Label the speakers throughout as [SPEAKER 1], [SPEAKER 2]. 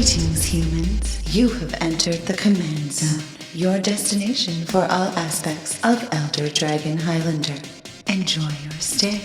[SPEAKER 1] Greetings, humans. You have entered the Command Zone, your destination for all aspects of Elder Dragon Highlander. Enjoy your stay.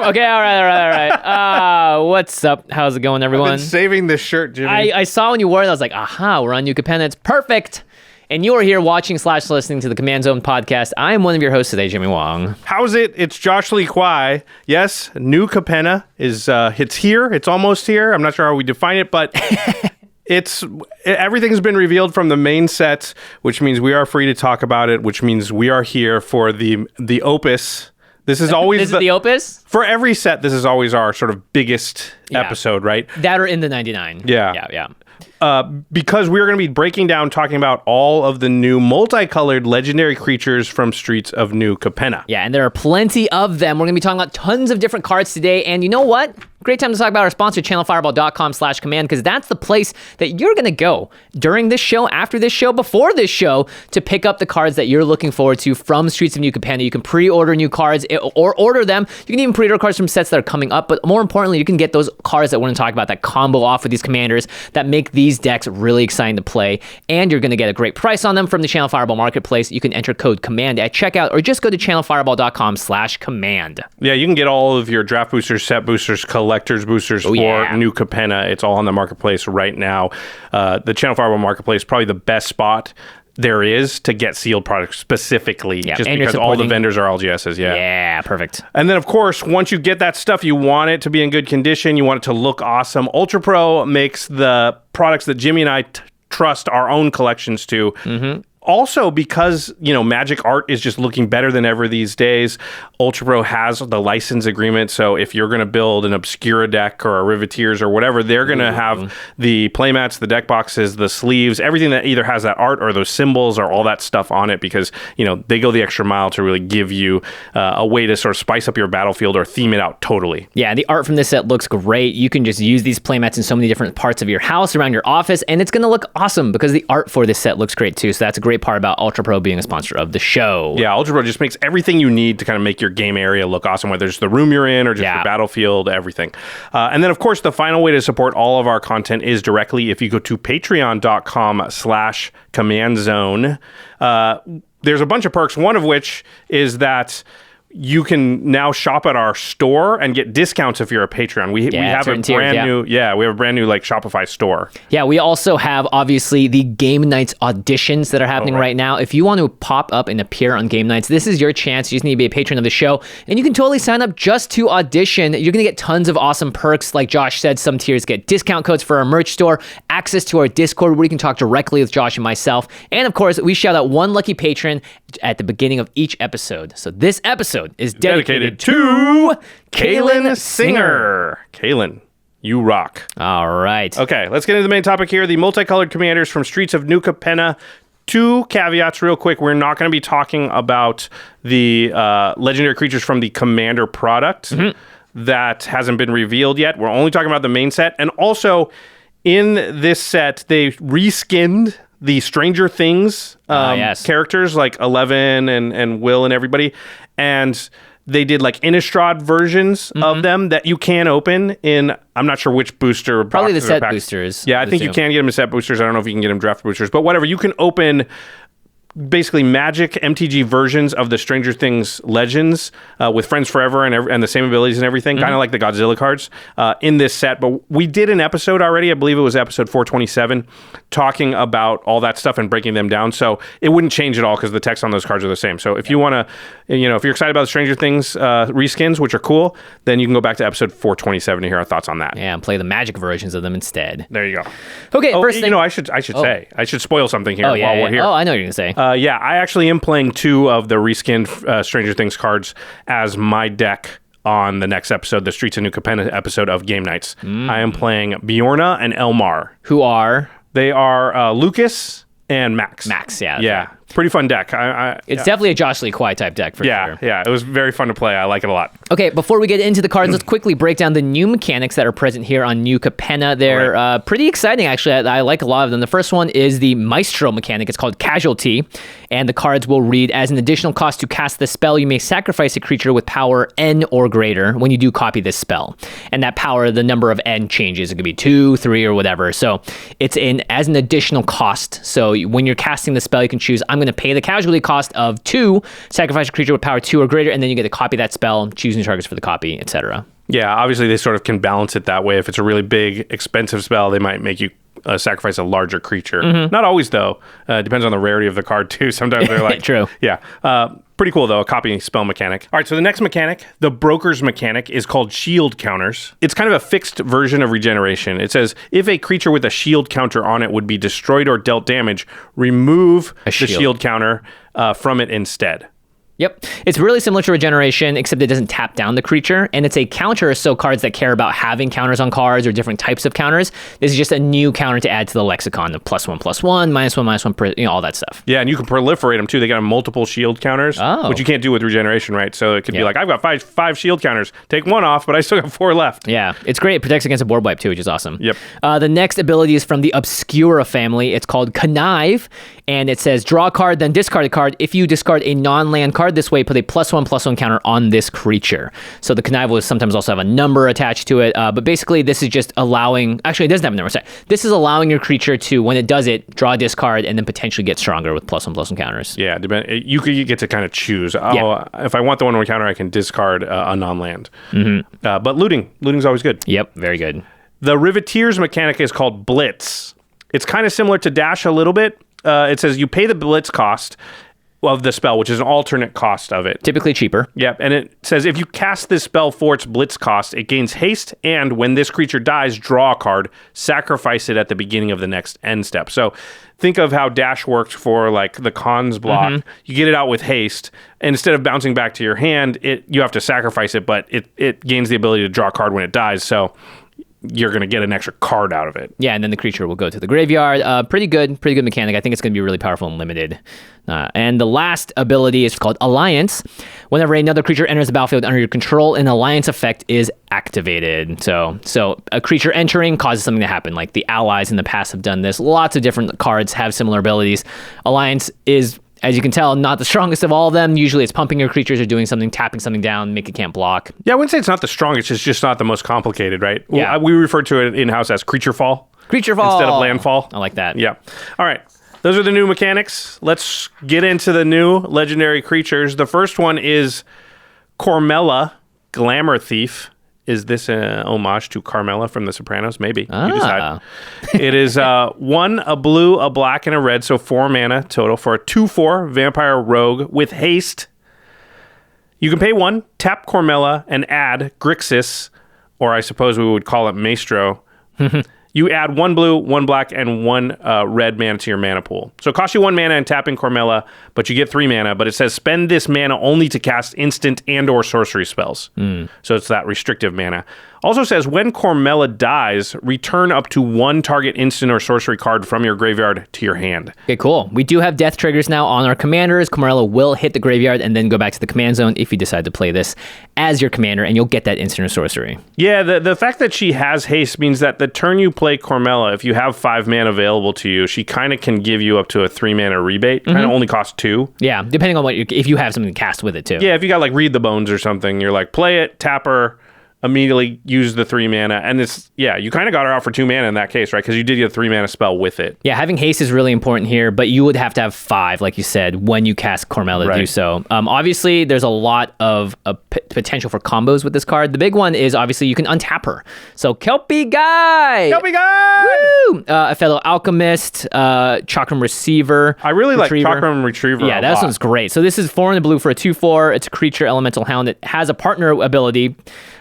[SPEAKER 2] Okay, all right. What's up? How's it going, everyone?
[SPEAKER 3] I've been saving this shirt, Jimmy.
[SPEAKER 2] I saw when you wore it, I was like, aha, we're on New Capenna. It's perfect. And you are here watching / listening to the Command Zone podcast. I am one of your hosts today, Jimmy Wong.
[SPEAKER 3] How's it? It's Josh Lee Kwai. Yes, New Capenna is it's here. It's almost here. I'm not sure how we define it, but everything's been revealed from the main set, which means we are free to talk about it, which means we are here for the opus. This is always
[SPEAKER 2] the opus?
[SPEAKER 3] For every set, this is always our sort of biggest episode, right?
[SPEAKER 2] That or in the 99.
[SPEAKER 3] Yeah. Because we're going to be breaking down, talking about all of the new multicolored legendary creatures from Streets of New Capenna.
[SPEAKER 2] Yeah, and there are plenty of them. We're going to be talking about tons of different cards today. And you know what? Great time to talk about our sponsor, channelfireball.com/command, because that's the place that you're going to go during this show, after this show, before this show, to pick up the cards that you're looking forward to from Streets of New Capenna. You can pre-order new cards or order them. You can even pre-order cards from sets that are coming up, but more importantly, you can get those cards that we're going to talk about that combo off with these commanders that make these decks really exciting to play, and you're going to get a great price on them from the Channel Fireball Marketplace. You can enter code COMMAND at checkout, or just go to channelfireball.com/command.
[SPEAKER 3] Yeah, you can get all of your draft boosters, set boosters, collectors boosters for New Capenna. It's all on the marketplace right now. The Channel Fireball Marketplace is probably the best spot there is to get sealed products specifically, just because all the vendors are LGSs.
[SPEAKER 2] Yeah, perfect.
[SPEAKER 3] And then, of course, once you get that stuff, you want it to be in good condition. You want it to look awesome. Ultra Pro makes the products that Jimmy and I trust our own collections to. Mm-hmm. Also, because, Magic art is just looking better than ever these days, Ultra Pro has the license agreement. So if you're going to build an Obscura deck or a Riveteers or whatever, they're going to have the playmats, the deck boxes, the sleeves, everything that either has that art or those symbols or all that stuff on it, because, they go the extra mile to really give you a way to sort of spice up your battlefield or theme it out totally.
[SPEAKER 2] Yeah, the art from this set looks great. You can just use these playmats in so many different parts of your house, around your office, and it's going to look awesome because the art for this set looks great too. So that's a great part about Ultra Pro being a sponsor of the show.
[SPEAKER 3] Yeah, Ultra Pro just makes everything you need to kind of make your game area look awesome, whether it's the room you're in or just your battlefield, everything. And then, of course, the final way to support all of our content is directly if you go to patreon.com/commandzone. There's a bunch of perks, one of which is that you can now shop at our store and get discounts if you're a Patreon. We have a brand new Shopify store.
[SPEAKER 2] Yeah, we also have obviously the game nights auditions that are happening right now. If you want to pop up and appear on game nights, this is your chance. You just need to be a patron of the show, and you can totally sign up just to audition. You're gonna get tons of awesome perks. Like Josh said, some tiers get discount codes for our merch store, access to our Discord where you can talk directly with Josh and myself, and of course, we shout out one lucky patron at the beginning of each episode. So this episode is dedicated to Kaylin Singer.
[SPEAKER 3] Kaylin, you rock.
[SPEAKER 2] All right.
[SPEAKER 3] Okay, let's get into the main topic here. The multicolored commanders from Streets of New Capenna. Two caveats real quick. We're not going to be talking about the legendary creatures from the Commander product. Mm-hmm. That hasn't been revealed yet. We're only talking about the main set. And also, in this set, they reskinned the Stranger Things characters like Eleven and Will and everybody. And they did like Innistrad versions of them that you can open in, I'm not sure which booster.
[SPEAKER 2] Probably the set boosters.
[SPEAKER 3] Yeah, I think you can get them in set boosters. I don't know if you can get them draft boosters. But whatever, you can open basically Magic MTG versions of the Stranger Things Legends with Friends Forever and the same abilities and everything, kind of like the Godzilla cards in this set. But we did an episode already, I believe it was episode 427, talking about all that stuff and breaking them down. So it wouldn't change at all because the text on those cards are the same. So if you want to, if you're excited about the Stranger Things reskins, which are cool, then you can go back to episode 427 to hear our thoughts on that.
[SPEAKER 2] Yeah, and play the Magic versions of them instead.
[SPEAKER 3] There you go.
[SPEAKER 2] Okay, first thing.
[SPEAKER 3] I should say, I should spoil something here while we're here.
[SPEAKER 2] Oh, I know what you're going to say.
[SPEAKER 3] I actually am playing two of the reskinned Stranger Things cards as my deck on the next episode, the Streets of New Capenna episode of Game Nights. I am playing Bjorna and Elmar.
[SPEAKER 2] Who are?
[SPEAKER 3] They are Lucas and Max.
[SPEAKER 2] Max, yeah.
[SPEAKER 3] Yeah. Pretty fun deck.
[SPEAKER 2] It's definitely a Josh Lee Kwai type deck for sure.
[SPEAKER 3] Yeah. It was very fun to play. I like it a lot.
[SPEAKER 2] Okay, before we get into the cards, let's quickly break down the new mechanics that are present here on New Capenna. They're pretty exciting, actually. I like a lot of them. The first one is the Maestro mechanic. It's called Casualty, and the cards will read, as an additional cost to cast the spell, you may sacrifice a creature with power N or greater when you do copy this spell. And that power, the number of N changes. It could be 2, 3, or whatever. So it's as an additional cost. So when you're casting the spell, you can choose, I'm going to pay the casualty cost of 2, sacrifice a creature with power 2 or greater, and then you get to copy that spell, choose new targets for the copy, etc.
[SPEAKER 3] Yeah, obviously they sort of can balance it that way. If it's a really big, expensive spell, they might make you sacrifice a larger creature. Not always, though. Depends on the rarity of the card, too. Sometimes they're like...
[SPEAKER 2] True.
[SPEAKER 3] Yeah. Pretty cool, though, a copying spell mechanic. All right, so the next mechanic, the Broker's mechanic, is called Shield Counters. It's kind of a fixed version of regeneration. It says, if a creature with a shield counter on it would be destroyed or dealt damage, remove the shield counter from it instead.
[SPEAKER 2] Yep. It's really similar to Regeneration, except it doesn't tap down the creature, and it's a counter, so cards that care about having counters on cards or different types of counters, this is just a new counter to add to the lexicon of +1/+1, -1/-1, all that stuff.
[SPEAKER 3] Yeah, and you can proliferate them, too. They got multiple shield counters, which you can't do with Regeneration, right? So it could be like, I've got five shield counters. Take one off, but I still got 4 left.
[SPEAKER 2] Yeah, it's great. It protects against a board wipe, too, which is awesome.
[SPEAKER 3] Yep.
[SPEAKER 2] The next ability is from the Obscura family. It's called Connive, and it says, draw a card, then discard a card. If you discard a non-land card this way, put a +1/+1 counter on this creature. So the Connive will sometimes also have a number attached to it, but basically this is just allowing, actually it doesn't have a number, sorry. This is allowing your creature to, when it does it, draw a discard and then potentially get stronger with +1/+1 counters.
[SPEAKER 3] Yeah, you get to kind of choose. If I want the 1/1 counter, I can discard a non-land. But looting's always good.
[SPEAKER 2] Yep, very good.
[SPEAKER 3] The Riveteer's mechanic is called Blitz. It's kind of similar to Dash a little bit. It says you pay the Blitz cost of the spell, which is an alternate cost of it.
[SPEAKER 2] Typically cheaper.
[SPEAKER 3] Yep, and it says if you cast this spell for its Blitz cost, it gains haste, and when this creature dies, draw a card, sacrifice it at the beginning of the next end step. So think of how Dash worked for like the cons block. You get it out with haste, and instead of bouncing back to your hand, you have to sacrifice it, but it gains the ability to draw a card when it dies, so you're going to get an extra card out of it.
[SPEAKER 2] Yeah, and then the creature will go to the graveyard. Pretty good mechanic. I think it's going to be really powerful and limited. And the last ability is called Alliance. Whenever another creature enters the battlefield under your control, an Alliance effect is activated. So a creature entering causes something to happen. Like the allies in the past have done this. Lots of different cards have similar abilities. Alliance is, as you can tell, not the strongest of all of them. Usually it's pumping your creatures or doing something, tapping something down, make it can't block.
[SPEAKER 3] Yeah, I wouldn't say it's not the strongest, it's just not the most complicated, right?
[SPEAKER 2] Yeah.
[SPEAKER 3] We refer to it in-house as Creature Fall.
[SPEAKER 2] Creature Fall!
[SPEAKER 3] Instead of Landfall.
[SPEAKER 2] I like that.
[SPEAKER 3] Yeah. All right. Those are the new mechanics. Let's get into the new legendary creatures. The first one is Cormela, Glamour Thief. Is this an homage to Carmela from The Sopranos? Maybe. You decide. It is 1, a blue, a black, and a red, so 4 mana total for a 2/4 vampire rogue with haste. You can pay 1, tap Cormela, and add Grixis, or I suppose we would call it Maestro. You add 1 blue, 1 black, and 1 red mana to your mana pool. So it costs you 1 mana and tapping Cormela, but you get 3 mana. But it says spend this mana only to cast instant and or sorcery spells. So it's that restrictive mana. Also says when Cormela dies, return up to 1 target instant or sorcery card from your graveyard to your hand.
[SPEAKER 2] Okay, cool. We do have death triggers now on our commanders. Cormela will hit the graveyard and then go back to the command zone if you decide to play this as your commander, and you'll get that instant or sorcery.
[SPEAKER 3] Yeah, the fact that she has haste means that the turn you play Cormela, if you have 5 mana available to you, she kind of can give you up to a 3 mana rebate. Kind of only costs 2.
[SPEAKER 2] Yeah, depending on if you have something to cast with it too.
[SPEAKER 3] Yeah, if you got like Read the Bones or something, you're like, play it, tap her, immediately use the 3 mana, and you kind of got her out for 2 mana in that case, right? Because you did get a 3 mana spell with it.
[SPEAKER 2] Yeah, having haste is really important here, but you would have to have 5, like you said, when you cast Cormela to do so. Obviously, there's a lot of potential for combos with this card. The big one is obviously you can untap her. So Kelpie Guy! Woo! A fellow alchemist, Chakram Receiver.
[SPEAKER 3] I really like Chakram Retriever.
[SPEAKER 2] Yeah, that one's great. So this is 4 in the blue for a 2/4. It's a creature elemental hound that has a partner ability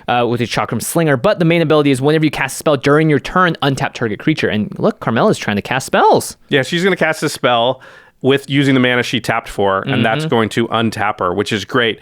[SPEAKER 2] with a Chakram Slinger, but the main ability is whenever you cast a spell during your turn, untap target creature. And look, Carmela's trying to cast spells. Yeah,
[SPEAKER 3] she's going to cast a spell with using the mana she tapped for, and that's going to untap her, which is great.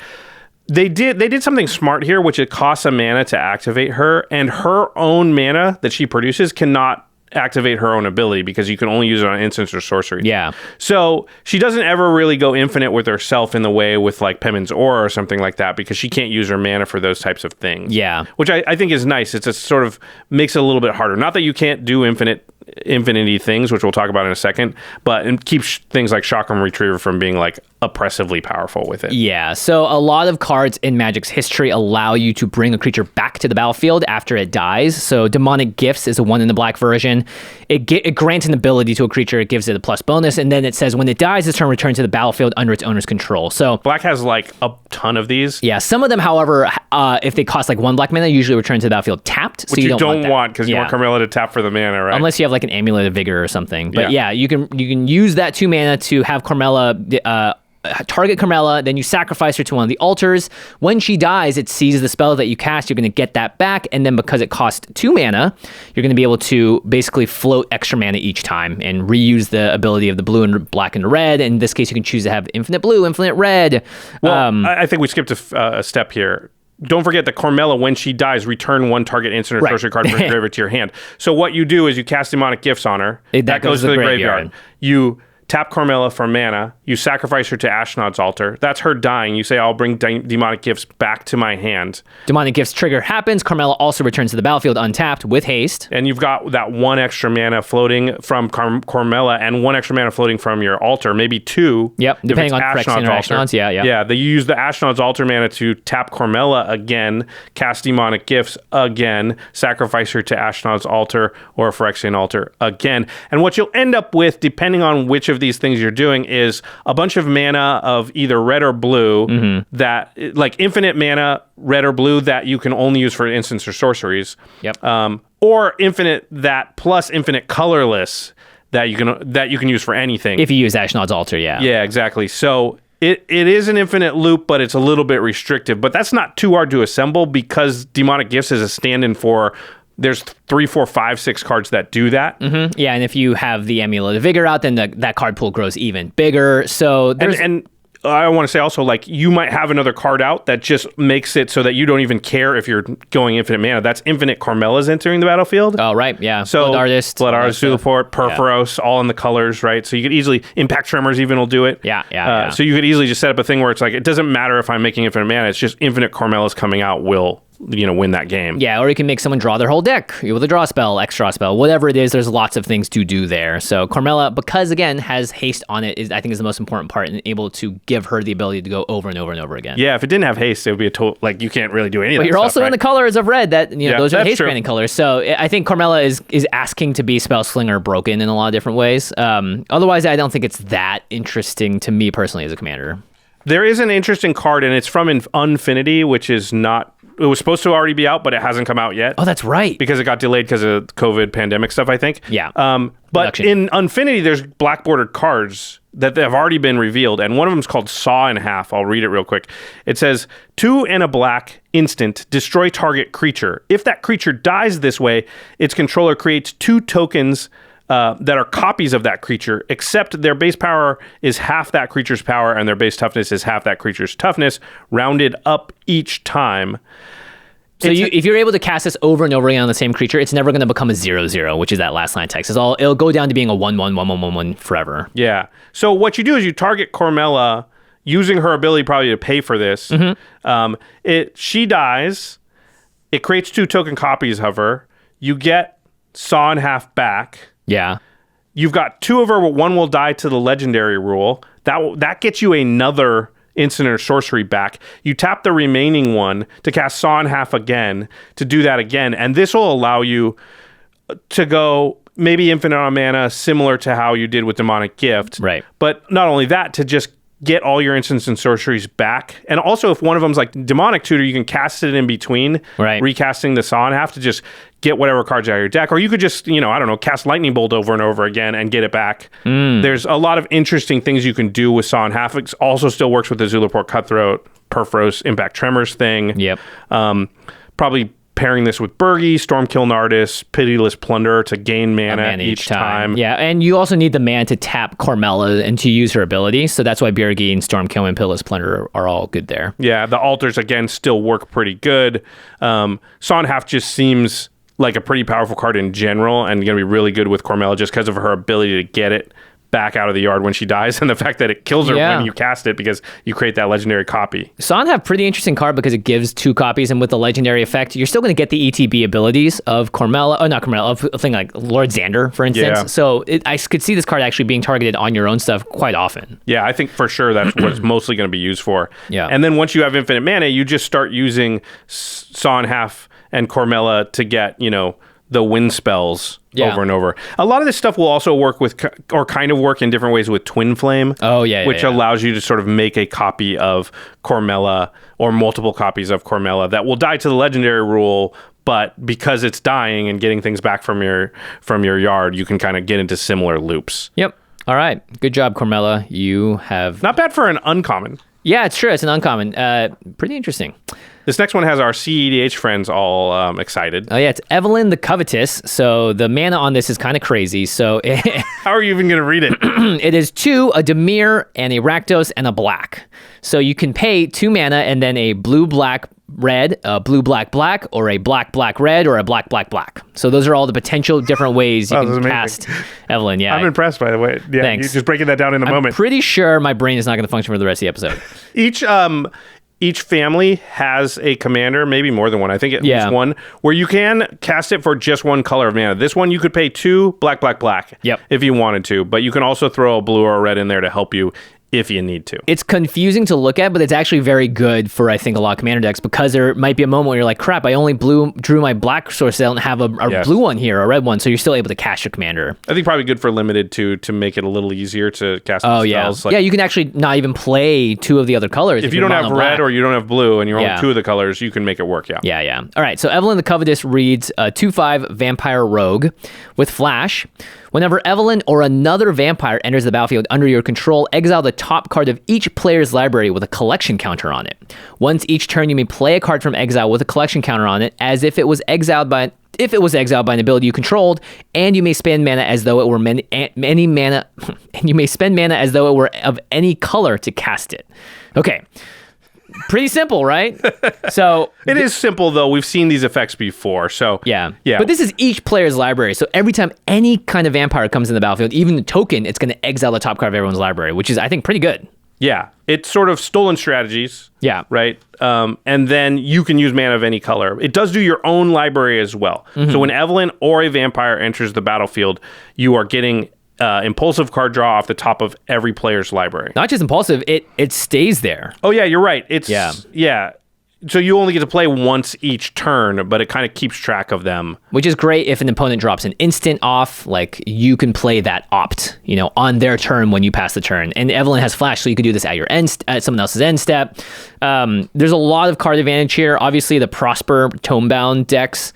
[SPEAKER 3] They did something smart here, which it costs a mana to activate her, and her own mana that she produces cannot activate her own ability because you can only use it on instants or sorceries.
[SPEAKER 2] Yeah.
[SPEAKER 3] So she doesn't ever really go infinite with herself in the way with like Pemin's Aura or something like that because she can't use her mana for those types of things.
[SPEAKER 2] Yeah.
[SPEAKER 3] Which I think is nice. It's a sort of makes it a little bit harder. Not that you can't do infinity things, which we'll talk about in a second, but it keeps things like Chakram Retriever from being like oppressively powerful with it.
[SPEAKER 2] Yeah, so a lot of cards in Magic's history allow you to bring a creature back to the battlefield after it dies. So Demonic Gifts is a 1 in the black version. It grants an ability to a creature, it gives it a plus bonus, and then it says when it dies, this turn return to the battlefield under its owner's control. So
[SPEAKER 3] Black has like a ton of these.
[SPEAKER 2] Yeah, some of them, however, if they cost like 1 black mana, usually return to the battlefield tapped.
[SPEAKER 3] Which
[SPEAKER 2] so
[SPEAKER 3] you don't want because you
[SPEAKER 2] Yeah.
[SPEAKER 3] want Cormela to tap for the mana, right?
[SPEAKER 2] Unless you have like an Amulet of Vigor or something. But
[SPEAKER 3] Yeah.
[SPEAKER 2] you can use that 2 mana to have Cormela target Cormela, then you sacrifice her to one of the altars. When she dies, it sees the spell that you cast. You're going to get that back, and then because it costs 2 mana, you're going to be able to basically float extra mana each time and reuse the ability of the blue and black and red. In this case, you can choose to have infinite blue, infinite red.
[SPEAKER 3] Well, I think we skipped a step here. Don't forget that Cormela, when she dies, return 1 target instant or sorcery card from your graveyard to your hand. So what you do is you cast Demonic Gifts on her. That goes to the graveyard. You tap Cormela for mana. You sacrifice her to Ashnod's Altar. That's her dying. You say, I'll bring Demonic Gifts back to my hand.
[SPEAKER 2] Demonic Gifts trigger happens. Carmela also returns to the battlefield untapped with haste.
[SPEAKER 3] And you've got that 1 extra mana floating from Cormela and 1 extra mana floating from your altar, maybe 2.
[SPEAKER 2] Yep, depending on Phyrexian or Ashnod's. Yeah.
[SPEAKER 3] Yeah, you use the Ashnod's Altar mana to tap Cormela again, cast Demonic Gifts again, sacrifice her to Ashnod's Altar or Phyrexian Altar again. And what you'll end up with, depending on which of these things you're doing, is a bunch of mana of either red or blue that, like infinite mana, red or blue, that you can only use for instants or sorceries.
[SPEAKER 2] Yep.
[SPEAKER 3] Or infinite that plus infinite colorless that you can use for anything.
[SPEAKER 2] If you use Ashnod's Altar, yeah.
[SPEAKER 3] Yeah, exactly. So it is an infinite loop, but it's a little bit restrictive. But that's not too hard to assemble because Demonic Gifts is a stand-in for. There's 3, 4, 5, 6 cards that do that.
[SPEAKER 2] Mm-hmm. Yeah, and if you have the Amulet of Vigor out, then that card pool grows even bigger. So there's...
[SPEAKER 3] And I want to say also, like, you might have another card out that just makes it so that you don't even care if you're going infinite mana. That's infinite Cormela's entering the battlefield.
[SPEAKER 2] Oh, right, yeah.
[SPEAKER 3] So
[SPEAKER 2] Blood Artist,
[SPEAKER 3] Zulaport, Perforos, all in the colors, right? So you could easily, Impact Tremors even will do it.
[SPEAKER 2] Yeah.
[SPEAKER 3] So you could easily just set up a thing where it's like, it doesn't matter if I'm making infinite mana, it's just infinite Cormela's coming out will win that game.
[SPEAKER 2] Yeah, or you can make someone draw their whole deck with a draw spell, extra spell, whatever it is. There's lots of things to do there. So Cormela, because again has haste on it, I think is the most important part, and able to give her the ability to go over and over and over again.
[SPEAKER 3] Yeah, if it didn't have haste, it would be a total, like, you can't really do anything.
[SPEAKER 2] But you're also in the colors of red that those are haste granting colors. So I think Cormela is asking to be Spell Slinger broken in a lot of different ways. Otherwise, I don't think it's that interesting to me personally as a commander.
[SPEAKER 3] There is an interesting card, and it's from Unfinity, which is not. It was supposed to already be out, but it hasn't come out yet.
[SPEAKER 2] Oh, that's right.
[SPEAKER 3] Because it got delayed because of COVID pandemic stuff, I think.
[SPEAKER 2] Yeah.
[SPEAKER 3] But in Unfinity, there's black bordered cards that have already been revealed, and one of them is called Saw in Half. I'll read it real quick. It says, 2 and a black instant, destroy target creature. If that creature dies this way, its controller creates 2 tokens that are copies of that creature, except their base power is half that creature's power and their base toughness is half that creature's toughness, rounded up each time.
[SPEAKER 2] So if you're able to cast this over and over again on the same creature, it's never going to become a 0/0, which is that last line of text. It'll go down to being a 1/1/1/1/1 forever.
[SPEAKER 3] Yeah. So what you do is you target Cormela using her ability probably to pay for this. She dies. It creates 2 token copies of her. You get Saw in Half back.
[SPEAKER 2] Yeah.
[SPEAKER 3] You've got 2 of her, but 1 will die to the legendary rule. That gets you another instant or sorcery back. You tap the remaining 1 to cast Saw in Half again, to do that again. And this will allow you to go maybe infinite on mana, similar to how you did with Demonic Gift.
[SPEAKER 2] Right.
[SPEAKER 3] But not only that, to just get all your instants and sorceries back. And also, if one of them's like Demonic Tutor, you can cast it in between, recasting the Saw in Half to just get whatever cards out of your deck. Or you could just, cast Lightning Bolt over and over again and get it back. There's a lot of interesting things you can do with Saw in Half. It also still works with the Zulaport Cutthroat, Perforos, Impact Tremors thing.
[SPEAKER 2] Yep.
[SPEAKER 3] Probably pairing this with Burgi, Stormkiln Artist, Pitiless Plunderer to gain mana each time.
[SPEAKER 2] Yeah, and you also need the mana to tap Cormela and to use her ability. So that's why Burgi and Stormkiln and Pitiless Plunderer are all good there.
[SPEAKER 3] Yeah, the altars, again, still work pretty good. Saw in Half just seems like a pretty powerful card in general and going to be really good with Cormela just because of her ability to get it back out of the yard when she dies, and the fact that it kills her when you cast it because you create that legendary copy.
[SPEAKER 2] Son have pretty interesting card because it gives 2 copies, and with the legendary effect, you're still going to get the ETB abilities of Cormela, not Cormela, of a thing like Lord Xander, for instance.
[SPEAKER 3] Yeah.
[SPEAKER 2] So I could see this card actually being targeted on your own stuff quite often.
[SPEAKER 3] Yeah, I think for sure that's what it's mostly going to be used for.
[SPEAKER 2] Yeah.
[SPEAKER 3] And then once you have infinite mana, you just start using Sonhaf and Cormela to get, the wind spells over and over. A lot of this stuff will also work with, or kind of work in different ways with Twin Flame.
[SPEAKER 2] Oh, yeah.
[SPEAKER 3] Which allows you to sort of make a copy of Cormela or multiple copies of Cormela that will die to the legendary rule, but because it's dying and getting things back from your yard, you can kind of get into similar loops.
[SPEAKER 2] Yep. All right. Good job, Cormela. You have...
[SPEAKER 3] Not bad for an uncommon.
[SPEAKER 2] Yeah, it's true. It's an uncommon. Pretty interesting.
[SPEAKER 3] This next one has our CEDH friends all excited.
[SPEAKER 2] Oh, yeah. It's Evelyn the Covetous. So the mana on this is kind of crazy. So
[SPEAKER 3] how are you even going to read it?
[SPEAKER 2] It is 2, a Dimir, and a Rakdos, and a black. So you can pay 2 mana and then a blue, black, red, a blue, black, black, or a black, black, red, or a black, black, black. So those are all the potential different ways you can cast Evelyn. Yeah.
[SPEAKER 3] I'm impressed, by the way. Yeah,
[SPEAKER 2] Thanks.
[SPEAKER 3] You're just breaking that down in the moment.
[SPEAKER 2] I'm pretty sure my brain is not going to function for the rest of the episode.
[SPEAKER 3] Each family has a commander, maybe more than one. I think at least one, where you can cast it for just one color of mana. This one, you could pay 2 black, black, black if you wanted to, but you can also throw a blue or a red in there to help you if you need to.
[SPEAKER 2] It's confusing to look at, but it's actually very good for, I think, a lot of commander decks, because there might be a moment where you're like, crap, I only drew my black source, I don't have a blue one here, a red one, so you're still able to cast your commander.
[SPEAKER 3] I think probably good for limited to make it a little easier to cast spells.
[SPEAKER 2] Yeah, you can actually not even play 2 of the other colors.
[SPEAKER 3] If you don't have red or you don't have blue and you're only 2 of the colors, you can make it work,
[SPEAKER 2] Yeah. All right, so Evelyn the Covetous reads 2/5 Vampire Rogue with Flash. Whenever Evelyn or another vampire enters the battlefield under your control, exile the top card of each player's library with a collection counter on it. Once each turn, you may play a card from exile with a collection counter on it, as if it was exiled by an ability you controlled, and you may spend mana as though it were any mana, and you may spend mana as though it were of any color to cast it. Okay. Pretty simple, right? So
[SPEAKER 3] it is simple, though. We've seen these effects before, so
[SPEAKER 2] yeah. But this is each player's library, so every time any kind of vampire comes in the battlefield, even the token, it's going to exile the top card of everyone's library, which is, I think, pretty good.
[SPEAKER 3] Yeah, it's sort of stolen strategies.
[SPEAKER 2] Yeah.
[SPEAKER 3] Right? And then you can use mana of any color. It does do your own library as well. Mm-hmm. So when Evelyn or a vampire enters the battlefield, you are getting impulsive card draw off the top of every player's library.
[SPEAKER 2] Not just impulsive, it stays there.
[SPEAKER 3] Oh, yeah, you're right. Yeah. So you only get to play once each turn, but it kind of keeps track of them.
[SPEAKER 2] Which is great if an opponent drops an instant off, like you can play that opt, on their turn when you pass the turn. And Evelyn has Flash, so you can do this at your at someone else's end step. There's a lot of card advantage here. Obviously, the Prosper Tomebound decks,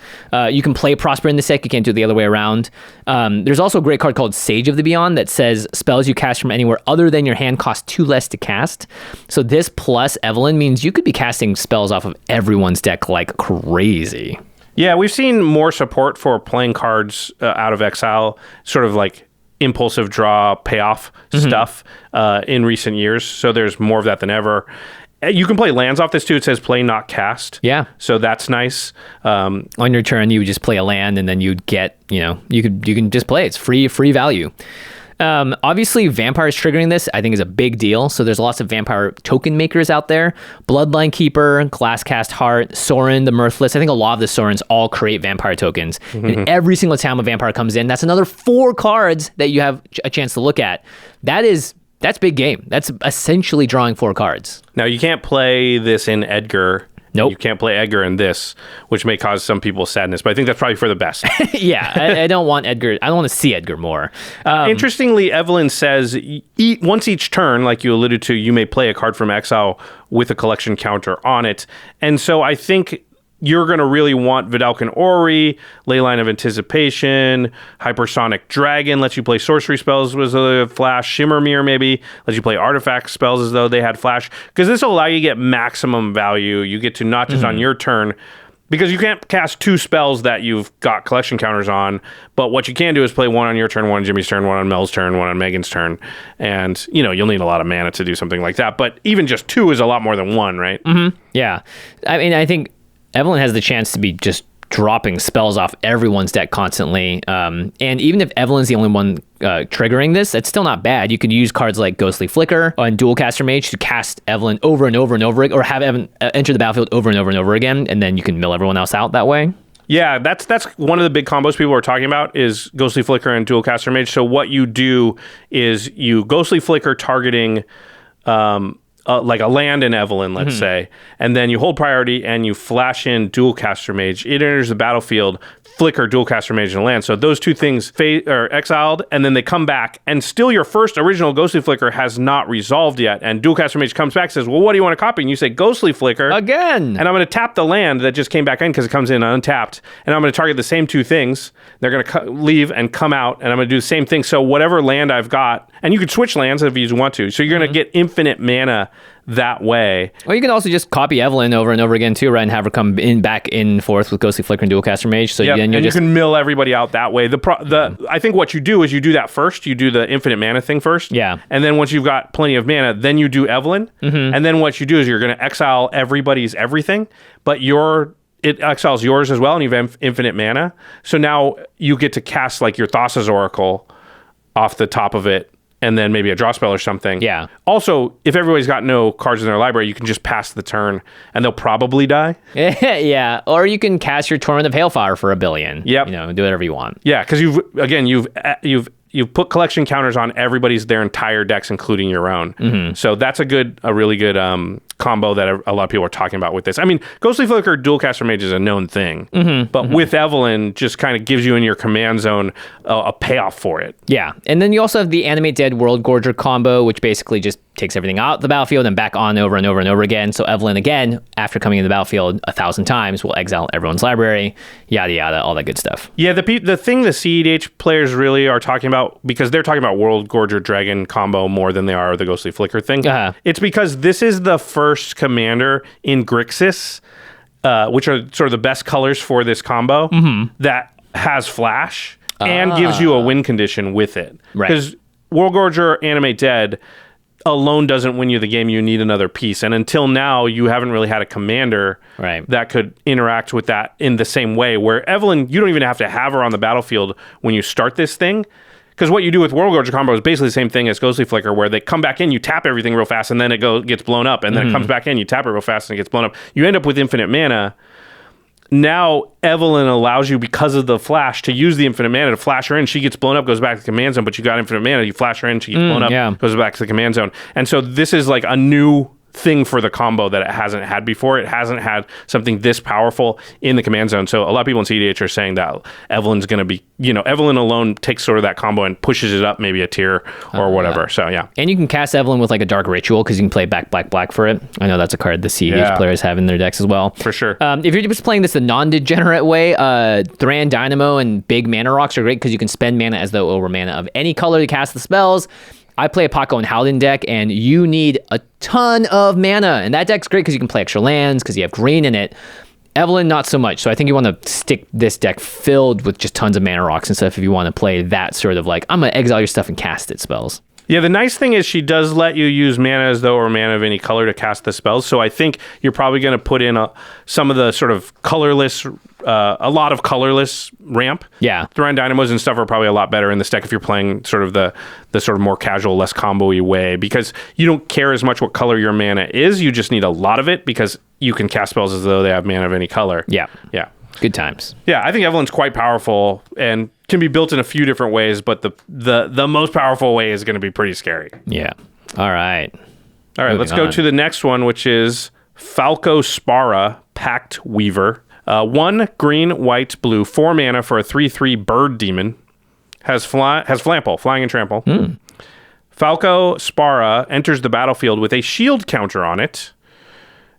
[SPEAKER 2] you can play Prosper in this deck. You can't do it the other way around. There's also a great card called Sage of the Beyond that says spells you cast from anywhere other than your hand cost 2 less to cast. So this plus Evelyn means you could be casting spells off of everyone's deck like crazy.
[SPEAKER 3] Yeah, we've seen more support for playing cards out of exile, sort of like impulsive draw payoff stuff in recent years. So there's more of that than ever. You can play lands off this too. It says play, not cast.
[SPEAKER 2] Yeah.
[SPEAKER 3] So that's nice.
[SPEAKER 2] On your turn, you would just play a land, and then you'd get, you can just play. It's free value. Obviously, vampires triggering this, I think, is a big deal. So there's lots of vampire token makers out there. Bloodline Keeper, Glasscast Heart, Sorin, the Mirthless. I think a lot of the Sorins all create vampire tokens. Mm-hmm. And every single time a vampire comes in, that's another 4 cards that you have a chance to look at. That's big game. That's essentially drawing 4 cards.
[SPEAKER 3] Now, you can't play this in Edgar.
[SPEAKER 2] Nope.
[SPEAKER 3] You can't play Edgar in this, which may cause some people sadness, but I think that's probably for the best.
[SPEAKER 2] Yeah, I don't want Edgar. I don't want to see Edgar more.
[SPEAKER 3] Interestingly, Evelyn says once each turn, like you alluded to, you may play a card from exile with a collection counter on it. And so I think you're going to really want Vidalcan Ori, Leyline of Anticipation, Hypersonic Dragon lets you play sorcery spells with a Flash, Shimmermere maybe lets you play artifact spells as though they had Flash, because this will allow you to get maximum value. You get to not just on your turn, because you can't cast 2 spells that you've got collection counters on, but what you can do is play 1 on your turn, 1 on Jimmy's turn, 1 on Mel's turn, 1 on Megan's turn, and you'll need a lot of mana to do something like that, but even just 2 is a lot more than 1, right?
[SPEAKER 2] Mm-hmm. Yeah. I mean, I think Evelyn has the chance to be just dropping spells off everyone's deck constantly. And even if Evelyn's the only one triggering this, it's still not bad. You could use cards like Ghostly Flicker and Dualcaster Mage to cast Evelyn over and over and over, or have Evelyn enter the battlefield over and over and over again, and then you can mill everyone else out that way.
[SPEAKER 3] Yeah, that's one of the big combos people are talking about is Ghostly Flicker and Dualcaster Mage. So what you do is you Ghostly Flicker targeting like a land in Evelyn, let's say, and then you hold priority and you flash in Dualcaster Mage. It enters the battlefield, flicker Dualcaster Mage and land. So those two things are exiled, and then they come back, and still your first original Ghostly Flicker has not resolved yet. And Dualcaster Mage comes back and says, well, what do you want to copy? And you say Ghostly Flicker.
[SPEAKER 2] Again.
[SPEAKER 3] And I'm going to tap the land that just came back in because it comes in untapped. And I'm going to target the same two things. They're going to leave and come out, and I'm going to do the same thing. So whatever land I've got, and you could switch lands if you want to. So you're going to get infinite mana that way.
[SPEAKER 2] Or you can also just copy Evelyn over and over again too, right, and have her come back in forth with Ghostly Flicker and Dualcaster Mage. So then
[SPEAKER 3] you can mill everybody out that way. I think what you do is you do that first. You do the infinite mana thing first.
[SPEAKER 2] Yeah.
[SPEAKER 3] And then once you've got plenty of mana, then you do Evelyn. And then what you do is you're going to exile everybody's everything, but it exiles yours as well, and you have infinite mana. So now you get to cast like your Thassa's Oracle off the top of it, and then maybe a draw spell or something.
[SPEAKER 2] Yeah.
[SPEAKER 3] Also, if everybody's got no cards in their library, you can just pass the turn, and they'll probably die.
[SPEAKER 2] Yeah. Or you can cast your Torrent of Hailfire for $1 billion.
[SPEAKER 3] Yep.
[SPEAKER 2] Do whatever you want.
[SPEAKER 3] Yeah, because you've put collection counters on their entire decks, including your own. So that's a really good combo that a lot of people are talking about with this. I mean, Ghostly Flicker Dualcaster Mage is a known thing, but with Evelyn, just kind of gives you in your command zone a payoff for it.
[SPEAKER 2] Yeah, and then you also have the Animate Dead World Gorger combo, which basically just takes everything out the battlefield and back on over and over and over again. So Evelyn, again, after coming in the battlefield 1,000 times, will exile everyone's library, yada yada, all that good stuff.
[SPEAKER 3] Yeah, the thing the CEDH players really are talking about, because they're talking about World Gorger Dragon combo more than they are the Ghostly Flicker thing. It's because this is the first commander in Grixis, which are sort of the best colors for this combo, that has flash and gives you a win condition with it. Because World Gorger Animate Dead alone doesn't win you the game. You need another piece. And until now, you haven't really had a commander that could interact with that in the same way, where Evelyn, you don't even have to have her on the battlefield when you start this thing. Because what you do with World Gorger combo is basically the same thing as Ghostly Flicker, where they come back in, you tap everything real fast, and then it gets blown up, and then it comes back in, you tap it real fast, and it gets blown up. You end up with infinite mana. Now, Evelyn allows you, because of the flash, to use the infinite mana to flash her in. She gets blown up, goes back to the command zone, but you got infinite mana. You flash her in, she gets blown up, goes back to the command zone. And so this is like a new thing for the combo that it hasn't had before. It hasn't had something this powerful in the command zone. So a lot of people in CDH are saying that Evelyn's going to be, Evelyn alone takes sort of that combo and pushes it up maybe a tier or whatever. So yeah.
[SPEAKER 2] And you can cast Evelyn with like a Dark Ritual, because you can play black for it. I know that's a card the CDH players have in their decks as well.
[SPEAKER 3] For sure.
[SPEAKER 2] If you're just playing this the non-degenerate way, Thran Dynamo and big mana rocks are great, because you can spend mana as though it were mana of any color to cast the spells. I play a Paco and Howden deck, and you need a ton of mana. And that deck's great because you can play extra lands, because you have green in it. Evelyn, not so much. So I think you want to stick this deck filled with just tons of mana rocks and stuff if you want to play that sort of like, I'm going to exile your stuff and cast it spells.
[SPEAKER 3] Yeah, the nice thing is she does let you use mana as though or mana of any color to cast the spells. So I think you're probably going to put in some of the sort of colorless, a lot of colorless ramp.
[SPEAKER 2] Yeah.
[SPEAKER 3] Thran Dynamos and stuff are probably a lot better in this deck if you're playing sort of the sort of more casual, less combo-y way, because you don't care as much what color your mana is. You just need a lot of it, because you can cast spells as though they have mana of any color.
[SPEAKER 2] Yeah.
[SPEAKER 3] Yeah.
[SPEAKER 2] Good times.
[SPEAKER 3] Yeah, I think Evelyn's quite powerful and can be built in a few different ways, but the most powerful way is going to be pretty scary.
[SPEAKER 2] Yeah. All right.
[SPEAKER 3] Let's go to the next one, which is Falco Spara, Pact Weaver. 1 green, white, blue, 4 mana for a 3/3 bird demon. Has Flample, flying and trample. Falco Spara enters the battlefield with a shield counter on it.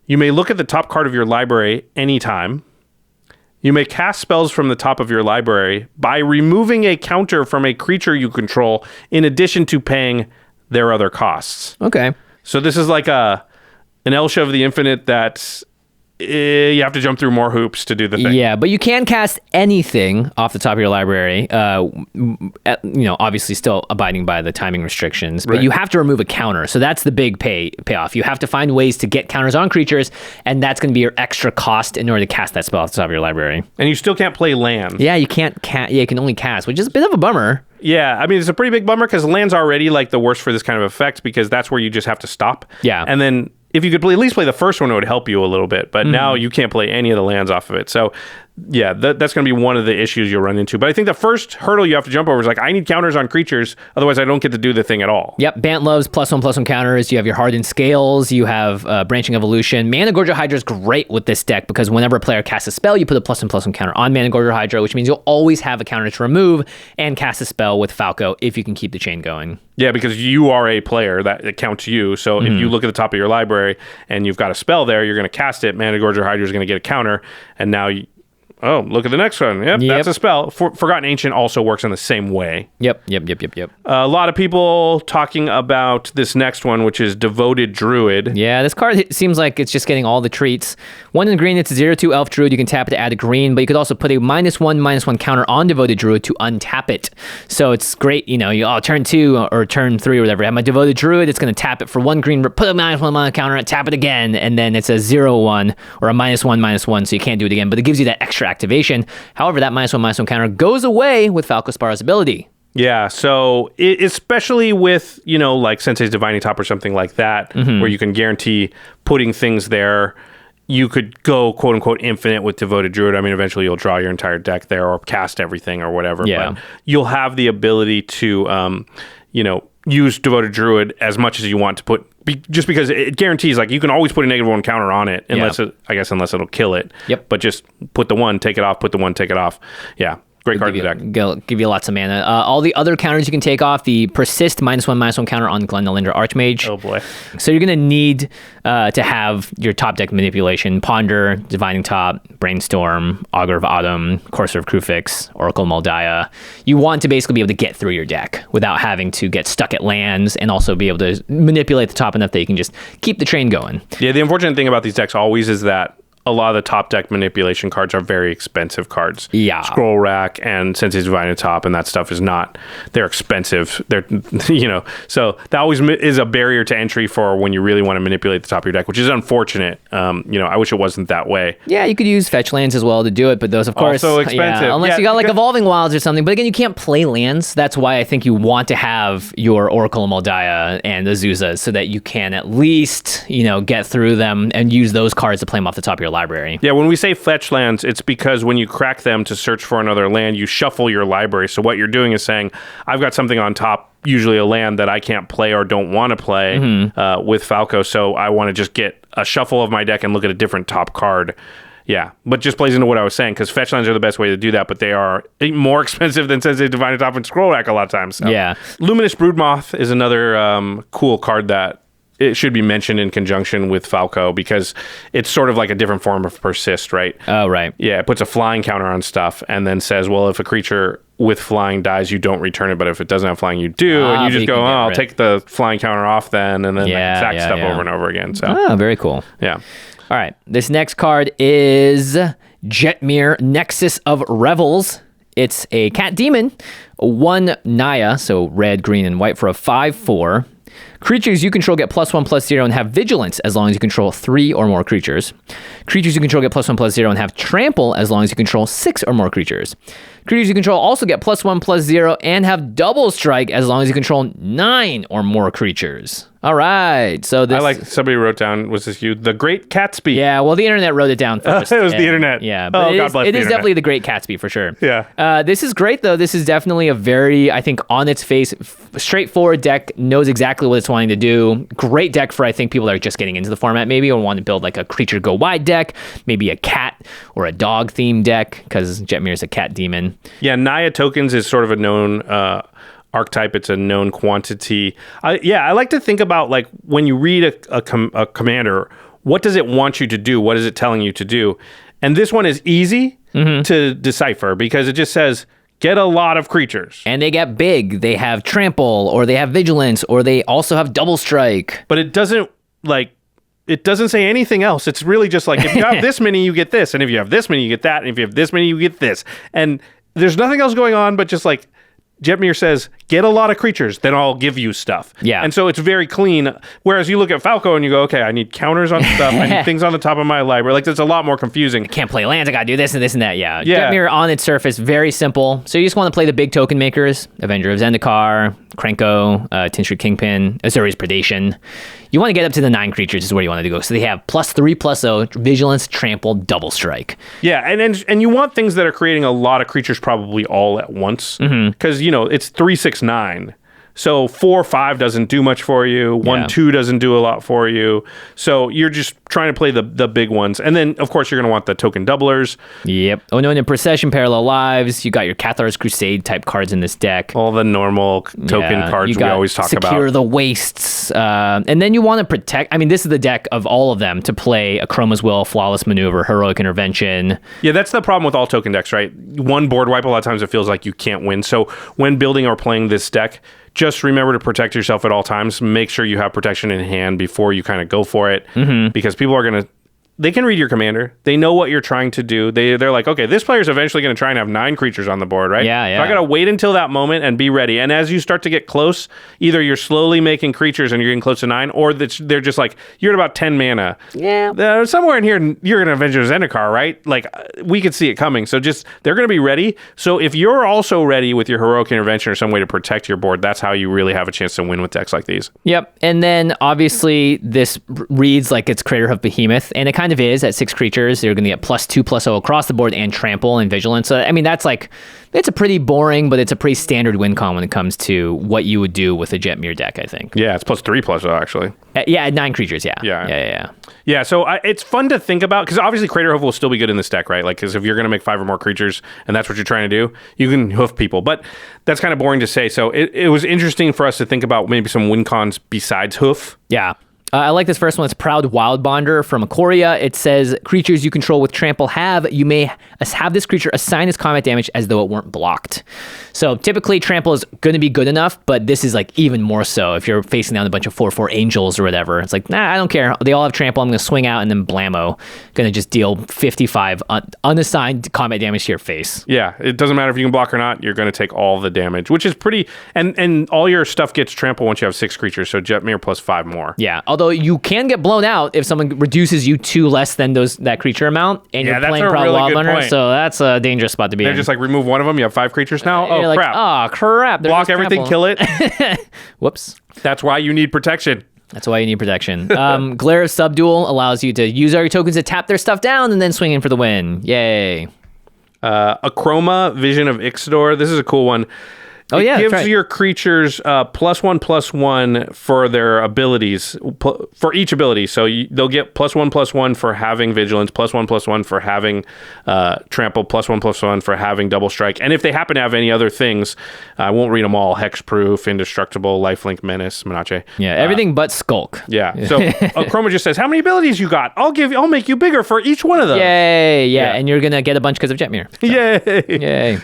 [SPEAKER 3] You may look at the top card of your library anytime. You may cast spells from the top of your library by removing a counter from a creature you control, in addition to paying their other costs.
[SPEAKER 2] Okay.
[SPEAKER 3] So this is like an Elsha of the Infinite that you have to jump through more hoops to do the thing.
[SPEAKER 2] Yeah, but you can cast anything off the top of your library. Obviously still abiding by the timing restrictions, but you have to remove a counter. So that's the big payoff. You have to find ways to get counters on creatures, and that's going to be your extra cost in order to cast that spell off the top of your library.
[SPEAKER 3] And you still can't play lands.
[SPEAKER 2] Yeah, you can't. You can only cast, which is a bit of a bummer.
[SPEAKER 3] Yeah, I mean, it's a pretty big bummer because land's already like the worst for this kind of effect because that's where you just have to stop.
[SPEAKER 2] Yeah.
[SPEAKER 3] And then if you could at least play the first one, it would help you a little bit. But now you can't play any of the lands off of it. So yeah, that's going to be one of the issues you'll run into. But I think the first hurdle you have to jump over is like, I need counters on creatures. Otherwise, I don't get to do the thing at all.
[SPEAKER 2] Yep. Bant loves +1/+1 counters. You have your Hardened Scales. You have Branching Evolution. Mana Gorger Hydra is great with this deck because whenever a player casts a spell, you put a +1/+1 counter on Mana Gorger Hydra, which means you'll always have a counter to remove and cast a spell with Falco if you can keep the chain going.
[SPEAKER 3] Yeah, because you are a player that counts you. So if you look at the top of your library and you've got a spell there, you're going to cast it. Mana Gorger Hydra is going to get a counter. And now oh, look at the next one. Yep, that's a spell. Forgotten Ancient also works in the same way.
[SPEAKER 2] Yep.
[SPEAKER 3] A lot of people talking about this next one, which is Devoted Druid.
[SPEAKER 2] Yeah, this card seems like it's just getting all the treats. 1 in green, it's a 0/2 Elf Druid. You can tap it to add a green, but you could also put a -1/-1 counter on Devoted Druid to untap it. So it's great, turn 2 or turn 3 or whatever. I have my Devoted Druid, it's going to tap it for 1 green, put a -1 counter, tap it again, and then it's a 0/1 or a -1/-1, so you can't do it again, but it gives you that extra activation. However, that -1/-1 counter goes away with Falco Spara's ability.
[SPEAKER 3] Yeah, so especially with, like Sensei's Divining Top or something like that, where you can guarantee putting things there, you could go, quote unquote, infinite with Devoted Druid. I mean, eventually you'll draw your entire deck there or cast everything or whatever.
[SPEAKER 2] Yeah.
[SPEAKER 3] But you'll have the ability to, use Devoted Druid as much as you want to put, just because it guarantees, like, you can always put a -1 counter on it, unless it'll kill it.
[SPEAKER 2] Yep.
[SPEAKER 3] But just put the 1, take it off, put the 1, take it off. Yeah. Great card in the deck.
[SPEAKER 2] Give you lots of mana. All the other counters you can take off, the Persist -1/-1 counter on Glendalindra Archmage.
[SPEAKER 3] Oh boy.
[SPEAKER 2] So you're going to need to have your top deck manipulation. Ponder, Divining Top, Brainstorm, Augur of Autumn, Courser of Krufix, Oracle Moldiah. You want to basically be able to get through your deck without having to get stuck at lands and also be able to manipulate the top enough that you can just keep the train going.
[SPEAKER 3] Yeah, the unfortunate thing about these decks always is that a lot of the top deck manipulation cards are very expensive cards.
[SPEAKER 2] Yeah.
[SPEAKER 3] Scroll Rack and Sensei's Divining Top and that stuff is not, they're expensive. They're, so that always is a barrier to entry for when you really want to manipulate the top of your deck, which is unfortunate. I wish it wasn't that way.
[SPEAKER 2] Yeah, you could use fetch lands as well to do it, but those, of course,
[SPEAKER 3] also expensive.
[SPEAKER 2] Unless you got like Evolving Wilds or something. But again, you can't play lands. That's why I think you want to have your Oracle Moldiah and Azuzas so that you can at least, get through them and use those cards to play them off the top of your library.
[SPEAKER 3] Yeah, when we say fetch lands, it's because when you crack them to search for another land, you shuffle your library. So what you're doing is saying, I've got something on top, usually a land that I can't play or don't want to play with Falco. So I want to just get a shuffle of my deck and look at a different top card. Yeah, but just plays into what I was saying, because fetch lands are the best way to do that, but they are more expensive than Sensei's Divining Top and Scroll Rack a lot of times. So.
[SPEAKER 2] Yeah.
[SPEAKER 3] Luminous Broodmoth is another cool card that it should be mentioned in conjunction with Falco because it's sort of like a different form of Persist, right?
[SPEAKER 2] Oh, right.
[SPEAKER 3] Yeah, it puts a flying counter on stuff and then says, well, if a creature with flying dies, you don't return it, but if it doesn't have flying, you do. And you just go, I'll take the flying counter off then, and then sack stuff over and over again. So.
[SPEAKER 2] Oh, very cool.
[SPEAKER 3] Yeah.
[SPEAKER 2] All right. This next card is Jetmir, Nexus of Revels. It's a cat demon, 1 Naya, so red, green, and white for a 5/4. Creatures you control get +1/+0 and have Vigilance as long as you control 3 or more creatures. Creatures you control get +1/+0 and have Trample as long as you control 6 or more creatures. Creatures you control also get +1/+0 and have Double Strike as long as you control 9 or more creatures. All right. So this,
[SPEAKER 3] I like somebody wrote down, was this you? The Great Catsby.
[SPEAKER 2] Yeah, well, the internet wrote it down first.
[SPEAKER 3] It was the internet.
[SPEAKER 2] Yeah, but it is definitely the Great Catsby for sure.
[SPEAKER 3] Yeah.
[SPEAKER 2] This is great, though. This is definitely a very, I think, on its face, straightforward deck, knows exactly what it's wanting to do. Great deck for, I think, people that are just getting into the format, maybe, or want to build like a creature go wide deck, maybe a cat or a dog themed deck, because Jetmir is a cat demon.
[SPEAKER 3] Yeah, Naya tokens is sort of a known archetype. It's a known quantity. I like to think about, like, when you read a commander, what does it want you to do? What is it telling you to do? And this one is easy to decipher because it just says, get a lot of creatures.
[SPEAKER 2] And they get big. They have Trample, or they have Vigilance, or they also have Double Strike.
[SPEAKER 3] But it doesn't, like, it doesn't say anything else. It's really just like, if you have this many, you get this. And if you have this many, you get that. And if you have this many, you get this. And there's nothing else going on, but just like Jetmir says, get a lot of creatures, then I'll give you stuff.
[SPEAKER 2] Yeah.
[SPEAKER 3] And so it's very clean. Whereas you look at Falco and you go, okay, I need counters on stuff. I need things on the top of my library. Like, it's a lot more confusing.
[SPEAKER 2] I can't play lands. I got to do this and this and that. Yeah.
[SPEAKER 3] Yeah.
[SPEAKER 2] Jetmir on its surface, very simple. So you just want to play the big token makers, Avenger of Zendikar, Krenko, Tinsher Kingpin, Azuri's Predation. You want to get up to the 9 creatures is where you want to go. So they have +3/+0, Vigilance, Trample, Double Strike.
[SPEAKER 3] Yeah, and you want things that are creating a lot of creatures probably all at once. Because, it's 3/6/9. So 4/5 doesn't do much for you. 1/2 doesn't do a lot for you. So you're just trying to play the big ones. And then, of course, you're going to want the token doublers.
[SPEAKER 2] Yep. Oh, no, and in Procession, Parallel Lives, you got your Cathar's Crusade type cards in this deck.
[SPEAKER 3] All the normal token cards we always talk about.
[SPEAKER 2] Secure the Wastes. And then you want to protect. I mean, this is the deck of all of them to play Akroma's Will, Flawless Maneuver, Heroic Intervention.
[SPEAKER 3] Yeah, that's the problem with all token decks, right? One board wipe, a lot of times it feels like you can't win. So when building or playing this deck, just remember to protect yourself at all times. Make sure you have protection in hand before you kind of go for it. Because people are going to... They can read your commander. They know what you're trying to do. They're like, okay, this player's eventually going to try and have 9 creatures on the board, right?
[SPEAKER 2] Yeah.
[SPEAKER 3] So I got to wait until that moment and be ready. And as you start to get close, either you're slowly making creatures and you're getting close to 9, or they're just like, you're at about 10 mana.
[SPEAKER 2] Yeah.
[SPEAKER 3] Somewhere in here, you're going to Avenger Zendikar, right? Like, we could see it coming. So just, they're going to be ready. So if you're also ready with your Heroic Intervention or some way to protect your board, that's how you really have a chance to win with decks like these.
[SPEAKER 2] Yep. And then, obviously, this reads like it's Crater of Behemoth, and it kind of is at 6 creatures. You're going to get +2/+0 across the board and Trample and Vigilance. So, I mean, that's like, it's a pretty boring, but it's a pretty standard win con when it comes to what you would do with a Jetmir deck, I think.
[SPEAKER 3] Yeah, it's +3/+0, actually.
[SPEAKER 2] Yeah, at 9 creatures, yeah.
[SPEAKER 3] Yeah, so it's fun to think about, because obviously Crater Hoof will still be good in this deck, right? Like, because if you're going to make 5 or more creatures, and that's what you're trying to do, you can hoof people. But that's kind of boring to say. So it was interesting for us to think about maybe some win cons besides hoof.
[SPEAKER 2] Yeah. I like this first one. It's Proud Wildbonder from Ikoria. It says, creatures you control with Trample you may have this creature assign its combat damage as though it weren't blocked. So typically Trample is going to be good enough, but this is like even more so if you're facing down a bunch of 4/4 angels or whatever. It's like, nah, I don't care. They all have Trample. I'm going to swing out and then blammo. Going to just deal 55 unassigned combat damage to your face.
[SPEAKER 3] Yeah, it doesn't matter if you can block or not. You're going to take all the damage, which is pretty... And all your stuff gets Trample once you have 6 creatures, so Jetmir +5 more.
[SPEAKER 2] Yeah, although you can get blown out if someone reduces you to less than that creature amount, and you're playing Proud Wildbunner, so that's a dangerous spot to be in.
[SPEAKER 3] They're just like, remove one of them, you have 5 creatures now? Oh,
[SPEAKER 2] like,
[SPEAKER 3] crap.
[SPEAKER 2] Oh, crap.
[SPEAKER 3] Block everything, kill it.
[SPEAKER 2] Whoops.
[SPEAKER 3] That's why you need protection.
[SPEAKER 2] That's why you need protection. Glare of Subdual allows you to use all your tokens to tap their stuff down and then swing in for the win. Yay.
[SPEAKER 3] Acroma, Vision of Ixidor. This is a cool one.
[SPEAKER 2] Oh, yeah,
[SPEAKER 3] it gives
[SPEAKER 2] right.
[SPEAKER 3] your creatures +1/+1 for their abilities, for each ability. So they'll get +1/+1 for having Vigilance, +1/+1 for having Trample, +1/+1 for having Double Strike. And if they happen to have any other things, I won't read them all: Hexproof, Indestructible, Lifelink, Menace, Menace.
[SPEAKER 2] Yeah, everything but Skulk.
[SPEAKER 3] Yeah. So Acroma just says, how many abilities you got? I'll make you bigger for each one of them.
[SPEAKER 2] Yay. Yeah. And you're going to get a bunch because of Jetmir. So.
[SPEAKER 3] Yay.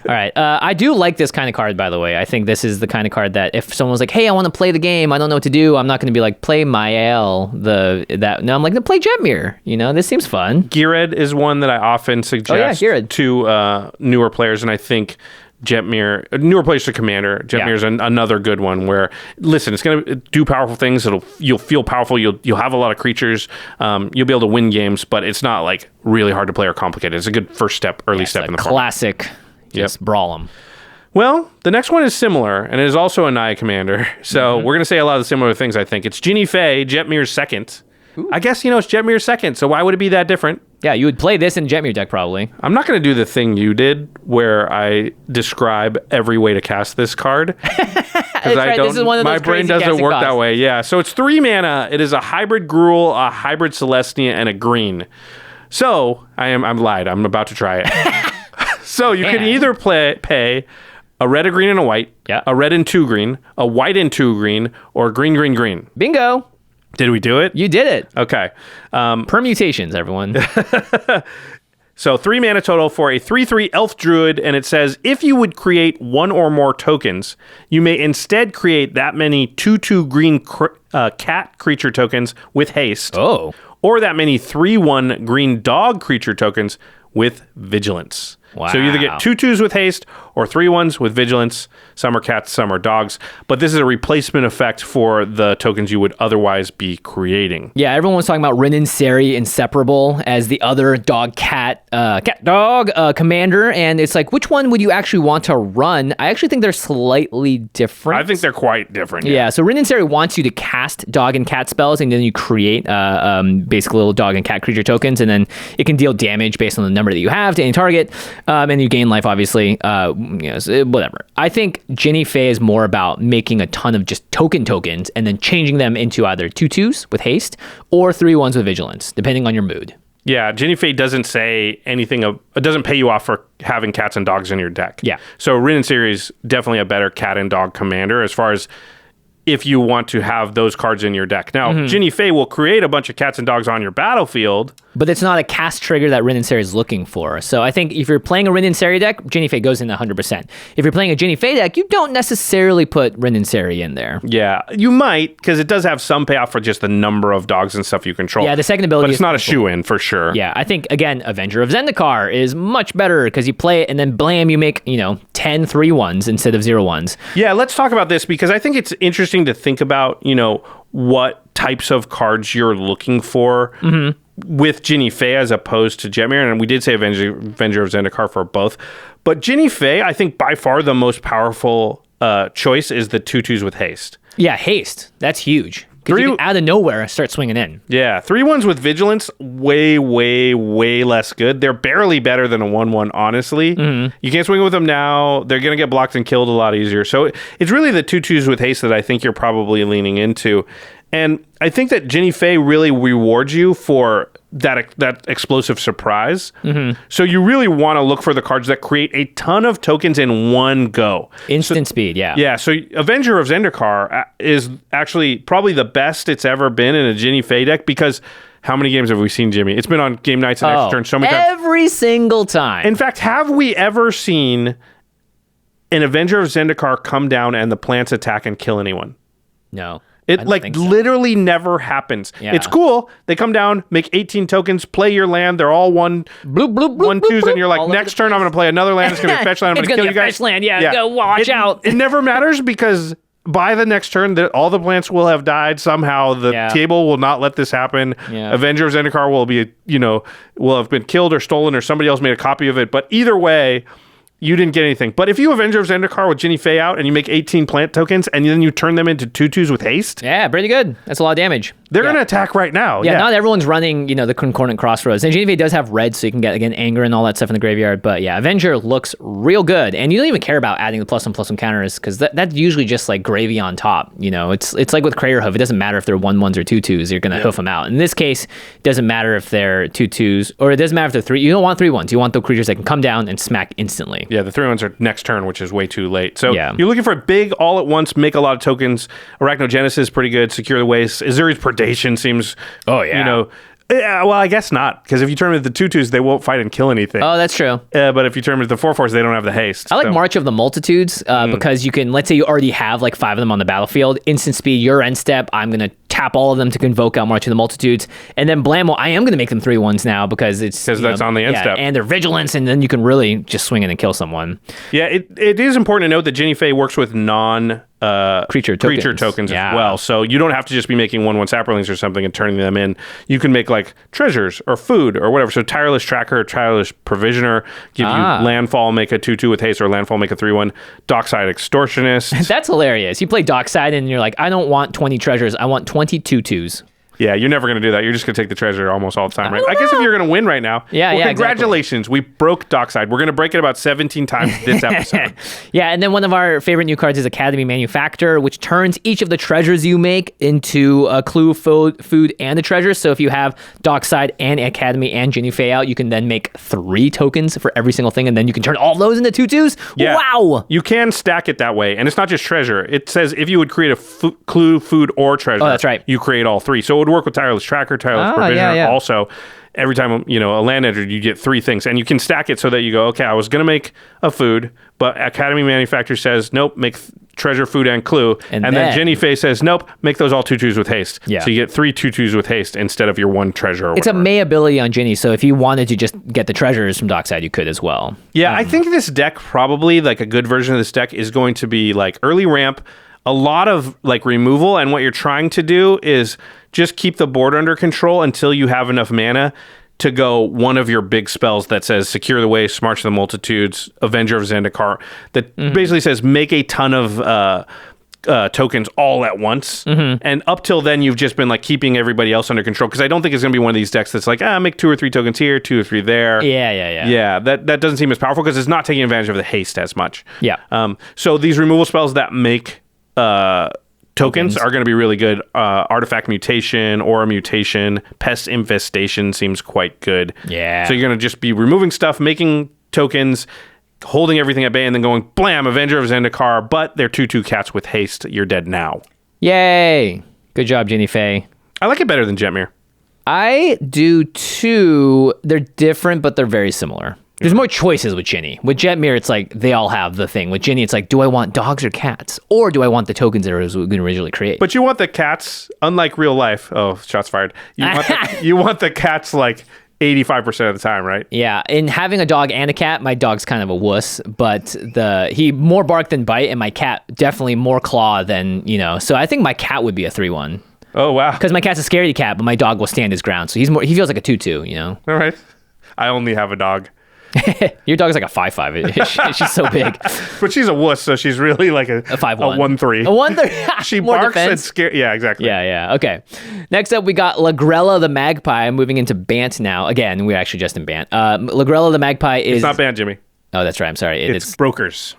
[SPEAKER 2] All right. I do like this kind of card, by the way. I think this is the kind of card that if someone was like, hey, I want to play the game, I don't know what to do, I'm not going to be like, play Mael. No, I'm like, play Jetmir. This seems fun.
[SPEAKER 3] Geared is one that I often suggest to newer players, and I think Jetmir, newer players to Commander, Jetmir is another good one where, listen, it's going to do powerful things. You'll feel powerful. You'll have a lot of creatures. You'll be able to win games, but it's not like really hard to play or complicated. It's a good first step, early step in the
[SPEAKER 2] classic. Just brawl them.
[SPEAKER 3] Well, the next one is similar, and it is also a Naya commander. So we're going to say a lot of the similar things, I think. It's Jinnie Fay, Jetmir's second. Ooh. I guess, it's Jetmir's second, so why would it be that different?
[SPEAKER 2] Yeah, you would play this in Jetmir deck, probably.
[SPEAKER 3] I'm not going to do the thing you did, where I describe every way to cast this card. Because
[SPEAKER 2] this is one of those
[SPEAKER 3] my brain doesn't work that way. Yeah, so it's 3 mana. It is a hybrid Gruul, a hybrid Celestia, and a green. So, I'm lied. I'm about to try it. So, you can either pay a red, a green, and a white, a red and 2 green, a white and 2 green, or green, green, green.
[SPEAKER 2] Bingo.
[SPEAKER 3] Did we do it?
[SPEAKER 2] You did it.
[SPEAKER 3] Okay.
[SPEAKER 2] Permutations, everyone.
[SPEAKER 3] So 3 mana total for a 3/3 elf druid, and it says if you would create one or more tokens, you may instead create that many 2/2 green cat creature tokens with haste.
[SPEAKER 2] Oh.
[SPEAKER 3] Or that many 3/1 green dog creature tokens with vigilance.
[SPEAKER 2] Wow.
[SPEAKER 3] So you either get 2/2s with haste or 3/1s with vigilance. Some are cats, some are dogs. But this is a replacement effect for the tokens you would otherwise be creating.
[SPEAKER 2] Yeah, everyone was talking about Rin and Seri inseparable as the other cat-dog commander. And it's like, which one would you actually want to run? I actually think they're slightly different.
[SPEAKER 3] I think they're quite different.
[SPEAKER 2] Yeah, so Rin and Seri wants you to cast dog and cat spells, and then you create basically little dog and cat creature tokens, and then it can deal damage based on the number that you have to any target, and you gain life, obviously. Whatever. I think Jinnie Fay is more about making a ton of just tokens and then changing them into either 2/2s with haste or 3/1s with vigilance, depending on your mood.
[SPEAKER 3] Yeah, Jinnie Fay doesn't say anything it doesn't pay you off for having cats and dogs in your deck.
[SPEAKER 2] Yeah.
[SPEAKER 3] So Rin and Seri is definitely a better cat and dog commander as far as if you want to have those cards in your deck. Now, Jinnie Fay will create a bunch of cats and dogs on your battlefield.
[SPEAKER 2] But it's not a cast trigger that Rin and Seri is looking for. So I think if you're playing a Rin and Seri deck, Jinnie Fay goes in 100%. If you're playing a Jinnie Fay deck, you don't necessarily put Rin and Seri in there.
[SPEAKER 3] Yeah, you might, because it does have some payoff for just the number of dogs and stuff you control.
[SPEAKER 2] Yeah, the second ability
[SPEAKER 3] But it's
[SPEAKER 2] is
[SPEAKER 3] not a
[SPEAKER 2] cool.
[SPEAKER 3] shoe-in for sure.
[SPEAKER 2] Yeah, I think, again, Avenger of Zendikar is much better because you play it and then blam, you make, 10 3/1s instead of 0/1s.
[SPEAKER 3] Yeah, let's talk about this because I think it's interesting to think about, what types of cards you're looking for with Jinnie Fay as opposed to Jetmir. And we did say Avenger of Zendikar for both. But Jinnie Fay, I think by far the most powerful choice is the 2/2s with haste.
[SPEAKER 2] Yeah, haste. That's huge. Because you can, out of nowhere, start swinging in.
[SPEAKER 3] Yeah, 3/1s with vigilance, way, way, way less good. They're barely better than a 1/1, honestly. You can't swing with them now. They're going to get blocked and killed a lot easier. So it's really the 2/2s with haste that I think you're probably leaning into. And I think that Jinnie Fay really rewards you for that explosive surprise. So you really want to look for the cards that create a ton of tokens in one go.
[SPEAKER 2] Instant speed, yeah.
[SPEAKER 3] Yeah, so Avenger of Zendikar is actually probably the best it's ever been in a Jinnie Fay deck because how many games have we seen, Jimmy? It's been on game nights and extra turns so many times.
[SPEAKER 2] Every single time.
[SPEAKER 3] In fact, have we ever seen an Avenger of Zendikar come down and the plants attack and kill anyone?
[SPEAKER 2] No.
[SPEAKER 3] It literally never happens.
[SPEAKER 2] Yeah.
[SPEAKER 3] It's cool. They come down, make 18 tokens, play your land. They're all one,
[SPEAKER 2] bloop, bloop, bloop,
[SPEAKER 3] 1/2s,
[SPEAKER 2] bloop,
[SPEAKER 3] and you're like,
[SPEAKER 2] all
[SPEAKER 3] next turn I'm going to play another land. It's going to be a fetch land. I'm going to kill you guys.
[SPEAKER 2] Fetch land. Yeah, go watch out.
[SPEAKER 3] It never matters because by the next turn, all the plants will have died somehow. The table will not let this happen.
[SPEAKER 2] Yeah.
[SPEAKER 3] Avenger of Zendikar will have been killed or stolen or somebody else made a copy of it. But either way, you didn't get anything. But if you Avenger of Zendikar with Jinnie Fay out and you make 18 plant tokens and then you turn them into 2/2s with haste.
[SPEAKER 2] Yeah, pretty good. That's a lot of damage.
[SPEAKER 3] They're going to attack right now.
[SPEAKER 2] Yeah, not everyone's running, the Concordant Crossroads. And Jinnie Fay does have red, so you can get, again, anger and all that stuff in the graveyard. But yeah, Avenger looks real good. And you don't even care about adding the +1/+1 counters because that's usually just like gravy on top. It's like with Crater Hoof. It doesn't matter if they're 1/1s or 2/2s. You're going to hoof them out. In this case, it doesn't matter if they're 2/2s or it doesn't matter if they're 3. You don't want 3/1s. You want the creatures that can come down and smack instantly.
[SPEAKER 3] Yeah, the 3/1s are next turn, which is way too late. So you're looking for a big all at once, make a lot of tokens. Arachnogenesis is pretty good. Secure the Waste. Azuri's Predation seems...
[SPEAKER 2] Oh, yeah.
[SPEAKER 3] Yeah, well, I guess not, because if you turn them into 2/2s, they won't fight and kill anything.
[SPEAKER 2] Oh, that's true.
[SPEAKER 3] But if you turn them into 4/4s, they don't have the haste.
[SPEAKER 2] I like March of the Multitudes because you can, let's say you already have like 5 of them on the battlefield, instant speed, your end step, I'm going to tap all of them to convoke out March of the Multitudes, and then blammo, I am going to make them 3/1s now because that's
[SPEAKER 3] on the end step.
[SPEAKER 2] And their vigilance, and then you can really just swing in and kill someone.
[SPEAKER 3] Yeah, it is important to note that Jinnie Fay works with
[SPEAKER 2] creature tokens
[SPEAKER 3] as well. So you don't have to just be making 1/1 saplings or something and turning them in. You can make like treasures or food or whatever. So Tireless Tracker, Tireless Provisioner, give you landfall, make a 2/2 with haste, or landfall, make a 3/1. Dockside Extortionist.
[SPEAKER 2] That's hilarious. You play Dockside and you're like, I don't want 20 treasures. I want 20 2/2s.
[SPEAKER 3] Yeah, you're never going to do that. You're just going to take the treasure almost all the time, right? I guess if you're going to win right now. Congratulations. Exactly. We broke Dockside. We're going to break it about 17 times this episode.
[SPEAKER 2] Yeah, and then one of our favorite new cards is Academy Manufactor, which turns each of the treasures you make into a clue, food, and a treasure. So if you have Dockside and Academy and Jinnie Fay out, you can then make 3 tokens for every single thing, and then you can turn all those into 2/2s.
[SPEAKER 3] Yeah.
[SPEAKER 2] Wow!
[SPEAKER 3] You can stack it that way, and it's not just treasure. It says if you would create a clue, food, or treasure,
[SPEAKER 2] that's right.
[SPEAKER 3] You create all 3. So it would work with Tireless Tracker, Tireless Provisioner also. every time, a land entered, you get 3 things. And you can stack it so that you go, okay, I was going to make a food, but Academy Manufacturer says, nope, make treasure, food, and clue. And then Jinnie Fay says, nope, make those all 2/2s with haste.
[SPEAKER 2] Yeah.
[SPEAKER 3] So you get 3 2/2s with haste instead of your 1 treasure or
[SPEAKER 2] It's
[SPEAKER 3] whatever.
[SPEAKER 2] a May ability on Jinnie, so if you wanted to just get the treasures from Dockside, you could as well.
[SPEAKER 3] Yeah, I think this deck probably, like a good version of this deck, is going to be like early ramp, a lot of like removal, and what you're trying to do is just keep the board under control until you have enough mana to go one of your big spells that says Secure the Waste, March of the Multitudes, Avenger of Zendikar, that basically says make a ton of tokens all at once. And up till then, you've just been like keeping everybody else under control, because I don't think it's going to be one of these decks that's like, make 2 or 3 tokens here, 2 or 3 there. Yeah, that doesn't seem as powerful because it's not taking advantage of the haste as much.
[SPEAKER 2] Yeah.
[SPEAKER 3] So these removal spells that make tokens are going to be really good. Artifact Mutation, Aura Mutation, Pest Infestation seems quite good.
[SPEAKER 2] Yeah.
[SPEAKER 3] So you're going to just be removing stuff, making tokens, holding everything at bay, and then going, blam, Avenger of Zendikar, but they're 2/2 cats with haste. You're dead now.
[SPEAKER 2] Yay. Good job, Jinnie Fay.
[SPEAKER 3] I like it better than Jetmir.
[SPEAKER 2] I do too. They're different, but they're very similar. There's more choices with Jinnie. With Jetmir, it's like they all have the thing. With Jinnie, it's like, do I want dogs or cats? Or do I want the tokens that I was going to originally create?
[SPEAKER 3] But you want the cats, unlike real life. Oh, shots fired. You want the cats like 85% of the time, right?
[SPEAKER 2] Yeah, in having a dog and a cat, my dog's kind of a wuss, but he more bark than bite, and my cat definitely more claw than, so I think my cat would be a 3/1.
[SPEAKER 3] Oh, wow.
[SPEAKER 2] Because my cat's a scaredy cat, but my dog will stand his ground, so he feels like a 2/2,
[SPEAKER 3] All right. I only have a dog.
[SPEAKER 2] Your dog is like a 5/5. She's so big.
[SPEAKER 3] But she's a wuss, so she's really like a
[SPEAKER 2] 5/1.
[SPEAKER 3] A 1/3.
[SPEAKER 2] A 1/3.
[SPEAKER 3] She
[SPEAKER 2] More
[SPEAKER 3] barks
[SPEAKER 2] defense.
[SPEAKER 3] and scares. Yeah, exactly.
[SPEAKER 2] Yeah. Okay. Next up, we got Lagrella the Magpie. I'm moving into Bant now. Again, we're actually just in Bant. Lagrella the Magpie is...
[SPEAKER 3] It's not banned, Jimmy.
[SPEAKER 2] Oh, that's right. I'm sorry.
[SPEAKER 3] It's brokers.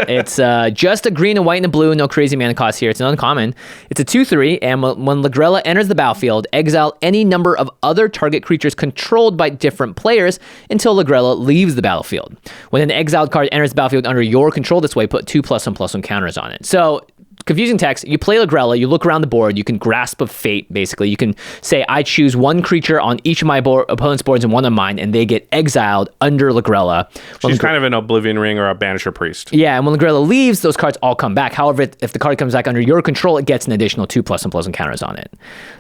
[SPEAKER 2] It's just a green, a white, and a blue. No crazy mana cost here. It's an uncommon. It's a 2/3, and when Lagrella enters the battlefield, exile any number of other target creatures controlled by different players until Lagrella leaves the battlefield. When an exiled card enters the battlefield under your control this way, put 2+1/+1 counters on it. So, confusing text, you play Lagrella, you look around the board, you can Grasp of Fate, basically. You can say, I choose one creature on each of my opponent's boards and one on mine, and they get exiled under Lagrella.
[SPEAKER 3] She's kind of an Oblivion Ring or a Banisher Priest.
[SPEAKER 2] Yeah, and when Lagrella leaves, those cards all come back. However, if the card comes back under your control, it gets an additional 2+1/+1 counters on it.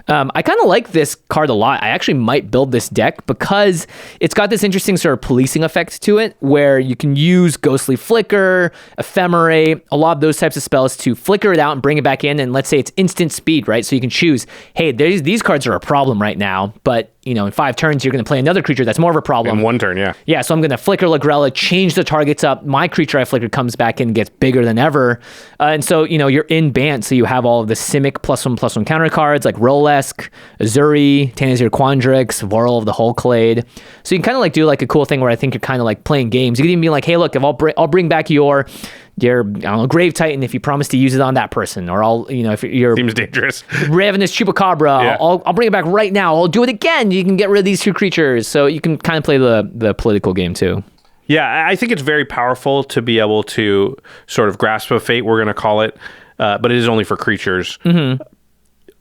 [SPEAKER 2] I kind of like this card a lot. I actually might build this deck because it's got this interesting sort of policing effect to it, where you can use Ghostly Flicker, Ephemerate, a lot of those types of spells to flicker it out and bring it back in. And let's say it's instant speed, right? So you can choose, hey, these cards are a problem right now, but in 5 turns, you're going to play another creature that's more of a problem.
[SPEAKER 3] In 1 turn, yeah.
[SPEAKER 2] Yeah, so I'm going to flicker Lagrella, change the targets up. My creature I flickered comes back and gets bigger than ever. And so, you're in Bant, so you have all of the Simic +1/+1 counter cards like Rolesk, Azuri, Tanazir Quandrix, Varl of the Hulklade. So you can kind of like do like a cool thing where I think you're kind of like playing games. You can even be like, hey, look, if I'll bring back your Grave Titan if you promise to use it on that person, or if you're
[SPEAKER 3] Seems dangerous.
[SPEAKER 2] Ravenous Chupacabra,
[SPEAKER 3] Yeah.
[SPEAKER 2] I'll bring it back right now. I'll do it again. You can get rid of these 2 creatures, so you can kind of play the political game too.
[SPEAKER 3] Yeah, I think it's very powerful to be able to sort of Grasp of Fate, we're going to call it, but it is only for creatures.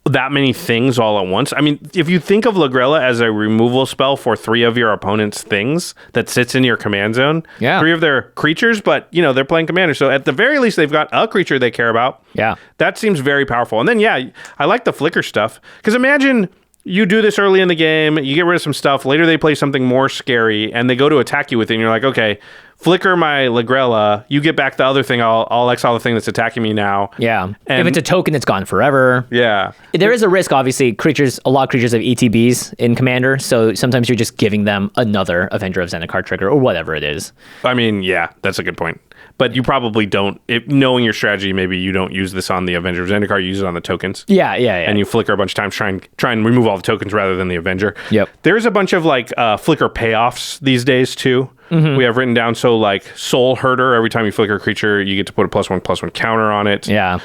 [SPEAKER 3] That many things all at once. I mean, if you think of Lagrella as a removal spell for 3 of your opponent's things that sits in your command zone, 3 of their creatures, but they're playing commander, so at the very least they've got a creature they care about.
[SPEAKER 2] Yeah,
[SPEAKER 3] that seems very powerful. And then I like the flicker stuff, because imagine you do this early in the game, you get rid of some stuff, later they play something more scary and they go to attack you with it, and you're like, okay, flicker my Lagrella, you get back the other thing, I'll exile the thing that's attacking me now.
[SPEAKER 2] Yeah.
[SPEAKER 3] And
[SPEAKER 2] if it's a token, it's gone forever.
[SPEAKER 3] Yeah.
[SPEAKER 2] There is a risk, obviously. A lot of creatures have ETBs in Commander, so sometimes you're just giving them another Avenger of Zendikar trigger or whatever it is.
[SPEAKER 3] I mean, yeah, that's a good point. But you probably don't, knowing your strategy, maybe you don't use this on the Avenger of Zendikar, you use it on the tokens.
[SPEAKER 2] Yeah.
[SPEAKER 3] And you flicker a bunch of times, try and remove all the tokens rather than the Avenger.
[SPEAKER 2] Yep.
[SPEAKER 3] There's a bunch of flicker payoffs these days too. We have written down, so like Soul Herder, every time you flicker a creature, you get to put a +1/+1 counter on it.
[SPEAKER 2] Yeah.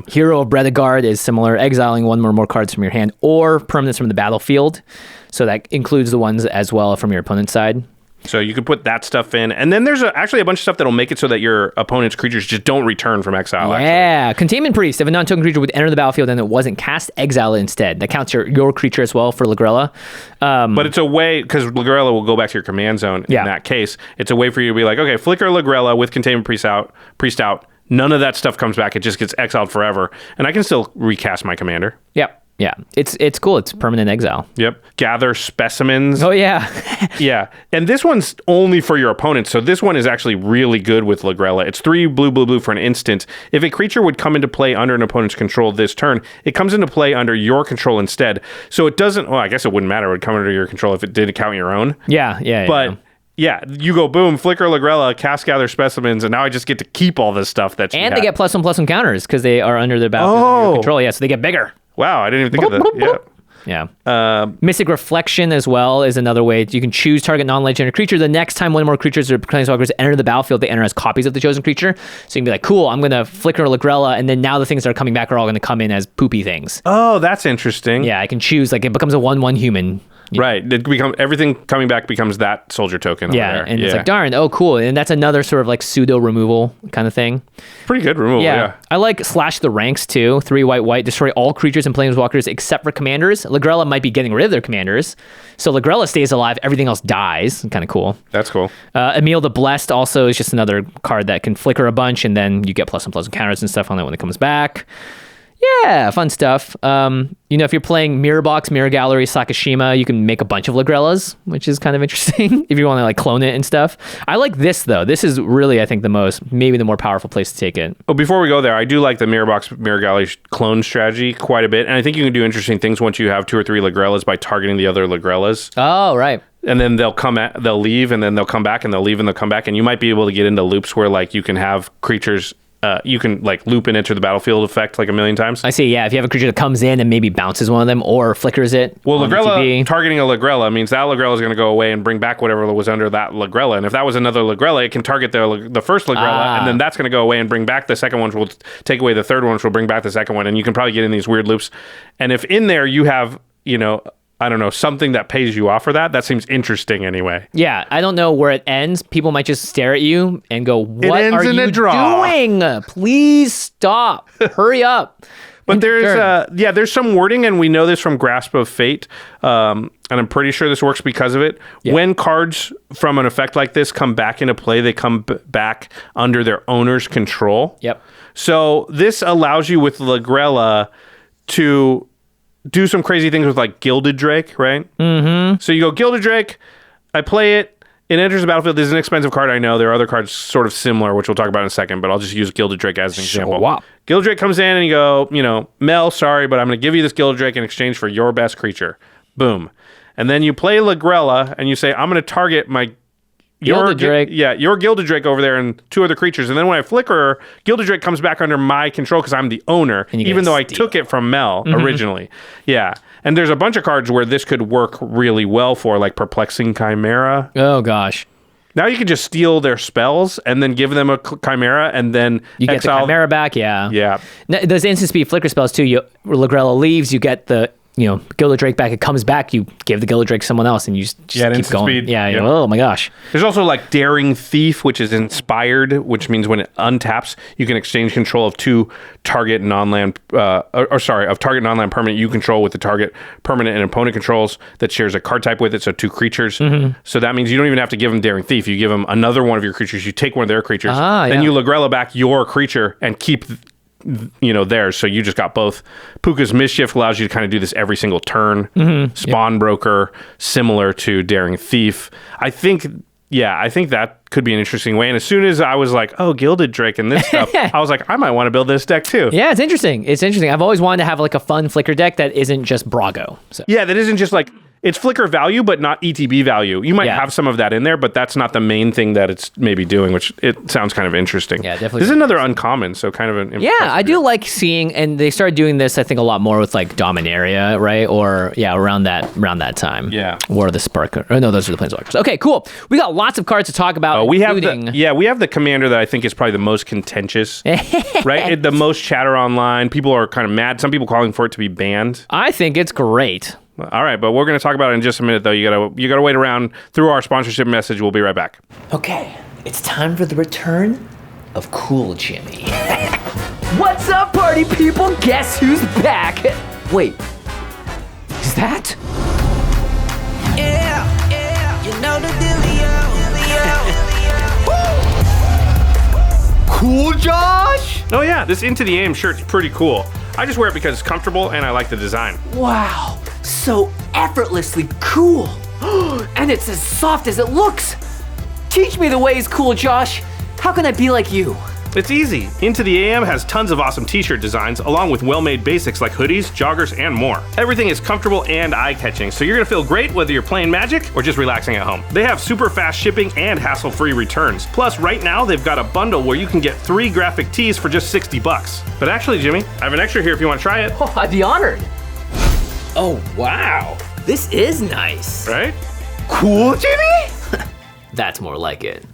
[SPEAKER 2] Hero of Bredegaard is similar, exiling 1 or more cards from your hand or permanents from the battlefield. So that includes the ones as well from your opponent's side.
[SPEAKER 3] So you could put that stuff in. And then there's actually a bunch of stuff that'll make it so that your opponent's creatures just don't return from exile.
[SPEAKER 2] Yeah. Containment Priest. If a non-token creature would enter the battlefield and it wasn't, cast exile it instead. That counts your creature as well for Lagrella.
[SPEAKER 3] But it's a way, because Lagrella will go back to your command zone in that case. It's a way for you to be like, okay, flicker Lagrella with Containment Priest out. None of that stuff comes back. It just gets exiled forever. And I can still recast my commander.
[SPEAKER 2] Yep. Yeah, it's cool. It's permanent exile.
[SPEAKER 3] Yep. Gather specimens.
[SPEAKER 2] Oh, yeah.
[SPEAKER 3] Yeah. And this one's only for your opponent. So this one is actually really good with Lagrella. It's 3 blue for an instant. If a creature would come into play under an opponent's control this turn, it comes into play under your control instead. So it doesn't, well, I guess it wouldn't matter. It would come under your control if it did count your own.
[SPEAKER 2] Yeah.
[SPEAKER 3] But yeah, you go boom, flicker Lagrella, cast gather specimens, and now I just get to keep all this stuff that
[SPEAKER 2] and they get +1/+1 counters because they are under the battlefield under your control. Yeah, so they get bigger.
[SPEAKER 3] Wow, I didn't even think of that.
[SPEAKER 2] Yeah. Mystic Reflection as well is another way. You can choose target non-legendary creature. The next time one or more creatures or planeswalkers enter the battlefield, they enter as copies of the chosen creature. So you can be like, cool, I'm going to flicker Lagrella, and then now the things that are coming back are all going to come in as poopy things.
[SPEAKER 3] Oh, that's interesting.
[SPEAKER 2] Yeah, I can choose, like it becomes a 1/1 human.
[SPEAKER 3] Right. Everything coming back becomes that soldier token.
[SPEAKER 2] Yeah,
[SPEAKER 3] over there.
[SPEAKER 2] and it's like, darn, oh, cool. And that's another sort of like pseudo removal kind of thing.
[SPEAKER 3] Pretty good removal, yeah.
[SPEAKER 2] I like Slash the Ranks too. 3 white, destroy all creatures and planeswalkers except for commanders. Lagrella might be getting rid of their commanders. So Lagrella stays alive, everything else dies. Kind of cool.
[SPEAKER 3] That's cool.
[SPEAKER 2] Emil the Blessed also is just another card that can flicker a bunch, and then you get +1/+1 counters and stuff on it when it comes back. Yeah, fun stuff. If you're playing Mirror Box, Mirror Gallery, Sakashima, you can make a bunch of Lagrellas, which is kind of interesting if you want to like clone it and stuff. I like this though. This is really, I think, maybe the more powerful place to take it.
[SPEAKER 3] Oh, before we go there, I do like the Mirror Box, Mirror Gallery clone strategy quite a bit, and I think you can do interesting things once you have 2 or 3 Lagrellas by targeting the other Lagrellas.
[SPEAKER 2] Oh, right.
[SPEAKER 3] And then they'll leave, and then they'll come back, and they'll leave, and they'll come back, and you might be able to get into loops where like you can have creatures. You can like loop and enter the battlefield effect like a million times.
[SPEAKER 2] I see, yeah. If you have a creature that comes in and maybe bounces one of them or flickers it.
[SPEAKER 3] Well, Lagrella, targeting a Lagrella means that Lagrella is going to go away and bring back whatever was under that Lagrella. And if that was another Lagrella, it can target the first Lagrella, and then that's going to go away and bring back the second one, which will take away the third one, which will bring back the second one. And you can probably get in these weird loops. And if in there you have, I don't know, something that pays you off for that seems interesting anyway.
[SPEAKER 2] Yeah, I don't know where it ends. People might just stare at you and go, what are you doing? Please stop. Hurry up.
[SPEAKER 3] But there's some wording, and we know this from Grasp of Fate, and I'm pretty sure this works because of it. Yeah. When cards from an effect like this come back into play, they come back under their owner's control.
[SPEAKER 2] Yep.
[SPEAKER 3] So this allows you with Lagrella to do some crazy things with like Gilded Drake, right?
[SPEAKER 2] Mm-hmm.
[SPEAKER 3] So you go Gilded Drake, I play it, it enters the battlefield. This is an expensive card, I know. There are other cards sort of similar, which we'll talk about in a second, but I'll just use Gilded Drake as an example.
[SPEAKER 2] Wow.
[SPEAKER 3] Gilded Drake comes in and you go, Mel, sorry, but I'm going to give you this Gilded Drake in exchange for your best creature. Boom. And then you play Lagrella and you say, I'm going to target your Gilded Drake over there and 2 other creatures. And then when I flicker her, Gilded Drake comes back under my control because I'm the owner, even though I took it from Mel originally. Yeah. And there's a bunch of cards where this could work really well for, like Perplexing Chimera.
[SPEAKER 2] Oh, gosh.
[SPEAKER 3] Now you can just steal their spells and then give them a Chimera and then
[SPEAKER 2] you get the Chimera back, yeah.
[SPEAKER 3] Yeah.
[SPEAKER 2] Now, those instant speed flicker spells, too. Lagrella leaves, you get the Gilded Drake back, it comes back, you give the Gilded Drake to someone else, and you just keep going.
[SPEAKER 3] Speed.
[SPEAKER 2] Yeah, oh my gosh.
[SPEAKER 3] There's also like Daring Thief, which is inspired, which means when it untaps, you can exchange control of 2 target non-land, of target non-land permanent you control with the target permanent and opponent controls that shares a card type with it, so 2 creatures. Mm-hmm. So that means you don't even have to give them Daring Thief. You give them another one of your creatures, you take one of their creatures, then you Lagrella back your creature and keep theirs. So you just got both. Puka's Mischief allows you to kind of do this every single turn. Mm-hmm. Spawn Broker, similar to Daring Thief. I think that could be an interesting way. And as soon as I was like, oh, Gilded Drake and this stuff, I was like, I might want to build this deck too.
[SPEAKER 2] Yeah, it's interesting. I've always wanted to have like a fun flicker deck that isn't just Brago. So.
[SPEAKER 3] Yeah, that isn't just like, it's flicker value, but not ETB value. You might have some of that in there, but that's not the main thing that it's maybe doing, which it sounds kind of interesting.
[SPEAKER 2] Yeah, definitely.
[SPEAKER 3] This is another uncommon, so kind of an...
[SPEAKER 2] Yeah, I do like seeing, and they started doing this, I think, a lot more with like Dominaria, right? Or, around that time.
[SPEAKER 3] Yeah.
[SPEAKER 2] War of the Spark. Oh, no, those are the Planeswalkers. Okay, cool. We got lots of cards to talk about,
[SPEAKER 3] we have the commander that I think is probably the most contentious, right? The most chatter online. People are kind of mad. Some people calling for it to be banned.
[SPEAKER 2] I think it's great.
[SPEAKER 3] All right, but we're going to talk about it in just a minute, though. You gotta wait around through our sponsorship message. We'll be right back.
[SPEAKER 2] Okay, it's time for the return of Cool Jimmy. What's up, party people? Guess who's back? Wait, is that?
[SPEAKER 4] Yeah, you know the dealio.
[SPEAKER 2] Cool Josh?
[SPEAKER 3] Oh yeah, this Into the AM shirt's pretty cool. I just wear it because it's comfortable and I like the design.
[SPEAKER 2] Wow, so effortlessly cool. And it's as soft as it looks. Teach me the ways, Cool Josh. How can I be like you?
[SPEAKER 3] It's easy. Into the AM has tons of awesome t-shirt designs, along with well-made basics like hoodies, joggers, and more. Everything is comfortable and eye-catching, so you're gonna feel great whether you're playing Magic or just relaxing at home. They have super fast shipping and hassle-free returns. Plus, right now, they've got a bundle where you can get 3 graphic tees for just $60. But actually, Jimmy, I have an extra here if you want to try it.
[SPEAKER 2] Oh, I'd be honored. Oh, wow. This is nice.
[SPEAKER 3] Right?
[SPEAKER 2] Cool, Jimmy? That's more like it.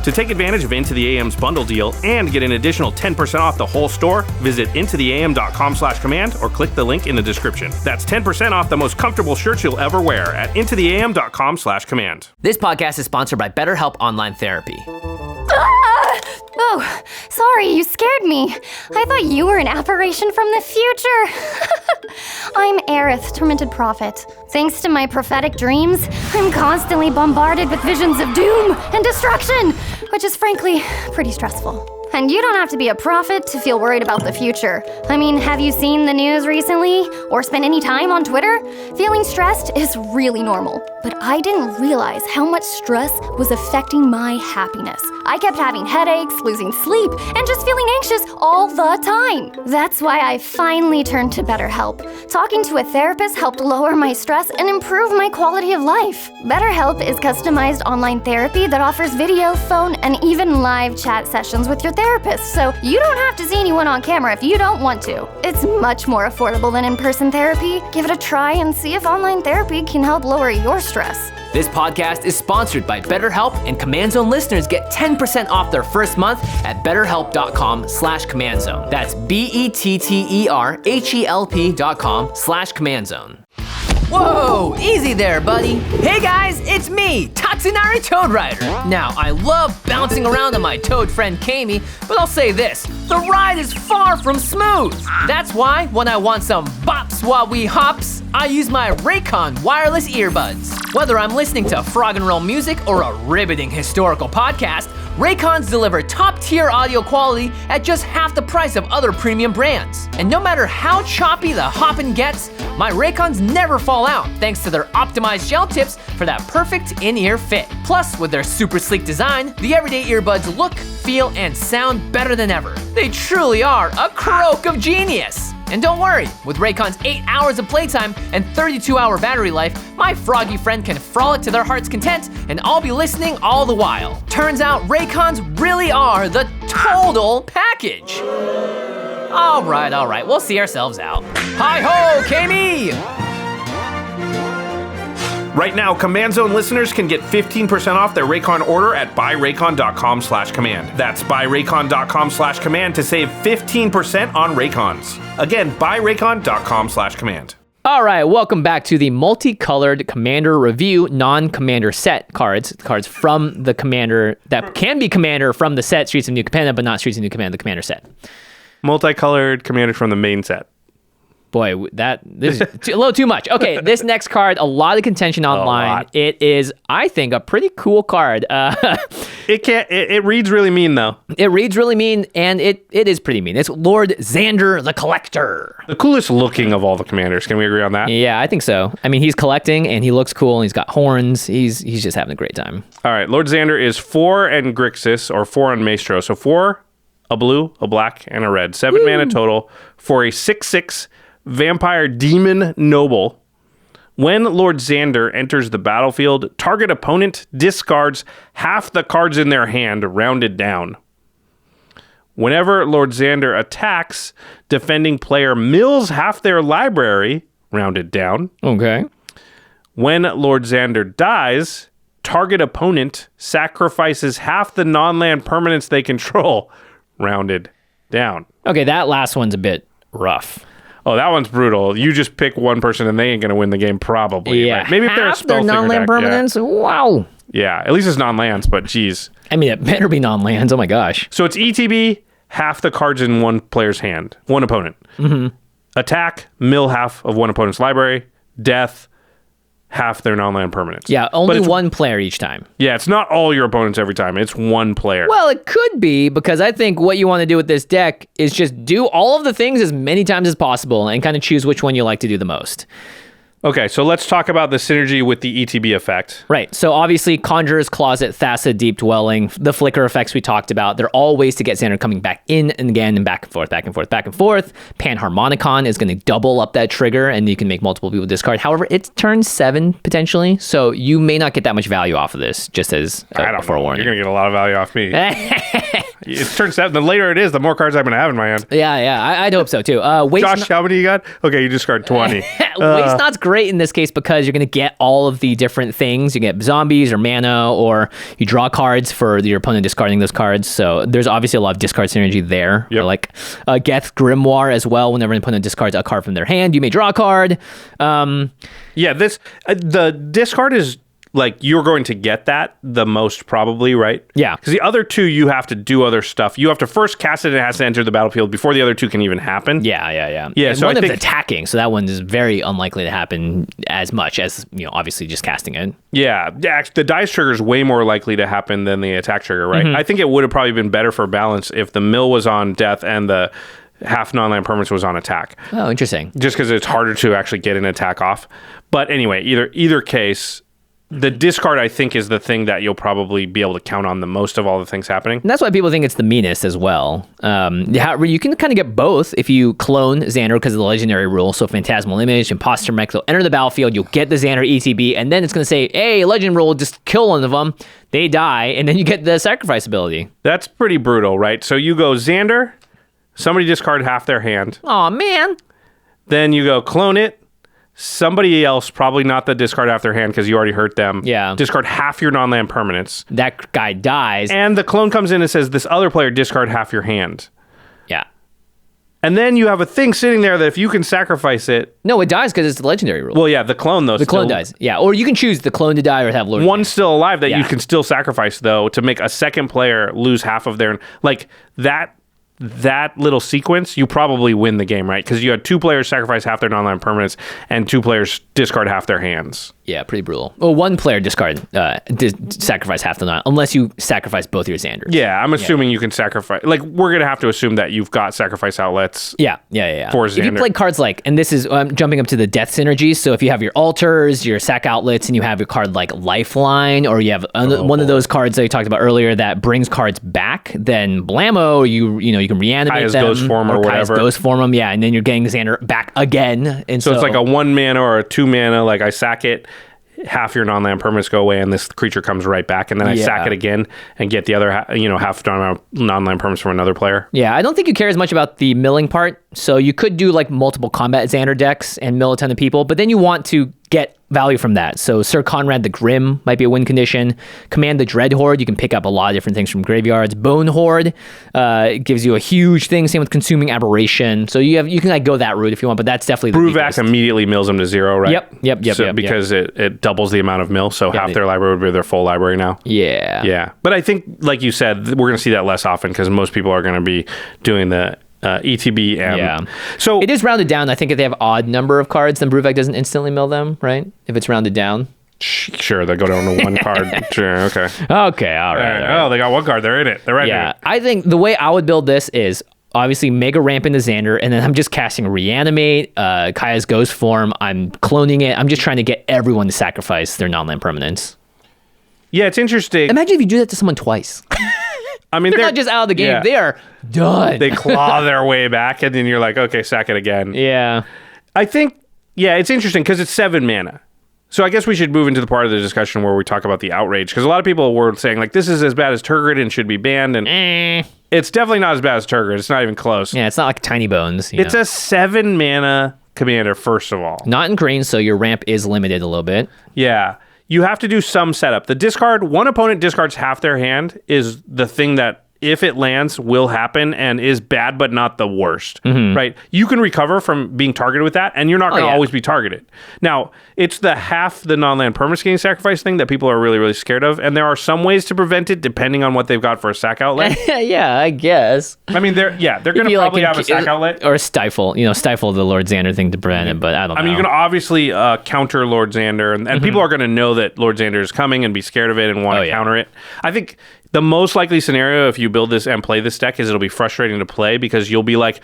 [SPEAKER 3] To take advantage of Into the AM's bundle deal and get an additional 10% off the whole store, visit intotheam.com/command or click the link in the description. That's 10% off the most comfortable shirts you'll ever wear at intotheam.com/command.
[SPEAKER 2] This podcast is sponsored by BetterHelp Online Therapy.
[SPEAKER 5] Oh, sorry, you scared me. I thought you were an apparition from the future. I'm Aerith, Tormented Prophet. Thanks to my prophetic dreams, I'm constantly bombarded with visions of doom and destruction, which is frankly pretty stressful. And you don't have to be a prophet to feel worried about the future. I mean, have you seen the news recently? Or spent any time on Twitter? Feeling stressed is really normal. But I didn't realize how much stress was affecting my happiness. I kept having headaches, losing sleep, and just feeling anxious all the time. That's why I finally turned to BetterHelp. Talking to a therapist helped lower my stress and improve my quality of life. BetterHelp is customized online therapy that offers video, phone, and even live chat sessions with your therapist, so you don't have to see anyone on camera if you don't want to. It's much more affordable than in-person therapy. Give it a try and see if online therapy can help lower your stress.
[SPEAKER 2] This podcast is sponsored by BetterHelp, and Command Zone listeners get 10% off their first month at betterhelp.com/commandzone. That's BetterHelp.com/commandzone. Whoa, easy there, buddy. Hey guys, it's me, Tatsunari Toad Rider. Now, I love bouncing around on my toad friend Kami, but I'll say this, the ride is far from smooth. That's why, when I want some bops while we hops, I use my Raycon wireless earbuds. Whether I'm listening to frog and roll music or a riveting historical podcast, Raycons deliver top-tier audio quality at just half the price of other premium brands. And no matter how choppy the hoppin' gets, my Raycons never fall out thanks to their optimized gel tips for that perfect in-ear fit. Plus, with their super sleek design, the everyday earbuds look, feel, and sound better than ever. They truly are a croak of genius. And don't worry, with Raycon's 8 hours of playtime and 32-hour battery life, my froggy friend can frolic to their heart's content, and I'll be listening all the while. Turns out Raycons really are the total package. All right, we'll see ourselves out. Hi-ho, Kami!
[SPEAKER 3] Right now, Command Zone listeners can get 15% off their Raycon order at buyraycon.com/command. That's buyraycon.com/command to save 15% on Raycons. Again, buyraycon.com/command.
[SPEAKER 2] All right, welcome back to the Multicolored Commander Review non-Commander set cards. Cards from the Commander that can be Commander from the set Streets of New Capenna, but not Streets of New Capenna, the Commander set.
[SPEAKER 3] Multicolored Commanders from the main set.
[SPEAKER 2] Boy, this is a little too much. Okay, this next card, a lot of contention online. It is, I think, a pretty cool card.
[SPEAKER 3] It reads really mean, though.
[SPEAKER 2] It reads really mean, and it is pretty mean. It's Lord Xander the Collector.
[SPEAKER 3] The coolest looking of all the commanders. Can we agree on that?
[SPEAKER 2] Yeah, I think so. I mean, he's collecting, and he looks cool, and he's got horns. He's just having a great time.
[SPEAKER 3] All right, Lord Xander is 4 and Grixis, or 4 on Maestro. So 4, a blue, a black, and a red. 7 mana total for a 6/6 Vampire Demon Noble. When Lord Xander enters the battlefield, target opponent discards half the cards in their hand, rounded down. Whenever Lord Xander attacks, defending player mills half their library, rounded down.
[SPEAKER 2] Okay.
[SPEAKER 3] When Lord Xander dies, target opponent sacrifices half the non-land permanents they control, rounded down.
[SPEAKER 2] Okay, that last one's a bit rough.
[SPEAKER 3] Oh, that one's brutal. You just pick one person and they ain't going to win the game probably.
[SPEAKER 2] Yeah.
[SPEAKER 3] Right? Maybe if they're a
[SPEAKER 2] Half
[SPEAKER 3] spell
[SPEAKER 2] their non-land permanents? Wow.
[SPEAKER 3] Yeah, at least it's non-lands, but geez.
[SPEAKER 2] I mean, it better be non-lands. Oh my gosh.
[SPEAKER 3] So it's ETB, half the cards in one player's hand, one opponent. Mm-hmm. Attack, mill half of one opponent's library. Death, half their non-land permanents.
[SPEAKER 2] Yeah, only one player each time.
[SPEAKER 3] Yeah, it's not all your opponents every time. It's one player.
[SPEAKER 2] Well, it could be, because I think what you want to do with this deck is just do all of the things as many times as possible and kind of choose which one you like to do the most.
[SPEAKER 3] Okay, so let's talk about the synergy with the ETB effect.
[SPEAKER 2] Right. So obviously, Conjurer's Closet, Thassa, Deep Dwelling, the flicker effects we talked about, they're all ways to get Xander coming back in and again and back and forth, back and forth, back and forth. Panharmonicon is going to double up that trigger, and you can make multiple people discard. However, it's turn 7 potentially, so you may not get that much value off of this, just as a forewarning.
[SPEAKER 3] You're going to get a lot of value off me. It's turn 7. The later it is, the more cards I'm going to have in my hand.
[SPEAKER 2] Yeah, I'd hope so too.
[SPEAKER 3] Josh, how many you got? Okay, you discard 20.
[SPEAKER 2] Waste Not's great in this case because you're going to get all of the different things. You get zombies or mana, or you draw cards for your opponent discarding those cards. So there's obviously a lot of discard synergy there.
[SPEAKER 3] Yep.
[SPEAKER 2] Or like Geth Grimoire as well. Whenever an opponent discards a card from their hand, you may draw a card.
[SPEAKER 3] Yeah, the discard is like you're going to get that the most probably, right?
[SPEAKER 2] Yeah.
[SPEAKER 3] Because the other two, you have to do other stuff. You have to first cast it and it has to enter the battlefield before the other two can even happen.
[SPEAKER 2] Yeah.
[SPEAKER 3] Yeah,
[SPEAKER 2] And
[SPEAKER 3] so
[SPEAKER 2] one
[SPEAKER 3] I
[SPEAKER 2] of
[SPEAKER 3] think
[SPEAKER 2] attacking, so that one is very unlikely to happen as much as, obviously just casting it.
[SPEAKER 3] Yeah, the dice trigger is way more likely to happen than the attack trigger, right?
[SPEAKER 2] Mm-hmm.
[SPEAKER 3] I think it would have probably been better for balance if the mill was on death and the half non-land permanence was on attack.
[SPEAKER 2] Oh, interesting.
[SPEAKER 3] Just because it's harder to actually get an attack off. But anyway, either case, the discard, I think, is the thing that you'll probably be able to count on the most of all the things happening.
[SPEAKER 2] And that's why people think it's the meanest as well. You can kind of get both if you clone Xander because of the legendary rule. So Phantasmal Image, Imposter Mech, they'll enter the battlefield, you'll get the Xander ETB, and then it's going to say, hey, legend rule, just kill one of them. They die, and then you get the sacrifice ability.
[SPEAKER 3] That's pretty brutal, right? So you go Xander, somebody discard half their hand.
[SPEAKER 2] Aw, man.
[SPEAKER 3] Then you go clone it. Somebody else, probably not the discard half their hand because you already hurt them.
[SPEAKER 2] Yeah.
[SPEAKER 3] Discard half your non-land permanents.
[SPEAKER 2] That guy dies.
[SPEAKER 3] And the clone comes in and says, this other player discard half your hand.
[SPEAKER 2] Yeah.
[SPEAKER 3] And then you have a thing sitting there that if you can sacrifice it...
[SPEAKER 2] No, it dies because it's the legendary rule.
[SPEAKER 3] Well, yeah, the clone, though.
[SPEAKER 2] The clone dies. Yeah, or you can choose the clone to die or have Lord.
[SPEAKER 3] One's still alive that
[SPEAKER 2] Yeah.
[SPEAKER 3] you can still sacrifice, though, to make a second player lose half of their... Like, that little sequence, you probably win the game, right? Because you had two players sacrifice half their non-land permanents and two players discard half their hands.
[SPEAKER 2] Yeah, pretty brutal. Well, one player sacrifice half the non, unless you sacrifice both your Xanders.
[SPEAKER 3] Yeah, I'm assuming you can sacrifice... Like, we're going to have to assume that you've got sacrifice outlets.
[SPEAKER 2] Yeah.
[SPEAKER 3] For
[SPEAKER 2] If you
[SPEAKER 3] Xander.
[SPEAKER 2] play cards like, and this is jumping up to the death synergies, so if you have your altars, your sack outlets, and you have your card like Lifeline, or you have one of those cards that you talked about earlier that brings cards back, then blammo, you can reanimate
[SPEAKER 3] Kaya's
[SPEAKER 2] them.
[SPEAKER 3] Ghost Form or
[SPEAKER 2] Kaya's
[SPEAKER 3] whatever.
[SPEAKER 2] Ghost Form them, yeah, and then you're getting Xander back again. And
[SPEAKER 3] So it's like a 1 mana or a 2 mana, like I sack it, half your non-land permanents go away and this creature comes right back, and then I sack it again and get the other half non-land permanents from another player.
[SPEAKER 2] Yeah, I don't think you care as much about the milling part. So you could do like multiple combat Xander decks and mill a ton of people, but then you want to get value from that. So Sir Conrad the Grim might be a win condition. Command the Dread Horde, you can pick up a lot of different things from graveyards. Bone Horde gives you a huge thing. Same with Consuming Aberration. So you can like go that route if you want, but that's definitely the
[SPEAKER 3] Brewvac
[SPEAKER 2] weakest.
[SPEAKER 3] immediately mills them to 0, right?
[SPEAKER 2] Yep.
[SPEAKER 3] Because it doubles the amount of mill, so half their library would be their full library now.
[SPEAKER 2] Yeah.
[SPEAKER 3] But I think, like you said, we're going to see that less often because most people are going to be doing the ETB.
[SPEAKER 2] Yeah.
[SPEAKER 3] So
[SPEAKER 2] it is rounded down. I think if they have odd number of cards, then Brewvac doesn't instantly mill them, right? If it's rounded down.
[SPEAKER 3] Sure, they go down to one card. Sure, okay.
[SPEAKER 2] Okay, all right.
[SPEAKER 3] Oh, they got one card. They're in it. They're right in
[SPEAKER 2] Yeah,
[SPEAKER 3] it.
[SPEAKER 2] I think the way I would build this is obviously Mega Ramp into Xander, and then I'm just casting Reanimate, Kaya's Ghost Form. I'm cloning it. I'm just trying to get everyone to sacrifice their non-land permanents.
[SPEAKER 3] Yeah, it's interesting.
[SPEAKER 2] Imagine if you do that to someone twice.
[SPEAKER 3] I mean,
[SPEAKER 2] They're not just out of the game.
[SPEAKER 3] yeah.
[SPEAKER 2] They are done.
[SPEAKER 3] They claw their way back, and then you're like, okay, sack it again.
[SPEAKER 2] Yeah.
[SPEAKER 3] I think, it's interesting because it's 7 mana. So I guess we should move into the part of the discussion where we talk about the outrage, because a lot of people were saying, like, this is as bad as Turgid and should be banned, and it's definitely not as bad as Turgid. It's not even close.
[SPEAKER 2] Yeah, it's not like Tiny Bones.
[SPEAKER 3] It's a 7 mana commander, first of all.
[SPEAKER 2] Not in green, so your ramp is limited a little bit.
[SPEAKER 3] Yeah. You have to do some setup. The discard, one opponent discards half their hand is the thing that if it lands, will happen and is bad, but not the worst, right? You can recover from being targeted with that, and you're not going to always be targeted. Now, it's the half the non-land permanence getting sacrifice thing that people are really, really scared of, and there are some ways to prevent it depending on what they've got for a sack outlet.
[SPEAKER 2] Yeah, I guess.
[SPEAKER 3] I mean, they're going to probably have a sack outlet.
[SPEAKER 2] Or stifle the Lord Xander thing to prevent it, but I don't know.
[SPEAKER 3] I mean, you can obviously counter Lord Xander, and people are going to know that Lord Xander is coming and be scared of it and want to counter it. I think the most likely scenario if you build this and play this deck is it'll be frustrating to play because you'll be like,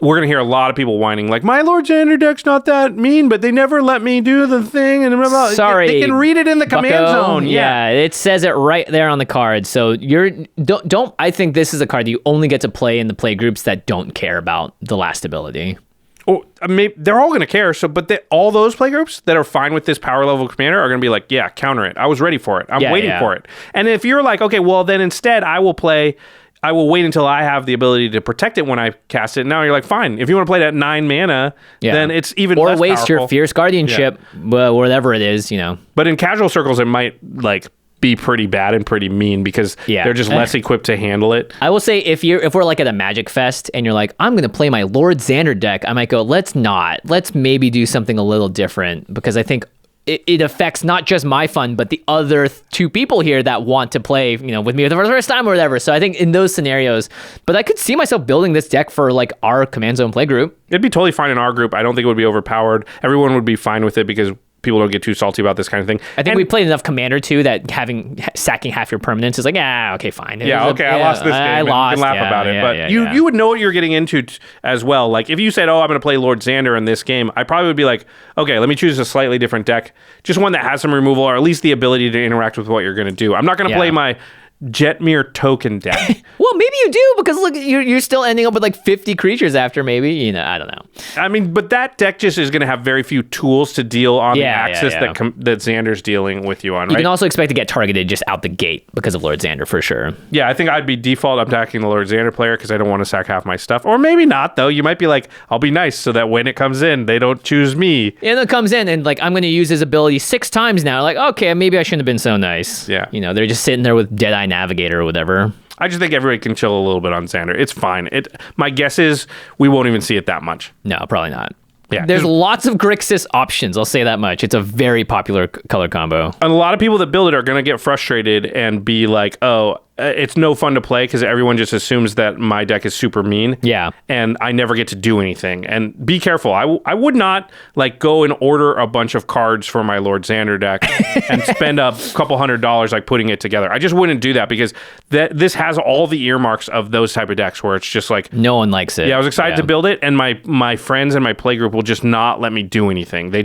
[SPEAKER 3] we're going to hear a lot of people whining like, my Lord Xander deck's not that mean, but they never let me do the thing. And blah, blah.
[SPEAKER 2] Sorry,
[SPEAKER 3] they can read it in the command
[SPEAKER 2] Bucko.
[SPEAKER 3] zone.
[SPEAKER 2] Yeah, it says it right there on the card. So don't. I think this is a card that you only get to play in the play groups that don't care about the last ability.
[SPEAKER 3] Oh, I mean, they're all going to care. So, but all those playgroups that are fine with this power level commander are going to be like, yeah, counter it. I was ready for it. I'm waiting for it. And if you're like, okay, well, then instead I will wait until I have the ability to protect it when I cast it. Now you're like, fine. If you want to play that 9 mana, then it's even less
[SPEAKER 2] powerful. Or waste your Fierce Guardianship, whatever it is,
[SPEAKER 3] But in casual circles, it might like be pretty bad and pretty mean because they're just less equipped to handle it.
[SPEAKER 2] I will say if we're like at a Magic Fest and you're like, I'm going to play my Lord Xander deck, I might go, let's not. Let's maybe do something a little different because I think it affects not just my fun, but the other two people here that want to play, with me for the first time or whatever. So I think in those scenarios, but I could see myself building this deck for like our Command Zone play group.
[SPEAKER 3] It'd be totally fine in our group. I don't think it would be overpowered. Everyone would be fine with it because people don't get too salty about this kind of thing.
[SPEAKER 2] I think we played enough Commander too that sacking half your permanence is like, okay, fine.
[SPEAKER 3] I lost this game.
[SPEAKER 2] I lost.
[SPEAKER 3] You can laugh about it, but you would know what you're getting into as well. Like if you said, I'm going to play Lord Xander in this game, I probably would be like, okay, let me choose a slightly different deck, just one that has some removal or at least the ability to interact with what you're going to do. I'm not going to play my Jetmir token deck.
[SPEAKER 2] Well, maybe you do because look, you're still ending up with like 50 creatures after maybe. I don't know.
[SPEAKER 3] I mean, but that deck just is going to have very few tools to deal on the axis that Xander's dealing with you on.
[SPEAKER 2] You can also expect to get targeted just out the gate because of Lord Xander for sure.
[SPEAKER 3] Yeah, I think I'd be default attacking the Lord Xander player because I don't want to sack half my stuff. Or maybe not though. You might be like, I'll be nice so that when it comes in, they don't choose me.
[SPEAKER 2] And it comes in and like I'm going to use his ability 6 times now. Like, okay, maybe I shouldn't have been so nice.
[SPEAKER 3] Yeah,
[SPEAKER 2] they're just sitting there with Deadeye Navigator or whatever.
[SPEAKER 3] I just think everybody can chill a little bit on Xander. It's fine. My guess is we won't even see it that much.
[SPEAKER 2] No, probably not.
[SPEAKER 3] Yeah,
[SPEAKER 2] there's lots of Grixis options. I'll say that much. It's a very popular color combo.
[SPEAKER 3] And a lot of people that build it are going to get frustrated and be like, it's no fun to play because everyone just assumes that my deck is super mean.
[SPEAKER 2] Yeah.
[SPEAKER 3] And I never get to do anything. And be careful. I would not like go and order a bunch of cards for my Lord Xander deck and spend a couple $100 like putting it together. I just wouldn't do that because this has all the earmarks of those type of decks where it's just like
[SPEAKER 2] no one likes it.
[SPEAKER 3] Yeah, I was excited to build it, and my friends and my playgroup will just not let me do anything. They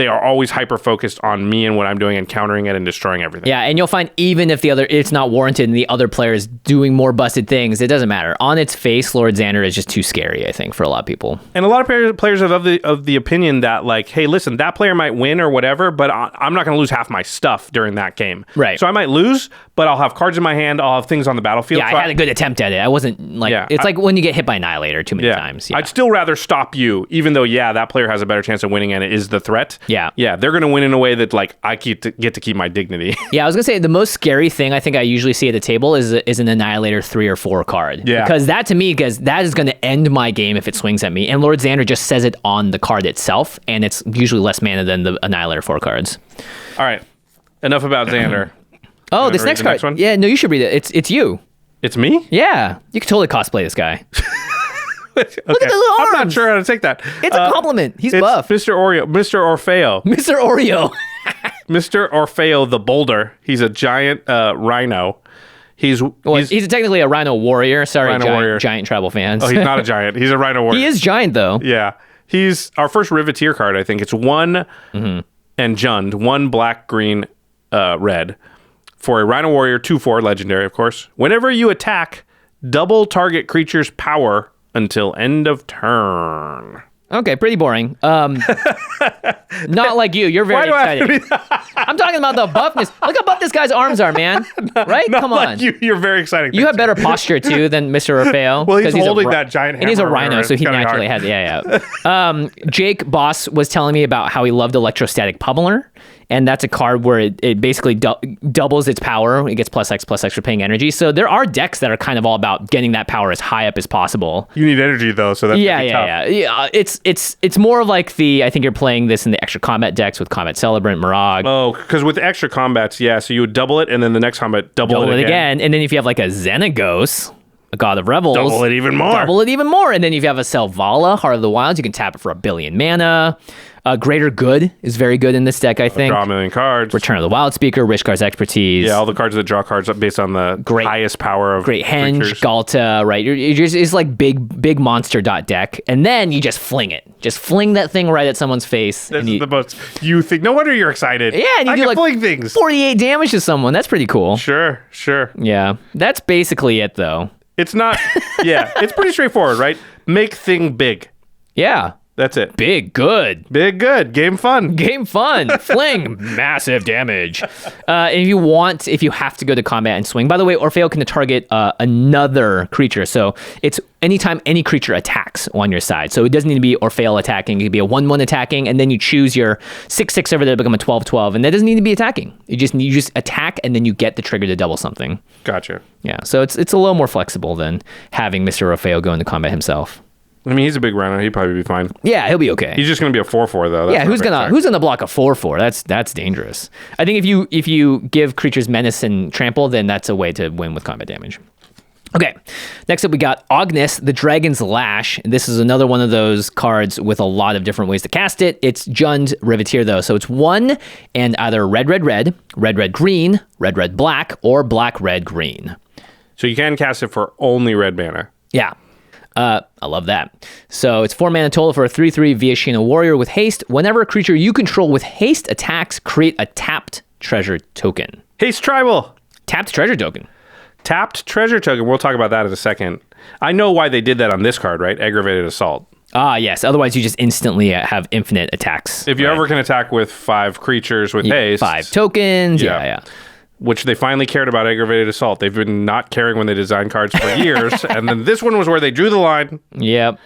[SPEAKER 3] are always hyper focused on me and what I'm doing and countering it and destroying everything.
[SPEAKER 2] Yeah, and you'll find even if it's not warranted and the other player is doing more busted things, it doesn't matter. On its face, Lord Xander is just too scary, I think, for a lot of people.
[SPEAKER 3] And a lot of players are of the opinion that like, hey, listen, that player might win or whatever, but I'm not going to lose half my stuff during that game.
[SPEAKER 2] Right.
[SPEAKER 3] So I might lose, but I'll have cards in my hand. I'll have things on the battlefield.
[SPEAKER 2] Yeah, I had a good attempt at it. I wasn't like, it's like when you get hit by Annihilator too many times. Yeah.
[SPEAKER 3] I'd still rather stop you, even though, that player has a better chance of winning and it is the threat.
[SPEAKER 2] Yeah.
[SPEAKER 3] Yeah, they're going to win in a way that like I get to keep my dignity.
[SPEAKER 2] Yeah, I was going to say the most scary thing I think I usually see at the table is an Annihilator 3 or 4 card.
[SPEAKER 3] Yeah.
[SPEAKER 2] Because that to me, that is going to end my game if it swings at me. And Lord Xander just says it on the card itself, and it's usually less mana than the Annihilator 4 cards.
[SPEAKER 3] All right. Enough about Xander.
[SPEAKER 2] Oh, this next card.
[SPEAKER 3] One?
[SPEAKER 2] Yeah, no, you should read it. It's you.
[SPEAKER 3] It's me?
[SPEAKER 2] Yeah. You could totally cosplay this guy.
[SPEAKER 3] Okay.
[SPEAKER 2] Look at the little arms.
[SPEAKER 3] I'm not sure how to take that.
[SPEAKER 2] It's a compliment. He's buff.
[SPEAKER 3] Mr. Orfeo.
[SPEAKER 2] Mr. Oreo.
[SPEAKER 3] Mr. Orfeo the Boulder. He's a giant rhino. He's
[SPEAKER 2] technically a rhino warrior. Sorry, giant tribal fans.
[SPEAKER 3] Oh, he's not a giant. He's a rhino warrior.
[SPEAKER 2] He is giant, though.
[SPEAKER 3] Yeah. He's our first Riveteer card, I think. It's 1 and Jund. 1 black, green, red. For a rhino warrior, 2/4, legendary, of course. Whenever you attack, double target creature's power until end of turn.
[SPEAKER 2] Okay, pretty boring. Not like you. You're very excited. I'm talking about the buffness. Look how buff this guy's arms are, man. Right? Come on.
[SPEAKER 3] Like you're very excited.
[SPEAKER 2] You have better posture, too, than Mr. Orfeo.
[SPEAKER 3] Well, he's holding that giant hammer.
[SPEAKER 2] And he's a rhino, so he naturally has... Yeah. Jake Boss was telling me about how he loved Electrostatic Pummeler. and that's a card where it basically doubles its power. It gets +X for paying energy. So there are decks that are kind of all about getting that power as high up as possible.
[SPEAKER 3] You need energy though, so that's
[SPEAKER 2] yeah. It's more of like I think you're playing this in the extra combat decks with Combat Celebrant, Mirage.
[SPEAKER 3] Oh, because with the extra combats, yeah. So you would double it, and then the next combat double it again.
[SPEAKER 2] And then if you have like a Xenagos, a God of Revels,
[SPEAKER 3] double it even more. And
[SPEAKER 2] then if you have a Selvala, Heart of the Wilds, you can tap it for 1 billion mana. Greater Good is very good in this deck, I think.
[SPEAKER 3] Draw 1 million cards.
[SPEAKER 2] Return of the Wild Speaker, Rishkar's Expertise.
[SPEAKER 3] Yeah, all the cards that draw cards based on the highest power of
[SPEAKER 2] Great Henge,
[SPEAKER 3] creatures.
[SPEAKER 2] Galta, right? It's like big monster deck. And then you just fling it. Just fling that thing right at someone's face.
[SPEAKER 3] This is the most you think. No wonder you're excited.
[SPEAKER 2] Yeah, and you do like
[SPEAKER 3] fling things.
[SPEAKER 2] 48 damage to someone. That's pretty cool.
[SPEAKER 3] Sure.
[SPEAKER 2] Yeah. That's basically it, though.
[SPEAKER 3] It's not, yeah, it's pretty straightforward, right? Make thing big.
[SPEAKER 2] Yeah.
[SPEAKER 3] That's it.
[SPEAKER 2] Big good.
[SPEAKER 3] Game fun.
[SPEAKER 2] Fling. Massive damage. If you have to go to combat and swing. By the way, Orfeo can target another creature. So it's anytime any creature attacks on your side. So it doesn't need to be Orfeo attacking. It could be a 1/1 attacking, and then you choose your 6/6 over there to become a 12/12, and that doesn't need to be attacking. You just attack, and then you get the trigger to double something.
[SPEAKER 3] Gotcha.
[SPEAKER 2] Yeah. So it's a little more flexible than having Mr. Orfeo go into combat himself.
[SPEAKER 3] I mean, he's a big runner. He'd probably be fine.
[SPEAKER 2] Yeah, he'll be okay.
[SPEAKER 3] He's just going to be a 4/4 though. That's
[SPEAKER 2] who's gonna block a 4/4? That's dangerous. I think if you give creatures menace and trample, then that's a way to win with combat damage. Okay, next up we got Ognis, the Dragon's Lash. This is another one of those cards with a lot of different ways to cast it. It's Jund Riveteer though, so it's 1 and either red, green, red, black, or black, red, green.
[SPEAKER 3] So you can cast it for only red mana.
[SPEAKER 2] Yeah. I love that. So it's 4 mana total for a 3/3 Viashina Warrior with haste. Whenever a creature you control with haste attacks, create a tapped treasure token.
[SPEAKER 3] Haste Tribal.
[SPEAKER 2] Tapped treasure token.
[SPEAKER 3] We'll talk about that in a second. I know why they did that on this card, right? Aggravated Assault.
[SPEAKER 2] Ah, yes. Otherwise, you just instantly have infinite attacks.
[SPEAKER 3] If you ever can attack with 5 creatures with haste.
[SPEAKER 2] 5 tokens. Yeah.
[SPEAKER 3] Which they finally cared about Aggravated Assault. They've been not caring when they design cards for years. And then this one was where they drew the line.
[SPEAKER 2] Yep.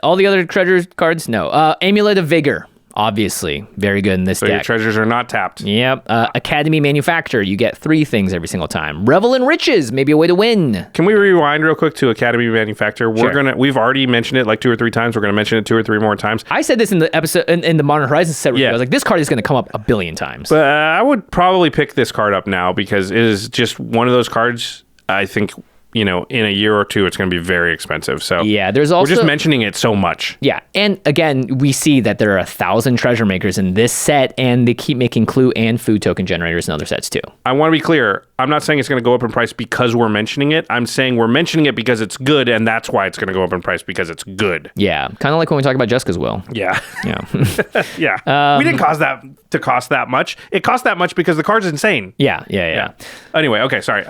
[SPEAKER 2] All the other treasure cards, no. Amulet of Vigor. Obviously, very good in this deck.
[SPEAKER 3] So your treasures are not tapped.
[SPEAKER 2] Yep. Academy Manufacturer, you get 3 things every single time. Revel in Riches, maybe a way to win.
[SPEAKER 3] Can we rewind real quick to Academy Manufacturer? We've already mentioned it like 2 or 3 times. We're gonna mention it 2 or 3 more times.
[SPEAKER 2] I said this in the episode in the Modern Horizons set review. I was like, this card is gonna come up 1 billion times.
[SPEAKER 3] But I would probably pick this card up now because it is just one of those cards. I think, in a year or 2, it's going to be very expensive. So
[SPEAKER 2] yeah, there's also
[SPEAKER 3] we're just mentioning it so much.
[SPEAKER 2] Yeah, and again, we see that there are 1,000 treasure makers in this set, and they keep making clue and food token generators in other sets too.
[SPEAKER 3] I want to be clear. I'm not saying it's going to go up in price because we're mentioning it. I'm saying we're mentioning it because it's good, and that's why it's going to go up in price because it's good.
[SPEAKER 2] Yeah, kind of like when we talk about Jessica's Will.
[SPEAKER 3] Yeah.
[SPEAKER 2] Yeah.
[SPEAKER 3] We didn't cause that to cost that much. It cost that much because the card's insane.
[SPEAKER 2] Yeah.
[SPEAKER 3] Anyway, okay, sorry.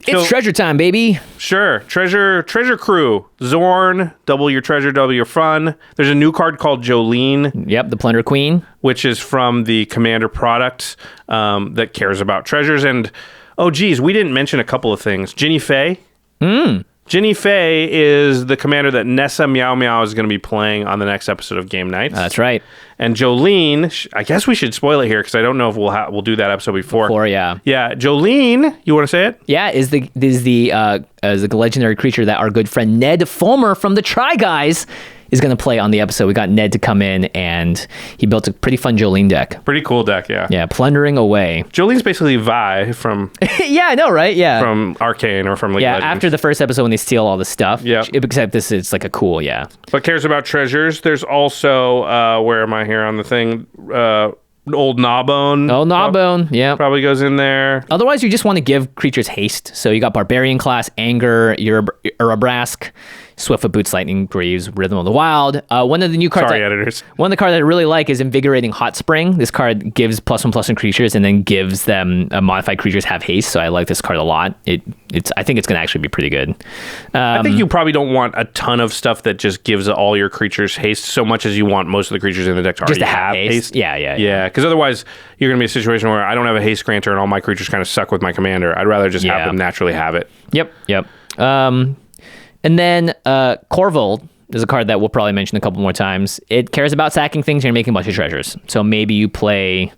[SPEAKER 2] It's treasure time, baby.
[SPEAKER 3] Sure. Treasure Crew. Zorn, double your treasure, double your fun. There's a new card called Jolene.
[SPEAKER 2] Yep, the Plunder Queen. Which
[SPEAKER 3] is from the Commander product that cares about treasures. And, we didn't mention a couple of things. Jinnie Fay. Jinnie Fay is the commander that Nessa Meow Meow is going to be playing on the next episode of Game Nights.
[SPEAKER 2] That's right.
[SPEAKER 3] And Jolene, I guess we should spoil it here because I don't know if we'll do that episode before.
[SPEAKER 2] Yeah.
[SPEAKER 3] Yeah, Jolene, you want to say it?
[SPEAKER 2] Yeah, is the legendary creature that our good friend Ned Fulmer from the Try Guys is going to play on the episode. We got Ned to come in, and he built a pretty fun Jolene deck.
[SPEAKER 3] Pretty cool deck, yeah.
[SPEAKER 2] Yeah, plundering away.
[SPEAKER 3] Jolene's basically Vi from...
[SPEAKER 2] Yeah, I know, right? Yeah.
[SPEAKER 3] From Arcane or from League of Legends.
[SPEAKER 2] After the first episode when they steal all the stuff.
[SPEAKER 3] Yeah.
[SPEAKER 2] Except this is like a cool,
[SPEAKER 3] But cares about treasures. There's also, where am I here on the thing? Old Gnawbone.
[SPEAKER 2] Oh, Gnawbone, yeah.
[SPEAKER 3] Probably goes in there.
[SPEAKER 2] Otherwise, you just want to give creatures haste. So you got Barbarian Class, Anger, Urabrask, Swiftfoot Boots, Lightning Greaves, Rhythm of the Wild. One of the new cards.
[SPEAKER 3] Editors.
[SPEAKER 2] One of the cards that I really like is Invigorating Hot Spring. This card gives +1/+1 creatures and then gives them modified creatures have haste. So I like this card a lot. I think it's going to actually be pretty good.
[SPEAKER 3] I think you probably don't want a ton of stuff that just gives all your creatures haste so much as you want most of the creatures in the deck to already have haste.
[SPEAKER 2] Yeah.
[SPEAKER 3] Because otherwise you're going to be a situation where I don't have a haste granter and all my creatures kind of suck with my commander. I'd rather just have them naturally have it.
[SPEAKER 2] Yep. And then Corvold there's a card that we'll probably mention a couple more times. It cares about sacking things and making a bunch of treasures. So maybe you play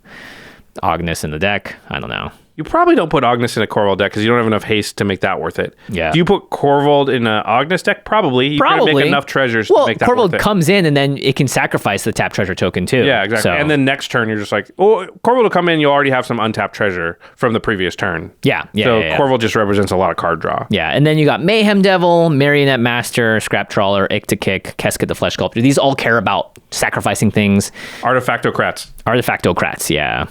[SPEAKER 2] Agnes in the deck. I don't know.
[SPEAKER 3] You probably don't put Agnes in a Corvold deck because you don't have enough haste to make that worth it.
[SPEAKER 2] Yeah.
[SPEAKER 3] Do you put Corvold in an Agnes deck? Probably. You gotta make enough treasures to make that worth it.
[SPEAKER 2] Corvold comes in and then it can sacrifice the tap treasure token too.
[SPEAKER 3] Yeah, exactly.
[SPEAKER 2] So,
[SPEAKER 3] And then next turn, you're just like, oh, Corvold will come in. You already have some untapped treasure from the previous turn.
[SPEAKER 2] yeah.
[SPEAKER 3] So Corvold just represents a lot of card draw.
[SPEAKER 2] Yeah, and then you got Mayhem Devil, Marionette Master, Scrap Trawler, Ikta-Kick, Keskit the Flesh Sculptor. These all care about sacrificing things. Artifactocrats, yeah.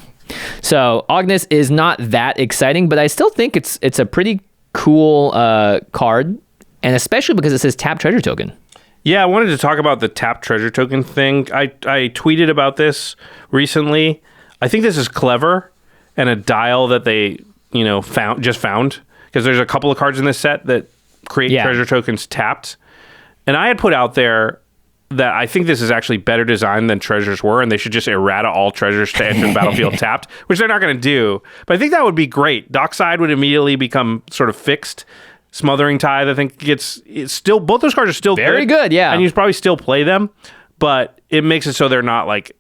[SPEAKER 2] So Agnes is not that exciting, but I still think it's a pretty cool card, and especially because it says tap treasure token.
[SPEAKER 3] Yeah, I wanted to talk about the tap treasure token thing. I tweeted about this recently. I think this is clever and a dial that they found because there's a couple of cards in this set that create treasure tokens tapped, and I had put out there that I think this is actually better designed than treasures were, and they should just errata all treasures to enter the battlefield tapped, which they're not going to do. But I think that would be great. Dockside would immediately become sort of fixed. Smothering Tithe, I think it's still, both those cards are still
[SPEAKER 2] very good, yeah.
[SPEAKER 3] And you probably still play them, but it makes it so they're not like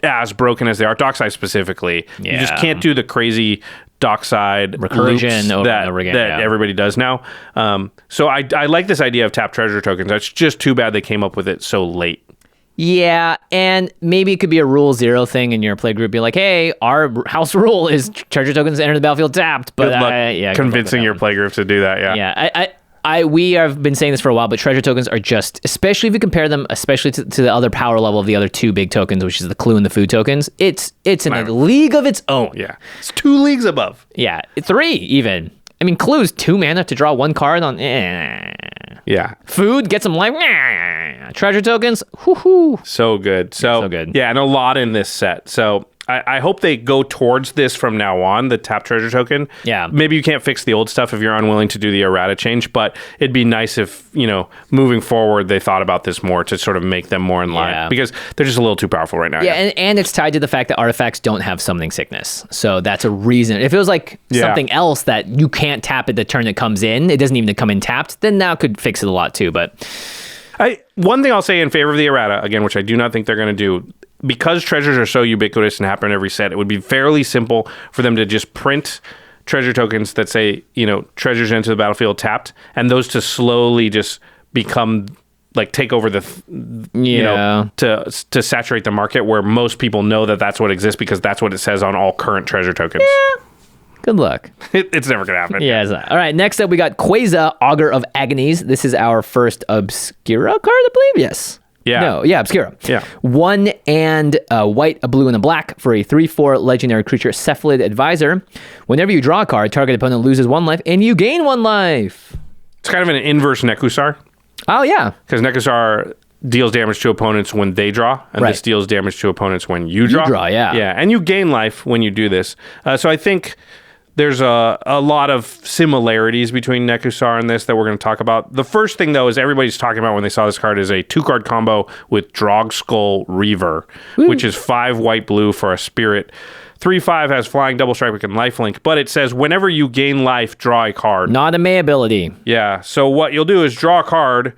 [SPEAKER 3] as broken as they are. Dockside specifically, you just can't do the crazy Dockside
[SPEAKER 2] recursion over
[SPEAKER 3] that,
[SPEAKER 2] and over again,
[SPEAKER 3] that everybody does now. So I like this idea of tap treasure tokens. It's just too bad they came up with it so late.
[SPEAKER 2] Yeah, and maybe it could be a rule 0 thing in your play group. Be like, hey, our house rule is treasure tokens enter the battlefield tapped. But
[SPEAKER 3] good luck convincing your play group to do that.
[SPEAKER 2] Yeah. We have been saying this for a while, but treasure tokens are just, especially if you compare them, especially to the other power level of the other two big tokens, which is the clue and the food tokens. It's in a league of its own.
[SPEAKER 3] Yeah, it's 2 leagues above.
[SPEAKER 2] Yeah, 3 even. I mean, clue's 2 mana to draw 1 card on.
[SPEAKER 3] Yeah.
[SPEAKER 2] Food, get some life. Treasure tokens, whoo-hoo.
[SPEAKER 3] So good. So good. Yeah, and a lot in this set. So I hope they go towards this from now on, the tap treasure token.
[SPEAKER 2] Yeah.
[SPEAKER 3] Maybe you can't fix the old stuff if you're unwilling to do the errata change, but it'd be nice if, moving forward, they thought about this more to sort of make them more in line because they're just a little too powerful right now.
[SPEAKER 2] Yeah, and it's tied to the fact that artifacts don't have summoning sickness. So that's a reason. If it was like something else that you can't tap it the turn it comes in, it doesn't even come in tapped, then that could fix it a lot too. But
[SPEAKER 3] one thing I'll say in favor of the errata, again, which I do not think they're going to do, because treasures are so ubiquitous and happen in every set, it would be fairly simple for them to just print treasure tokens that say, treasures enter the battlefield tapped, and those to slowly just become like take over the, to saturate the market where most people know that that's what exists because that's what it says on all current treasure tokens. Yeah.
[SPEAKER 2] Good luck.
[SPEAKER 3] It's never going to happen.
[SPEAKER 2] Yeah. All right. Next up, we got Queza, Augur of Agonies. This is our first Obscura card, I believe. Yes.
[SPEAKER 3] Yeah.
[SPEAKER 2] No, yeah, Obscura.
[SPEAKER 3] Yeah.
[SPEAKER 2] 1 and a white, a blue, and a black for a 3/4 legendary creature, Cephalid Advisor. Whenever you draw a card, target opponent loses 1 life, and you gain 1 life.
[SPEAKER 3] It's kind of an inverse Nekusar.
[SPEAKER 2] Oh, yeah.
[SPEAKER 3] Because Nekusar deals damage to opponents when they draw, and this deals damage to opponents when you draw.
[SPEAKER 2] You draw, yeah.
[SPEAKER 3] Yeah, and you gain life when you do this. So I think there's a lot of similarities between Nekusar and this that we're going to talk about. The first thing, though, is everybody's talking about when they saw this card is a 2-card combo with Drogskull Reaver, which is 5 white-blue for a spirit. 3/5 has flying, double strike, and lifelink, but it says whenever you gain life, draw a card.
[SPEAKER 2] Not a May ability.
[SPEAKER 3] Yeah, so what you'll do is draw a card,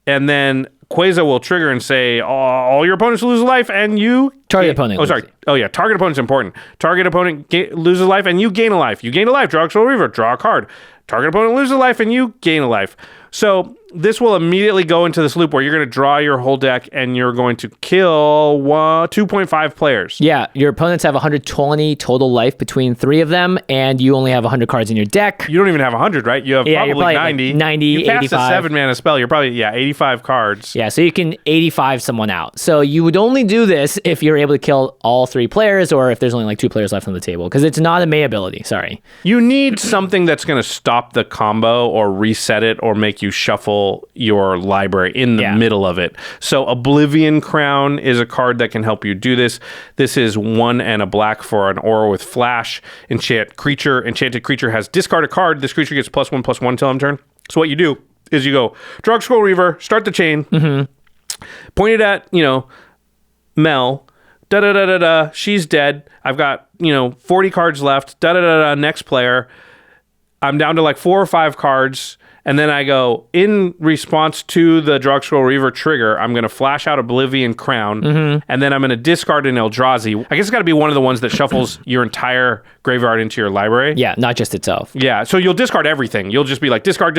[SPEAKER 3] and then Queza will trigger and say, all your opponents lose a life, and you...
[SPEAKER 2] Target opponent.
[SPEAKER 3] Oh, sorry. Oh, yeah. Target opponent's important. Target opponent loses a life, and you gain a life. You gain a life. Drogskull Reaver. Draw a card. Target opponent loses a life, and you gain a life. So this will immediately go into this loop where you're going to draw your whole deck, and you're going to kill 2.5 players.
[SPEAKER 2] Yeah, your opponents have 120 total life between 3 of them, and you only have 100 cards in your deck.
[SPEAKER 3] You don't even have 100, right? You have probably 90.
[SPEAKER 2] Like 90,
[SPEAKER 3] you pass
[SPEAKER 2] 85.
[SPEAKER 3] a 7-mana spell. You're probably, 85 cards.
[SPEAKER 2] Yeah, so you can 85 someone out. So you would only do this if you're able to kill all 3 players, or if there's only like 2 players left on the table, because it's not a May ability. Sorry.
[SPEAKER 3] You need something that's going to stop the combo or reset it or make you shuffle your library in the middle of it. So Oblivion Crown is a card that can help you do this. This is 1 and a black for an aura with flash. Enchanted creature has discard a card. This creature gets +1/+1 till end turn. So what you do is you go Drogskull Reaver, start the chain, point it at, Mel, da-da-da-da-da, she's dead. I've got, 40 cards left, da-da-da-da, next player. I'm down to like 4 or 5 cards, And then I go, in response to the Drugstore Reaver trigger, I'm going to flash out Oblivion Crown, and then I'm going to discard an Eldrazi. I guess it's got to be one of the ones that shuffles your entire graveyard into your library.
[SPEAKER 2] Yeah, not just itself.
[SPEAKER 3] Yeah, so you'll discard everything. You'll just be like, discard,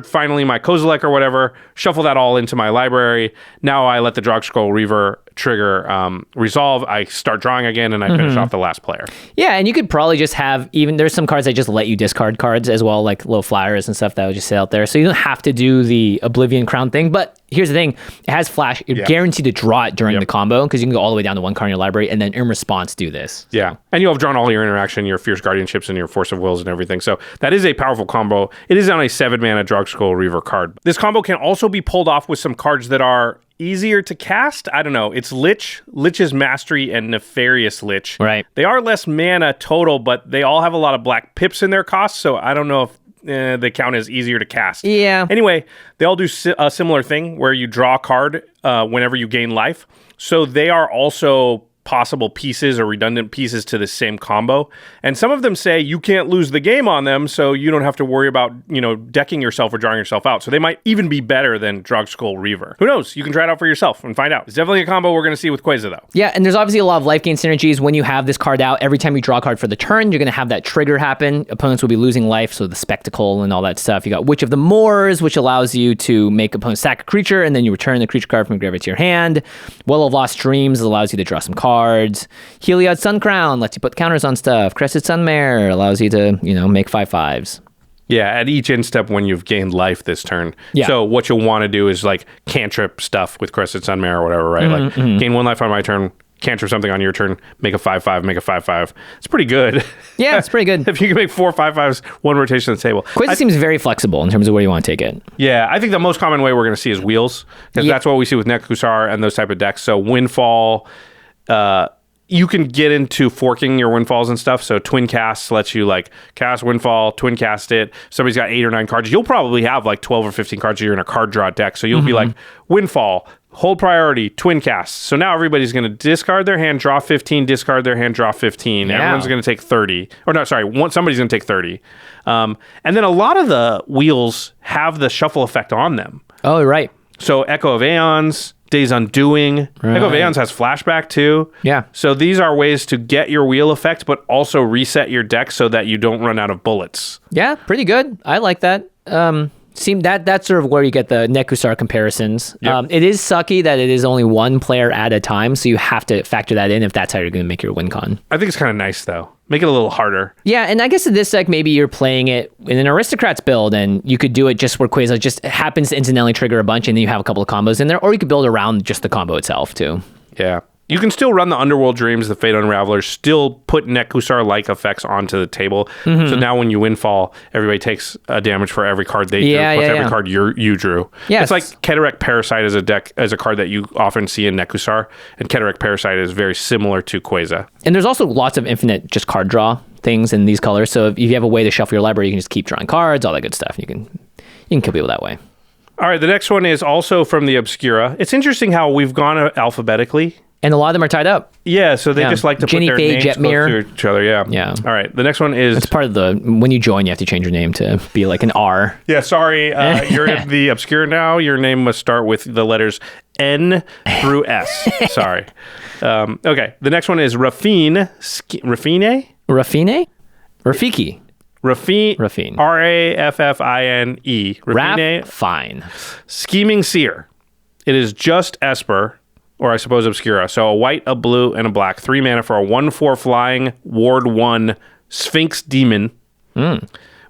[SPEAKER 3] finally my Kozilek or whatever, shuffle that all into my library. Now I let the Drugstore Reaver trigger resolve. I start drawing again, and I finish off the last player.
[SPEAKER 2] Yeah, and you could probably just have there's some cards that just let you discard cards as well, like low flyers and stuff that would just sit out there. So you don't have to do the Oblivion Crown thing. But here's the thing, it has flash. You're guaranteed to draw it during the combo, because you can go all the way down to one card in your library, and then in response do this.
[SPEAKER 3] Yeah, and you'll have drawn all your interaction, your Fierce Guardianships, and your Force of Wills and everything. So that is a powerful combo. It is on a 7-mana Drugstore Reaver card. This combo can also be pulled off with some cards that are easier to cast. I don't know. It's Lich's Mastery, and Nefarious Lich.
[SPEAKER 2] Right.
[SPEAKER 3] They are less mana total, but they all have a lot of black pips in their costs, so I don't know if they count as easier to cast.
[SPEAKER 2] Yeah.
[SPEAKER 3] Anyway, they all do a similar thing where you draw a card whenever you gain life. So they are also possible pieces or redundant pieces to the same combo. And some of them say you can't lose the game on them, so you don't have to worry about, decking yourself or drawing yourself out. So they might even be better than Drugstore Reaver. Who knows? You can try it out for yourself and find out. It's definitely a combo we're going to see with Queza, though.
[SPEAKER 2] Yeah, and there's obviously a lot of life gain synergies when you have this card out. Every time you draw a card for the turn, you're going to have that trigger happen. Opponents will be losing life, so the Spectacle and all that stuff. You got Witch of the Moors, which allows you to make opponents sack a creature, and then you return the creature card from your graveyard to your hand. Well of Lost Dreams allows you to draw some cards. Heliod Sun Crown lets you put counters on stuff. Crested Sunmare allows you to, make 5/5s.
[SPEAKER 3] Yeah, at each end step when you've gained life this turn.
[SPEAKER 2] Yeah.
[SPEAKER 3] So what you'll want to do is like cantrip stuff with Crested Sunmare or whatever, right? Gain 1 life on my turn, cantrip something on your turn, make a 5/5, make a 5/5. It's pretty good.
[SPEAKER 2] Yeah, it's pretty good.
[SPEAKER 3] If you can make 4 5/5s, one rotation on the table.
[SPEAKER 2] Queza seems very flexible in terms of where you want to take it.
[SPEAKER 3] Yeah, I think the most common way we're going to see is wheels, because that's what we see with Nekusar and those type of decks. So Windfall, you can get into forking your Windfalls and stuff. So Twin Cast lets you like cast Windfall, Twin Cast it. Somebody's got 8 or 9 cards. You'll probably have like 12 or 15 cards. You're in a card draw deck. So you'll be like Windfall, hold priority, Twin Cast. So now everybody's going to discard their hand, draw 15, discard their hand, draw 15.
[SPEAKER 2] Yeah.
[SPEAKER 3] Everyone's going to take 30. Or no, sorry, somebody's going to take 30. And then a lot of the wheels have the shuffle effect on them.
[SPEAKER 2] Oh, right.
[SPEAKER 3] So Echo of Aeons, Days Undoing.
[SPEAKER 2] Right.
[SPEAKER 3] Echo of Aeons has flashback too.
[SPEAKER 2] Yeah. So
[SPEAKER 3] these are ways to get your wheel effect, but also reset your deck so that you don't run out of bullets.
[SPEAKER 2] Yeah, pretty good. I like that. That's sort of where you get the Nekusar comparisons.
[SPEAKER 3] Yep.
[SPEAKER 2] It is sucky that it is only one player at a time, so you have to factor that in if that's how you're going to make your win con.
[SPEAKER 3] I think it's kind of nice though. Make it a little harder.
[SPEAKER 2] Yeah, and I guess in this deck, maybe you're playing it in an Aristocrats build, and you could do it just where Queza just happens to incidentally trigger a bunch, and then you have a couple of combos in there, or you could build around just the combo itself, too.
[SPEAKER 3] Yeah. You can still run the Underworld Dreams, the Fate Unravelers, still put Nekusar-like effects onto the table. So now when you Windfall, everybody takes a damage for every card they drew, plus every card you drew.
[SPEAKER 2] Yes.
[SPEAKER 3] It's like Keterek Parasite as a card that you often see in Nekusar, and Keterek Parasite is very similar to Queza.
[SPEAKER 2] And there's also lots of infinite just card draw things in these colors, so if you have a way to shuffle your library, you can just keep drawing cards, all that good stuff. You can kill people that way.
[SPEAKER 3] All right, the next one is also from the Obscura. It's interesting how we've gone alphabetically.
[SPEAKER 2] And a lot of them are tied up.
[SPEAKER 3] Yeah, so they just like to
[SPEAKER 2] Jinnie
[SPEAKER 3] put their
[SPEAKER 2] Fay,
[SPEAKER 3] names
[SPEAKER 2] Jetmir.
[SPEAKER 3] close to each other. Yeah.
[SPEAKER 2] Yeah.
[SPEAKER 3] All right, the next one is...
[SPEAKER 2] It's part of when you join, you have to change your name to be like an R.
[SPEAKER 3] Yeah, sorry. You're in the Obscura now. Your name must start with the letters N through S. Sorry. Okay, the next one is Raffine. Raffine?
[SPEAKER 2] Raffine? Rafiki.
[SPEAKER 3] Raffine. R-A-F-F-I-N-E. Raffine.
[SPEAKER 2] Fine.
[SPEAKER 3] Scheming Seer. It is just Esper, or I suppose Obscura. So a white, a blue, and a black. 3 mana for a 1/4 flying, ward 1, Sphinx Demon.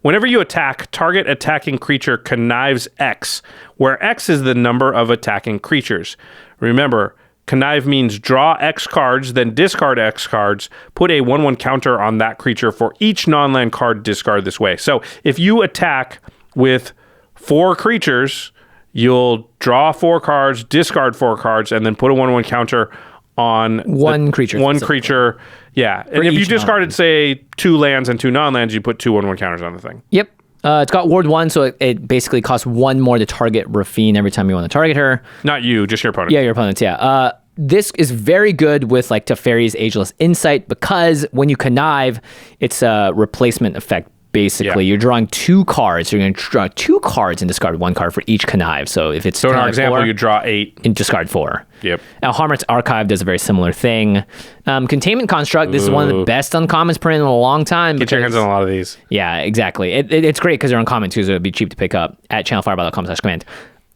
[SPEAKER 3] Whenever you attack, target attacking creature connives X, where X is the number of attacking creatures. Remember, connive means draw X cards, then discard X cards. Put a 1/1 counter on that creature for each non-land card discard this way. So if you attack with 4 creatures, you'll draw 4 cards, discard 4 cards, and then put a 1/1 counter on
[SPEAKER 2] one creature.
[SPEAKER 3] One creature, yeah. And if you discarded, say, 2 lands and 2 non-lands, you put 2 1/1 counters on the thing.
[SPEAKER 2] Yep. It's got ward 1, so it basically costs 1 more to target Raffine every time you want to target her.
[SPEAKER 3] Not you, just your opponent.
[SPEAKER 2] Yeah, your opponents, yeah. This is very good with like Teferi's Ageless Insight, because when you connive, it's a replacement effect basically.
[SPEAKER 3] Yeah.
[SPEAKER 2] You're drawing 2 cards. So you're going to draw 2 cards and discard 1 card for each connive. So if it's
[SPEAKER 3] So in our
[SPEAKER 2] connive
[SPEAKER 3] example,
[SPEAKER 2] 4,
[SPEAKER 3] you draw 8.
[SPEAKER 2] and discard 4.
[SPEAKER 3] Yep.
[SPEAKER 2] Now, Harmut's Archive does a very similar thing. Containment Construct, this is one of the best uncommons printed in a long time.
[SPEAKER 3] Get your hands on a lot of these.
[SPEAKER 2] Yeah, exactly. It's great because they're uncommon too, so it'd be cheap to pick up at channelfireball.com/command.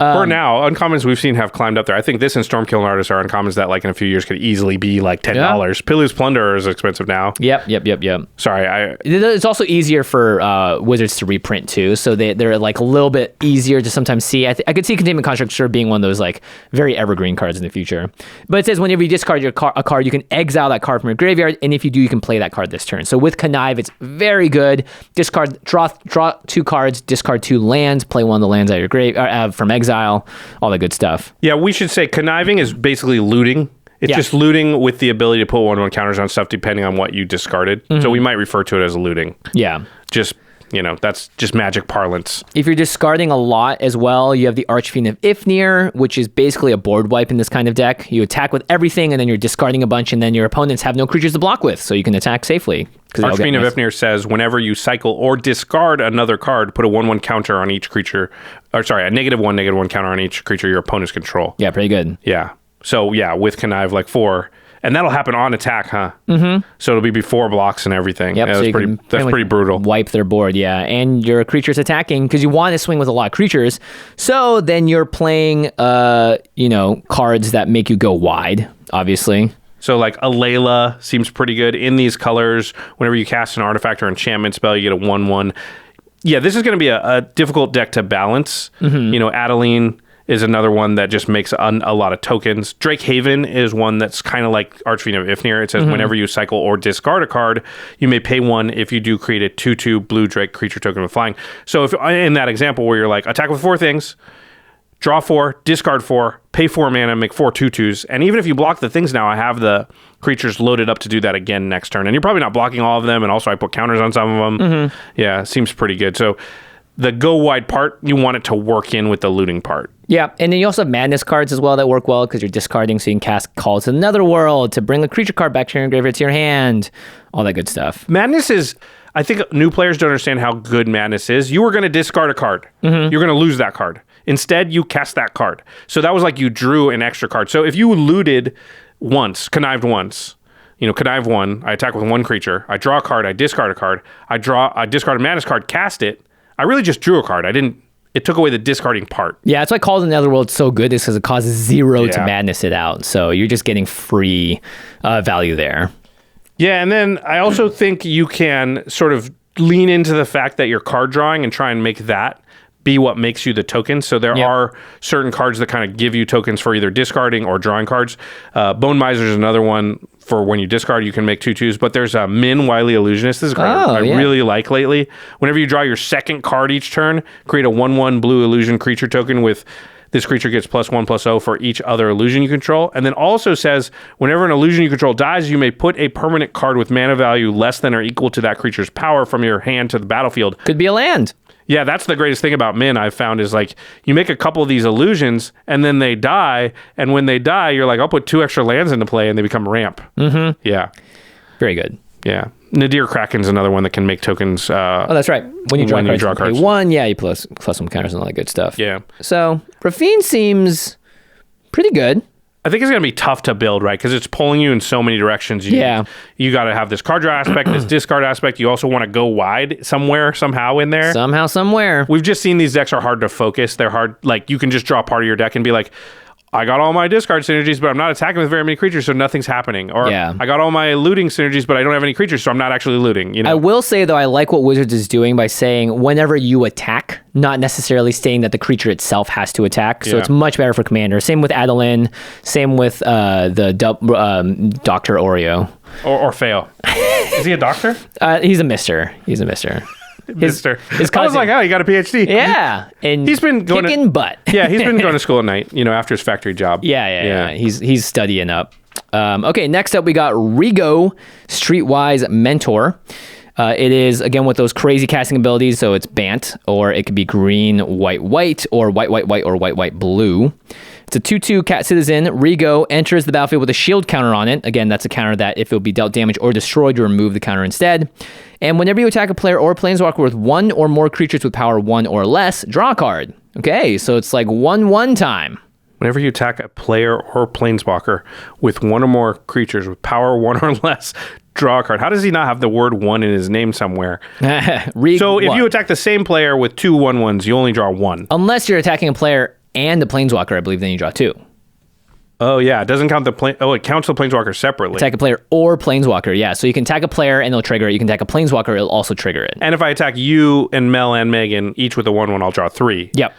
[SPEAKER 3] For now, uncommons we've seen have climbed up there. I think this and Stormkiln Artist are uncommons that like in a few years could easily be like $10. Pilu's Plunderer is expensive now.
[SPEAKER 2] Yep.
[SPEAKER 3] Sorry,
[SPEAKER 2] It's also easier for wizards to reprint too, so they're like a little bit easier to sometimes see. I could see Containment Construct sort of being one of those like very evergreen cards in the future. But it says whenever you discard a card, you can exile that card from your graveyard, and if you do, you can play that card this turn. So with Connive, it's very good. Discard, draw 2 cards, discard 2 lands, play one of the lands out of your grave from exile, all that good stuff.
[SPEAKER 3] Yeah, we should say conniving is basically looting. It's just looting with the ability to put 1/1 counters on stuff depending on what you discarded. So we might refer to it as looting.
[SPEAKER 2] Yeah.
[SPEAKER 3] Just, that's just magic parlance.
[SPEAKER 2] If you're discarding a lot as well, you have the Archfiend of Ifnir, which is basically a board wipe in this kind of deck. You attack with everything, and then you're discarding a bunch, and then your opponents have no creatures to block with, so you can attack safely.
[SPEAKER 3] Archfiend of Ifnir says, whenever you cycle or discard another card, put a 1/1 counter on each creature. Or sorry, a -1/-1 counter on each creature your opponents control.
[SPEAKER 2] Yeah, pretty good.
[SPEAKER 3] Yeah. So yeah, with connive like 4. And that'll happen on attack, huh? Mm-hmm. So it'll be before blocks and everything.
[SPEAKER 2] Yep,
[SPEAKER 3] Yeah,
[SPEAKER 2] so
[SPEAKER 3] that's pretty brutal.
[SPEAKER 2] Wipe their board, yeah. And your creature's attacking because you want to swing with a lot of creatures. So then you're playing, cards that make you go wide, obviously.
[SPEAKER 3] So like Alayla seems pretty good in these colors. Whenever you cast an artifact or enchantment spell, you get a 1/1. Yeah, this is going to be a difficult deck to balance. Adeline is another one that just makes a lot of tokens. Drake Haven is one that's kind of like Archfiend of Ifnir. It says whenever you cycle or discard a card, you may pay 1 if you do create a 2/2 blue Drake creature token with flying. So if in that example where you're like, attack with 4 things, draw 4, discard 4, pay 4 mana, make 4 2/2s. And even if you block the things now, I have the creatures loaded up to do that again next turn. And you're probably not blocking all of them. And also I put counters on some of them. Yeah, seems pretty good. So the go wide part, you want it to work in with the looting part.
[SPEAKER 2] Yeah, and then you also have Madness cards as well that work well because you're discarding, so you can cast Call to the Netherworld to bring a creature card back to your graveyard to your hand. All that good stuff.
[SPEAKER 3] Madness is... I think new players don't understand how good Madness is. You were going to discard a card. You're going to lose that card. Instead, you cast that card. So that was like you drew an extra card. So if you looted once, connived once, connive 1, I attack with 1 creature, I draw a card, I discard a card, I discard a Madness card, cast it, I really just drew a card. It took away the discarding part.
[SPEAKER 2] Yeah, that's why Call to the Netherworld is so good, is because it causes 0 to Madness it out. So you're just getting free value there.
[SPEAKER 3] Yeah, and then I also think you can sort of lean into the fact that you're card drawing and try and make that be what makes you the token. So there are certain cards that kind of give you tokens for either discarding or drawing cards. Bone Miser is another one for when you discard, you can make 2/2s. But there's a Min Wily Illusionist. This is a card I really like lately. Whenever you draw your second card each turn, create a 1/1 blue illusion creature token with... This creature gets +1/+0 for each other illusion you control. And then also says, whenever an illusion you control dies, you may put a permanent card with mana value less than or equal to that creature's power from your hand to the battlefield.
[SPEAKER 2] Could be a land.
[SPEAKER 3] Yeah, that's the greatest thing about Min I've found is like, you make a couple of these illusions and then they die. And when they die, you're like, I'll put 2 extra lands into play and they become ramp. Mm-hmm. Yeah.
[SPEAKER 2] Very good.
[SPEAKER 3] Yeah. Nadir Kraken's another one that can make tokens.
[SPEAKER 2] That's right. When you draw cards. 1, you plus some counters and all that good stuff.
[SPEAKER 3] Yeah.
[SPEAKER 2] So Raffine seems pretty good.
[SPEAKER 3] I think it's going to be tough to build, right? Because it's pulling you in so many directions. You got to have this card draw aspect, this discard aspect. You also want to go wide somehow in there.
[SPEAKER 2] Somehow, somewhere.
[SPEAKER 3] We've just seen these decks are hard to focus. They're hard. Like, you can just draw part of your deck and be like, I got all my discard synergies, but I'm not attacking with very many creatures, so nothing's happening. Or I got all my looting synergies, but I don't have any creatures, so I'm not actually looting.
[SPEAKER 2] I will say, though, I like what Wizards is doing by saying whenever you attack, not necessarily saying that the creature itself has to attack. So it's much better for Commander. Same with Adeline. Same with the Dr. Oreo.
[SPEAKER 3] Or Orfeo. Is he a doctor?
[SPEAKER 2] He's a mister. His
[SPEAKER 3] Mister.
[SPEAKER 2] His cousin.
[SPEAKER 3] I was like, oh, he got a PhD.
[SPEAKER 2] Yeah. And
[SPEAKER 3] he's been going
[SPEAKER 2] kicking butt.
[SPEAKER 3] Yeah, he's been going to school at night, after his factory job.
[SPEAKER 2] Yeah. He's studying up. Okay, next up we got Rigo, Streetwise Mentor. It is, again, with those crazy casting abilities, so it's Bant, or it could be green, white, or white, or white, blue. It's a 2/2 cat citizen. Rigo enters the battlefield with a shield counter on it. Again, that's a counter that if it would be dealt damage or destroyed, you remove the counter instead. And whenever you attack a player or planeswalker with one or more creatures with power 1 or less, draw a card. Okay, so it's like 1/1 time.
[SPEAKER 3] Whenever you attack a player or planeswalker with one or more creatures with power 1 or less, draw a card. How does he not have the word 1 in his name somewhere? So if you attack the same player with 2 1/1s, you only draw 1.
[SPEAKER 2] Unless you're attacking a player and the planeswalker, I believe, then you draw 2.
[SPEAKER 3] Oh, yeah. It doesn't count it counts the planeswalker separately.
[SPEAKER 2] Attack a player or planeswalker, yeah. So you can attack a player and it'll trigger it. You can attack a planeswalker, it'll also trigger it.
[SPEAKER 3] And if I attack you and Mel and Megan, each with a 1/1, I'll draw 3.
[SPEAKER 2] Yep.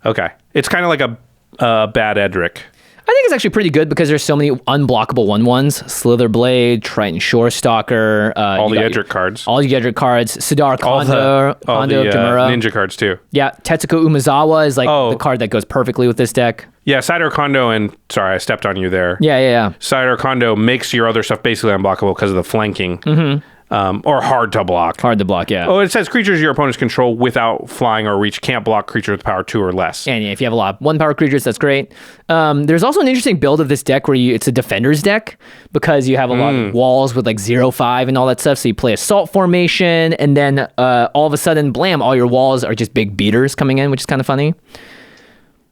[SPEAKER 3] Okay. It's kind of like a bad Edric.
[SPEAKER 2] I think it's actually pretty good because there's so many unblockable 1/1s. Slitherblade, Triton Shorestalker.
[SPEAKER 3] All the Edric cards.
[SPEAKER 2] All the Edric cards. Sidar Kondo, Kondo Jamura.
[SPEAKER 3] Ninja cards, too.
[SPEAKER 2] Yeah, Tetsuko Umezawa is like the card that goes perfectly with this deck.
[SPEAKER 3] Yeah, Cider Kondo and... Sorry, I stepped on you there.
[SPEAKER 2] Yeah.
[SPEAKER 3] Cider Kondo makes your other stuff basically unblockable because of the flanking. Mm-hmm. Or hard to block.
[SPEAKER 2] Hard to block, yeah.
[SPEAKER 3] Oh, it says creatures your opponents control without flying or reach can't block creatures with power 2 or less.
[SPEAKER 2] And if you have a lot of 1-power creatures, that's great. There's also an interesting build of this deck where it's a defender's deck because you have a lot of walls with like 0/5 and all that stuff. So you play assault formation, and then all of a sudden, blam, all your walls are just big beaters coming in, which is kind of funny.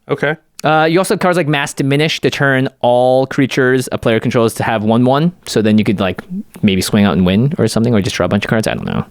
[SPEAKER 3] Okay.
[SPEAKER 2] You also have cards like Mass Diminish to turn all creatures a player controls to have 1/1. So then you could like maybe swing out and win or something, or just draw a bunch of cards. I don't know.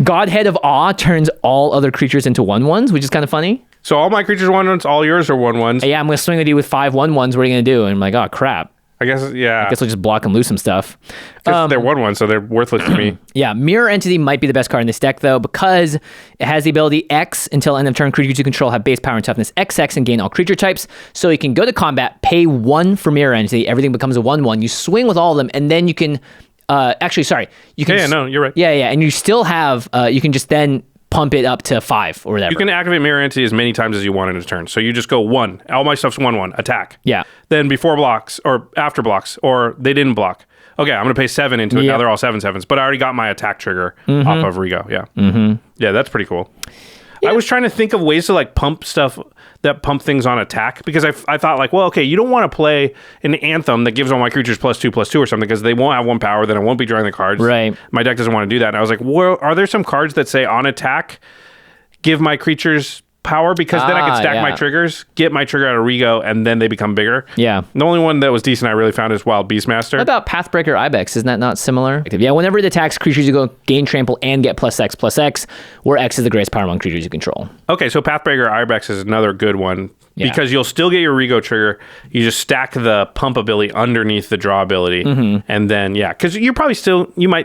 [SPEAKER 2] Godhead of Awe turns all other creatures into 1/1s, which is kind of funny.
[SPEAKER 3] So all my creatures are 1/1s, all yours are 1/1s.
[SPEAKER 2] Yeah, I'm going to swing with you with 5 1/1s. What are you going to do? And I'm like, oh, crap.
[SPEAKER 3] I guess, yeah.
[SPEAKER 2] I guess we'll just block and lose some stuff.
[SPEAKER 3] They're 1/1, so they're worthless to me.
[SPEAKER 2] Yeah, Mirror Entity might be the best card in this deck, though, because it has the ability X until end of turn. Creatures you control have base power and toughness XX and gain all creature types. So you can go to combat, pay 1 for Mirror Entity. Everything becomes a 1/1. You swing with all of them, and then you can... You can...
[SPEAKER 3] no, you're right.
[SPEAKER 2] Yeah, and you still have... you can just then pump it up to 5 or whatever.
[SPEAKER 3] You can activate Mirror Entity as many times as you want in a turn. So you just go 1. All my stuff's 1/1. Attack.
[SPEAKER 2] Yeah.
[SPEAKER 3] Then before blocks, or after blocks, or they didn't block. Okay, I'm going to pay 7 into it.
[SPEAKER 2] Yep.
[SPEAKER 3] Now they're all 7/7s. But I already got my attack trigger off of Rigo. Yeah. Mm-hmm. Yeah, that's pretty cool. Yeah. I was trying to think of ways to like pump stuff that pump things on attack, because I thought like, well, okay, you don't want to play an Anthem that gives all my creatures +2/+2 or something, because they won't have 1 power, then I won't be drawing the cards.
[SPEAKER 2] Right.
[SPEAKER 3] My deck doesn't want to do that. And I was like, well, are there some cards that say on attack, give my creatures power, because then I can stack my triggers, get my trigger out of Rigo, and then they become bigger.
[SPEAKER 2] Yeah.
[SPEAKER 3] The only one that was decent I really found is Wild Beastmaster.
[SPEAKER 2] What about Pathbreaker Ibex? Isn't that not similar? Yeah, whenever it attacks creatures, you go gain trample and get +X/+X, where X is the greatest power among creatures you control.
[SPEAKER 3] Okay, so Pathbreaker Ibex is another good one.
[SPEAKER 2] Yeah.
[SPEAKER 3] Because you'll still get your Rigo trigger. You just stack the pump ability underneath the draw ability. Mm-hmm. And then, because you might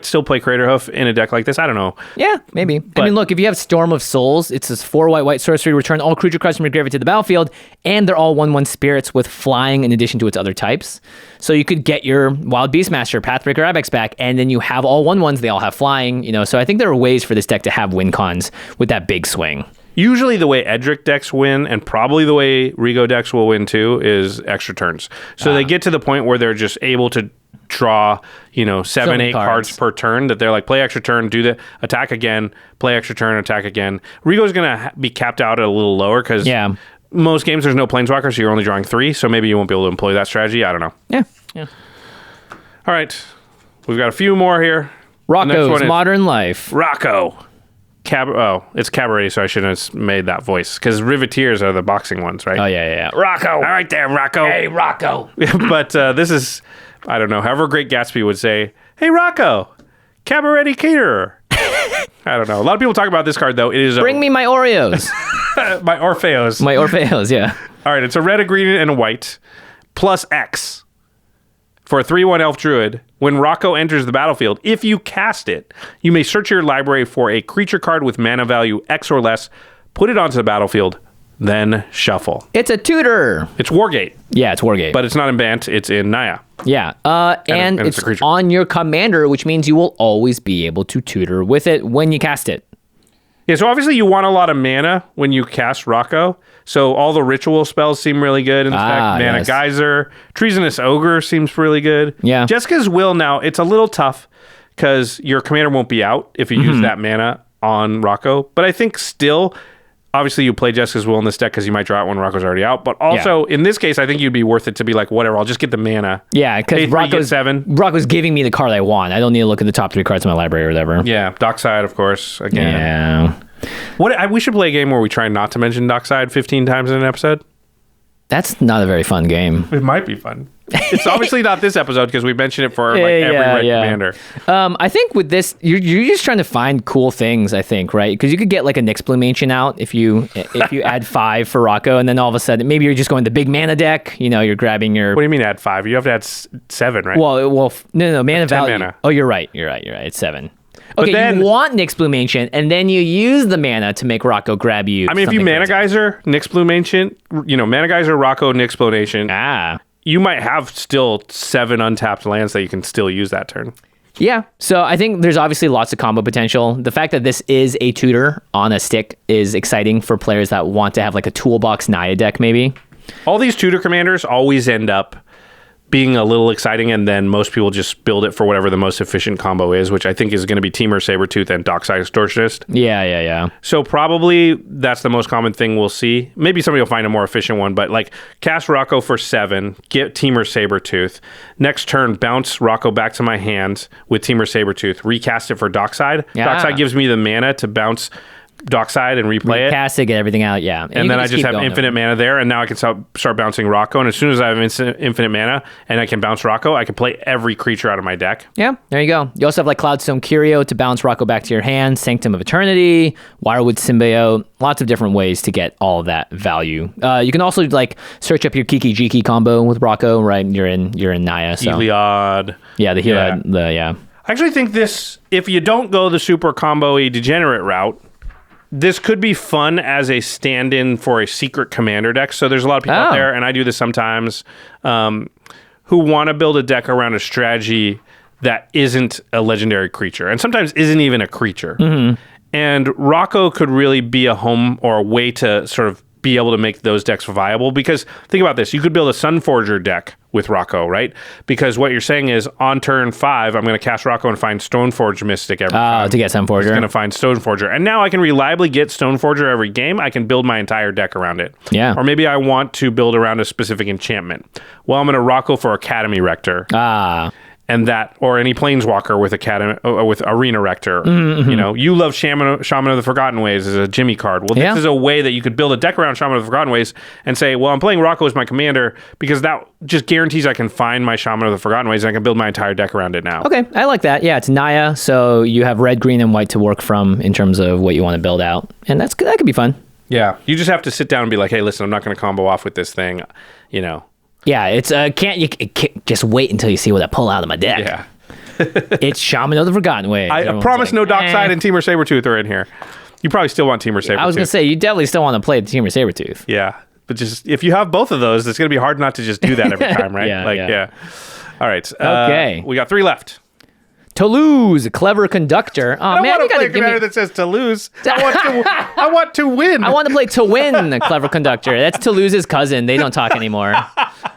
[SPEAKER 3] still play Craterhoof in a deck like this. I don't know.
[SPEAKER 2] Yeah, maybe. I mean, look, if you have Storm of Souls, it's this 4 white sorcery, return all creature cards from your graveyard to the battlefield, and they're all 1/1 spirits with flying in addition to its other types. So you could get your Wild Beastmaster, Pathbreaker Ibex back, and then you have all 1/1s, they all have flying, so I think there are ways for this deck to have win cons with that big swing.
[SPEAKER 3] Usually the way Edric decks win, and probably the way Rigo decks will win too, is extra turns. So they get to the point where they're just able to draw, 7, 8 cards per turn, that they're like, play extra turn, do the attack again, play extra turn, attack again. Rigo's going to be capped out at a little lower because most games there's no Planeswalker, so you're only drawing 3, so maybe you won't be able to employ that strategy. I don't know.
[SPEAKER 2] Yeah.
[SPEAKER 3] All right. We've got a few more here.
[SPEAKER 2] Rocco's Modern Life.
[SPEAKER 3] Rocco. It's Cabaret, so I shouldn't have made that voice, because Riveteers are the boxing ones, right?
[SPEAKER 2] Oh, yeah.
[SPEAKER 3] Rocco! All right there, Rocco!
[SPEAKER 2] Hey, Rocco!
[SPEAKER 3] But this is, I don't know, however Great Gatsby would say, hey, Rocco! Cabaret caterer! I don't know. A lot of people talk about this card, though. It is
[SPEAKER 2] Bring me my Oreos!
[SPEAKER 3] My Orfeos.
[SPEAKER 2] My Orfeos, yeah.
[SPEAKER 3] All right, it's a red, a green, and a white, plus X. For a 3/1 Elf Druid, when Rocco enters the battlefield, if you cast it, you may search your library for a creature card with mana value X or less, put it onto the battlefield, then shuffle.
[SPEAKER 2] It's a tutor.
[SPEAKER 3] It's Wargate.
[SPEAKER 2] Yeah, it's Wargate.
[SPEAKER 3] But it's not in Bant, it's in Naya.
[SPEAKER 2] Yeah, and it's on your commander, which means you will always be able to tutor with it when you cast it.
[SPEAKER 3] Yeah, so obviously you want a lot of mana when you cast Rocco. So all the ritual spells seem really good. In fact, Mana Geyser, Treasonous Ogre seems really good.
[SPEAKER 2] Yeah.
[SPEAKER 3] Jessica's Will now, it's a little tough because your commander won't be out if you use that mana on Rocco. But I think still Obviously, you play Jessica's Will in this deck because you might draw it when Rocco's already out. But also, in this case, I think you'd be worth it to be like, whatever, I'll just get the mana.
[SPEAKER 2] Yeah, because Rocco's giving me the card I want. I don't need to look at the top 3 cards in my library or whatever.
[SPEAKER 3] Yeah, Dockside, of course. Again.
[SPEAKER 2] Yeah.
[SPEAKER 3] We should play a game where we try not to mention Dockside 15 times in an episode.
[SPEAKER 2] That's not a very fun game.
[SPEAKER 3] It might be fun. It's obviously not this episode because we mentioned it for every red commander.
[SPEAKER 2] I think with this, you're just trying to find cool things, I think, right? Because you could get like a Nyx Ancient out if you add 5 for Rocco, and then all of a sudden, maybe you're just going the big mana deck. You're grabbing your...
[SPEAKER 3] What do you mean add 5? You have to add 7, right?
[SPEAKER 2] Well, no, mana value.
[SPEAKER 3] Mana.
[SPEAKER 2] Oh, you're right. It's 7. Okay, then, you want Nyx Ancient, and then you use the mana to make Rocco grab you.
[SPEAKER 3] I mean, if you Mana Geyser, Nyx Ancient, Mana Geyser, Rocco, Nyx Ancient, you might have still 7 untapped lands that you can still use that turn.
[SPEAKER 2] Yeah, so I think there's obviously lots of combo potential. The fact that this is a tutor on a stick is exciting for players that want to have like a toolbox Naya deck, maybe.
[SPEAKER 3] All these tutor commanders always end up being a little exciting, and then most people just build it for whatever the most efficient combo is, which I think is going to be Temur Sabertooth and Dockside Extortionist.
[SPEAKER 2] Yeah.
[SPEAKER 3] So probably that's the most common thing we'll see. Maybe somebody will find a more efficient one, but like cast Rocco for 7, get Temur Sabertooth. Next turn, bounce Rocco back to my hand with Temur Sabertooth, recast it for Dockside.
[SPEAKER 2] Yeah.
[SPEAKER 3] Dockside gives me the mana to bounce Dockside and replay
[SPEAKER 2] Recast it, get everything out, yeah.
[SPEAKER 3] And then I just have infinite mana there, and now I can start bouncing Rocco, and as soon as I have infinite mana and I can bounce Rocco, I can play every creature out of my deck.
[SPEAKER 2] Yeah, there you go. You also have like Cloudstone Curio to bounce Rocco back to your hand, Sanctum of Eternity, Wirewood Symbiote, lots of different ways to get all of that value. You can also like search up your Kiki Jiki combo with Rocco, right? You're in Naya. So.
[SPEAKER 3] Heliod.
[SPEAKER 2] Yeah, the Heliod,
[SPEAKER 3] I actually think this, if you don't go the super combo-y degenerate route, this could be fun as a stand-in for a secret commander deck. So there's a lot of people out there, and I do this sometimes, who want to build a deck around a strategy that isn't a legendary creature, and sometimes isn't even a creature. Mm-hmm. And Rocco could really be a home or a way to sort of be able to make those decks viable. Because think about this, you could build a Sunforger deck with Rocco, right? Because what you're saying is on turn 5, I'm going to cast Rocco and find Stoneforge Mystic every time.
[SPEAKER 2] To get Sunforger.
[SPEAKER 3] It's going to find Stoneforger. And now I can reliably get Stoneforger every game. I can build my entire deck around it.
[SPEAKER 2] Yeah.
[SPEAKER 3] Or maybe I want to build around a specific enchantment. Well, I'm going to Rocco for Academy Rector. And that, or any Planeswalker with Arena Rector. Mm-hmm. You love Shaman of the Forgotten Ways as a Jimmy card. Well, this is a way that you could build a deck around Shaman of the Forgotten Ways and say, well, I'm playing Rocco as my commander because that just guarantees I can find my Shaman of the Forgotten Ways and I can build my entire deck around it now.
[SPEAKER 2] Okay, I like that. Yeah, it's Naya, so you have red, green, and white to work from in terms of what you want to build out. And that could be fun.
[SPEAKER 3] Yeah, you just have to sit down and be like, hey, listen, I'm not going to combo off with this thing,
[SPEAKER 2] Yeah, it's can't just wait until you see what I pull out of my deck.
[SPEAKER 3] Yeah.
[SPEAKER 2] It's Shaman of the Forgotten Ways.
[SPEAKER 3] I promise no Dockside and Temur Sabertooth are in here. You probably still want Temur Sabertooth.
[SPEAKER 2] I was going to say, you definitely still want to play Temur Sabertooth.
[SPEAKER 3] Yeah, but just if you have both of those, it's going to be hard not to just do that every time, right? Yeah. All right.
[SPEAKER 2] Okay.
[SPEAKER 3] We got 3 left.
[SPEAKER 2] Toluz, Clever Conductor. Oh,
[SPEAKER 3] I
[SPEAKER 2] man,
[SPEAKER 3] want to play a commander that says to lose. I want to win.
[SPEAKER 2] I want to play to win, Clever Conductor. That's Toulouse's cousin. They don't talk anymore.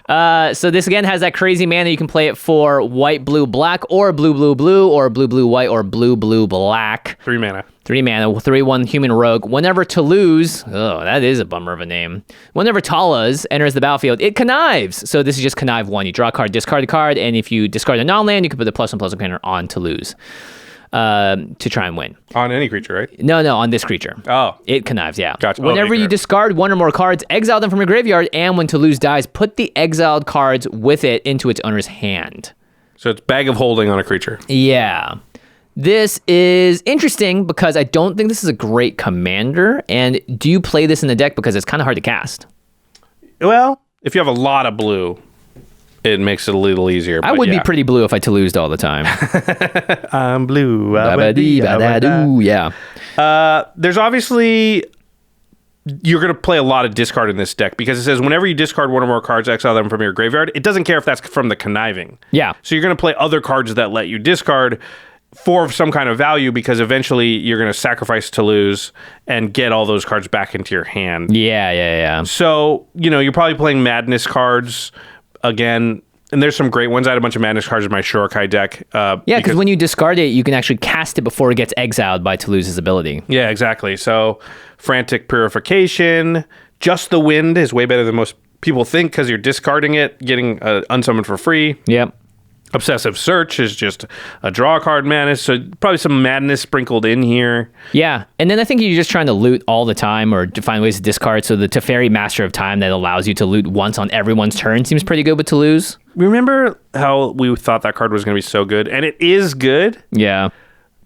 [SPEAKER 2] So this again has that crazy mana. You can play it for white, blue, black, or blue, blue, blue, or blue, blue, white, or blue, blue, black.
[SPEAKER 3] 3 mana.
[SPEAKER 2] 3 mana, 3/1 human rogue. Whenever Toluz, that is a bummer of a name. Whenever Toluz enters the battlefield, it connives. So this is just connive 1. You draw a card, discard a card, and if you discard a non-land, you can put the +1/+1 counter on Toluz to try and win.
[SPEAKER 3] On any creature, right?
[SPEAKER 2] No, on this creature.
[SPEAKER 3] Oh.
[SPEAKER 2] It connives, yeah.
[SPEAKER 3] Gotcha.
[SPEAKER 2] Whenever you discard 1 or more cards, exile them from your graveyard, and when Toluz dies, put the exiled cards with it into its owner's hand.
[SPEAKER 3] So it's bag of holding on a creature.
[SPEAKER 2] Yeah. This is interesting because I don't think this is a great commander. And do you play this in the deck because it's kind of hard to cast?
[SPEAKER 3] Well, if you have a lot of blue, it makes it a little easier.
[SPEAKER 2] I would be pretty blue if I Toluzed all the time.
[SPEAKER 3] I'm blue.
[SPEAKER 2] Yeah.
[SPEAKER 3] There's obviously... You're going to play a lot of discard in this deck because it says whenever you discard 1 or more cards, exile them from your graveyard. It doesn't care if that's from the conniving.
[SPEAKER 2] Yeah.
[SPEAKER 3] So you're going to play other cards that let you discard for some kind of value because eventually you're going to sacrifice Toluz and get all those cards back into your hand.
[SPEAKER 2] Yeah.
[SPEAKER 3] So, you're probably playing Madness cards again. And there's some great ones. I had a bunch of Madness cards in my Shorokai deck.
[SPEAKER 2] Yeah, because when you discard it, you can actually cast it before it gets exiled by Toluz's ability.
[SPEAKER 3] Yeah, exactly. So Frantic Purification, Just the Wind is way better than most people think because you're discarding it, getting unsummoned for free.
[SPEAKER 2] Yep.
[SPEAKER 3] Obsessive Search is just a draw card madness, so probably some madness sprinkled in here.
[SPEAKER 2] Yeah, and then I think you're just trying to loot all the time or to find ways to discard, so the Teferi Master of Time that allows you to loot once on everyone's turn seems pretty good with Toluz.
[SPEAKER 3] Remember how we thought that card was going to be so good? And it is good.
[SPEAKER 2] Yeah.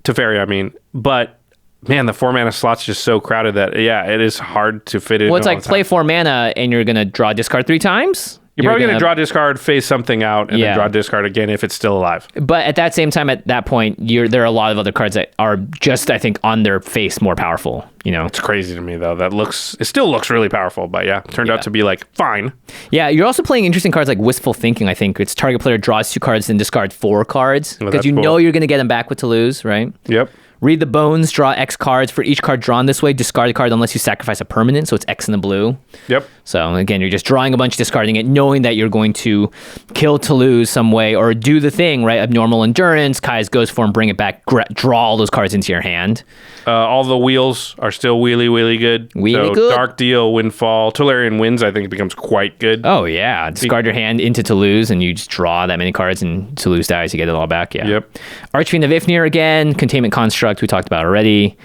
[SPEAKER 3] Teferi, I mean. But, man, the 4-mana slot's just so crowded that, yeah, it is hard to fit in.
[SPEAKER 2] Well, it's like play 4 mana and you're going to draw discard 3 times?
[SPEAKER 3] You're probably going to draw discard, phase something out, and then draw discard again if it's still alive.
[SPEAKER 2] But at that same time, at that point, there are a lot of other cards that are just, I think, on their face more powerful. You know,
[SPEAKER 3] it's crazy to me though. It still looks really powerful, but turned out to be like fine.
[SPEAKER 2] Yeah, you're also playing interesting cards like Wistful Thinking. I think it's target player draws 2 cards and discard 4 cards because know you're going to get them back with Toluz, right?
[SPEAKER 3] Yep.
[SPEAKER 2] Read the Bones, draw X cards. For each card drawn this way, discard a card unless you sacrifice a permanent, so it's X in the blue.
[SPEAKER 3] Yep.
[SPEAKER 2] So again, you're just drawing a bunch, discarding it, knowing that you're going to kill Toluz some way or do the thing, right? Abnormal Endurance, Kai's Ghost Form, bring it back, draw all those cards into your hand.
[SPEAKER 3] All the wheels are still really good.
[SPEAKER 2] Really good.
[SPEAKER 3] Dark Deal, Windfall, Tolarian Winds, I think becomes quite good.
[SPEAKER 2] Oh yeah, discard your hand into Toluz and you just draw that many cards and Toluz dies, you get it all back, yeah.
[SPEAKER 3] Yep.
[SPEAKER 2] Archfiend of Ifnir again, Containment Construct, we talked about already.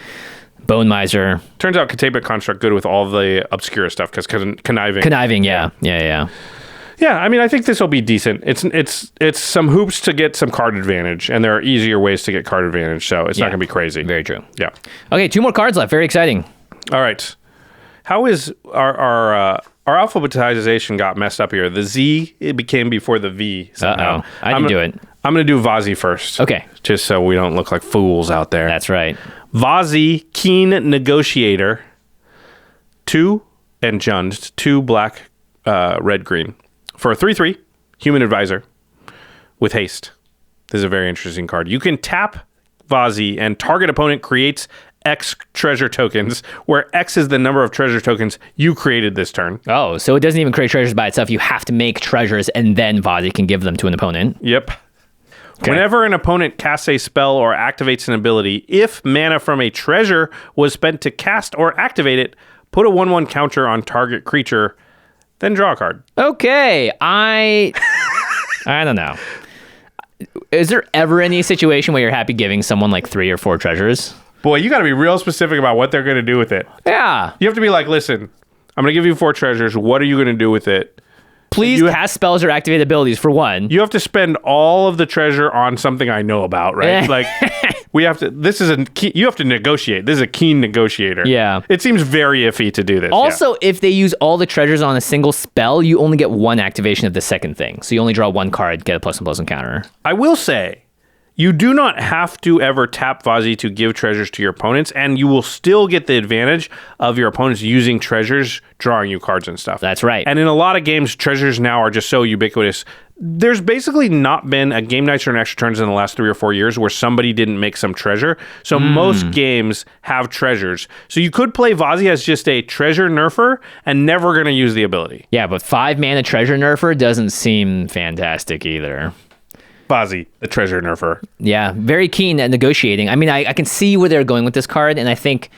[SPEAKER 2] Bone Miser.
[SPEAKER 3] Turns out Containment Construct good with all the obscure stuff because conniving.
[SPEAKER 2] Conniving, yeah.
[SPEAKER 3] Yeah, I mean, I think this will be decent. It's some hoops to get some card advantage, and there are easier ways to get card advantage, so it's not going to be crazy.
[SPEAKER 2] Very true.
[SPEAKER 3] Yeah.
[SPEAKER 2] Okay, 2 more cards left. Very exciting.
[SPEAKER 3] All right. How is our alphabetization got messed up here? The Z, it became before the V somehow.
[SPEAKER 2] Uh-oh. I didn't do it.
[SPEAKER 3] I'm going to do Vazi first.
[SPEAKER 2] Okay.
[SPEAKER 3] Just so we don't look like fools out there.
[SPEAKER 2] That's right.
[SPEAKER 3] Vazi, Keen Negotiator, 2 and Jund, 2 black, red, green. For a 3/3, Human Advisor with haste. This is a very interesting card. You can tap Vazi and target opponent creates X treasure tokens, where X is the number of treasure tokens you created this turn.
[SPEAKER 2] Oh, so it doesn't even create treasures by itself. You have to make treasures and then Vazi can give them to an opponent.
[SPEAKER 3] Yep.
[SPEAKER 2] Okay.
[SPEAKER 3] Whenever an opponent casts a spell or activates an ability, if mana from a treasure was spent to cast or activate it, put a 1/1 counter on target creature, then draw a card.
[SPEAKER 2] Okay, I don't know. Is there ever any situation where you're happy giving someone like 3 or 4 treasures?
[SPEAKER 3] Boy, you got to be real specific about what they're going to do with it.
[SPEAKER 2] Yeah.
[SPEAKER 3] You have to be like, listen, I'm going to give you 4 treasures. What are you going to do with it?
[SPEAKER 2] Please cast spells or activate abilities for 1.
[SPEAKER 3] You have to spend all of the treasure on something I know about, right? Like, you have to negotiate. This is a keen negotiator.
[SPEAKER 2] Yeah.
[SPEAKER 3] It seems very iffy to do this.
[SPEAKER 2] Also, if they use all the treasures on a single spell, you only get 1 activation of the second thing. So you only draw 1 card, get a +1/+1 counter.
[SPEAKER 3] I will say, you do not have to ever tap Vazi to give treasures to your opponents, and you will still get the advantage of your opponents using treasures, drawing you cards and stuff.
[SPEAKER 2] That's right.
[SPEAKER 3] And in a lot of games, treasures now are just so ubiquitous. There's basically not been a game nights or an extra turns in the last 3 or 4 years where somebody didn't make some treasure. So most games have treasures. So you could play Vazi as just a treasure nerfer and never going to use the ability.
[SPEAKER 2] Yeah, but 5 mana treasure nerfer doesn't seem fantastic either.
[SPEAKER 3] Vazi, the treasure nerfer.
[SPEAKER 2] Yeah, very keen at negotiating. I mean, I can see where they're going with this card, and I think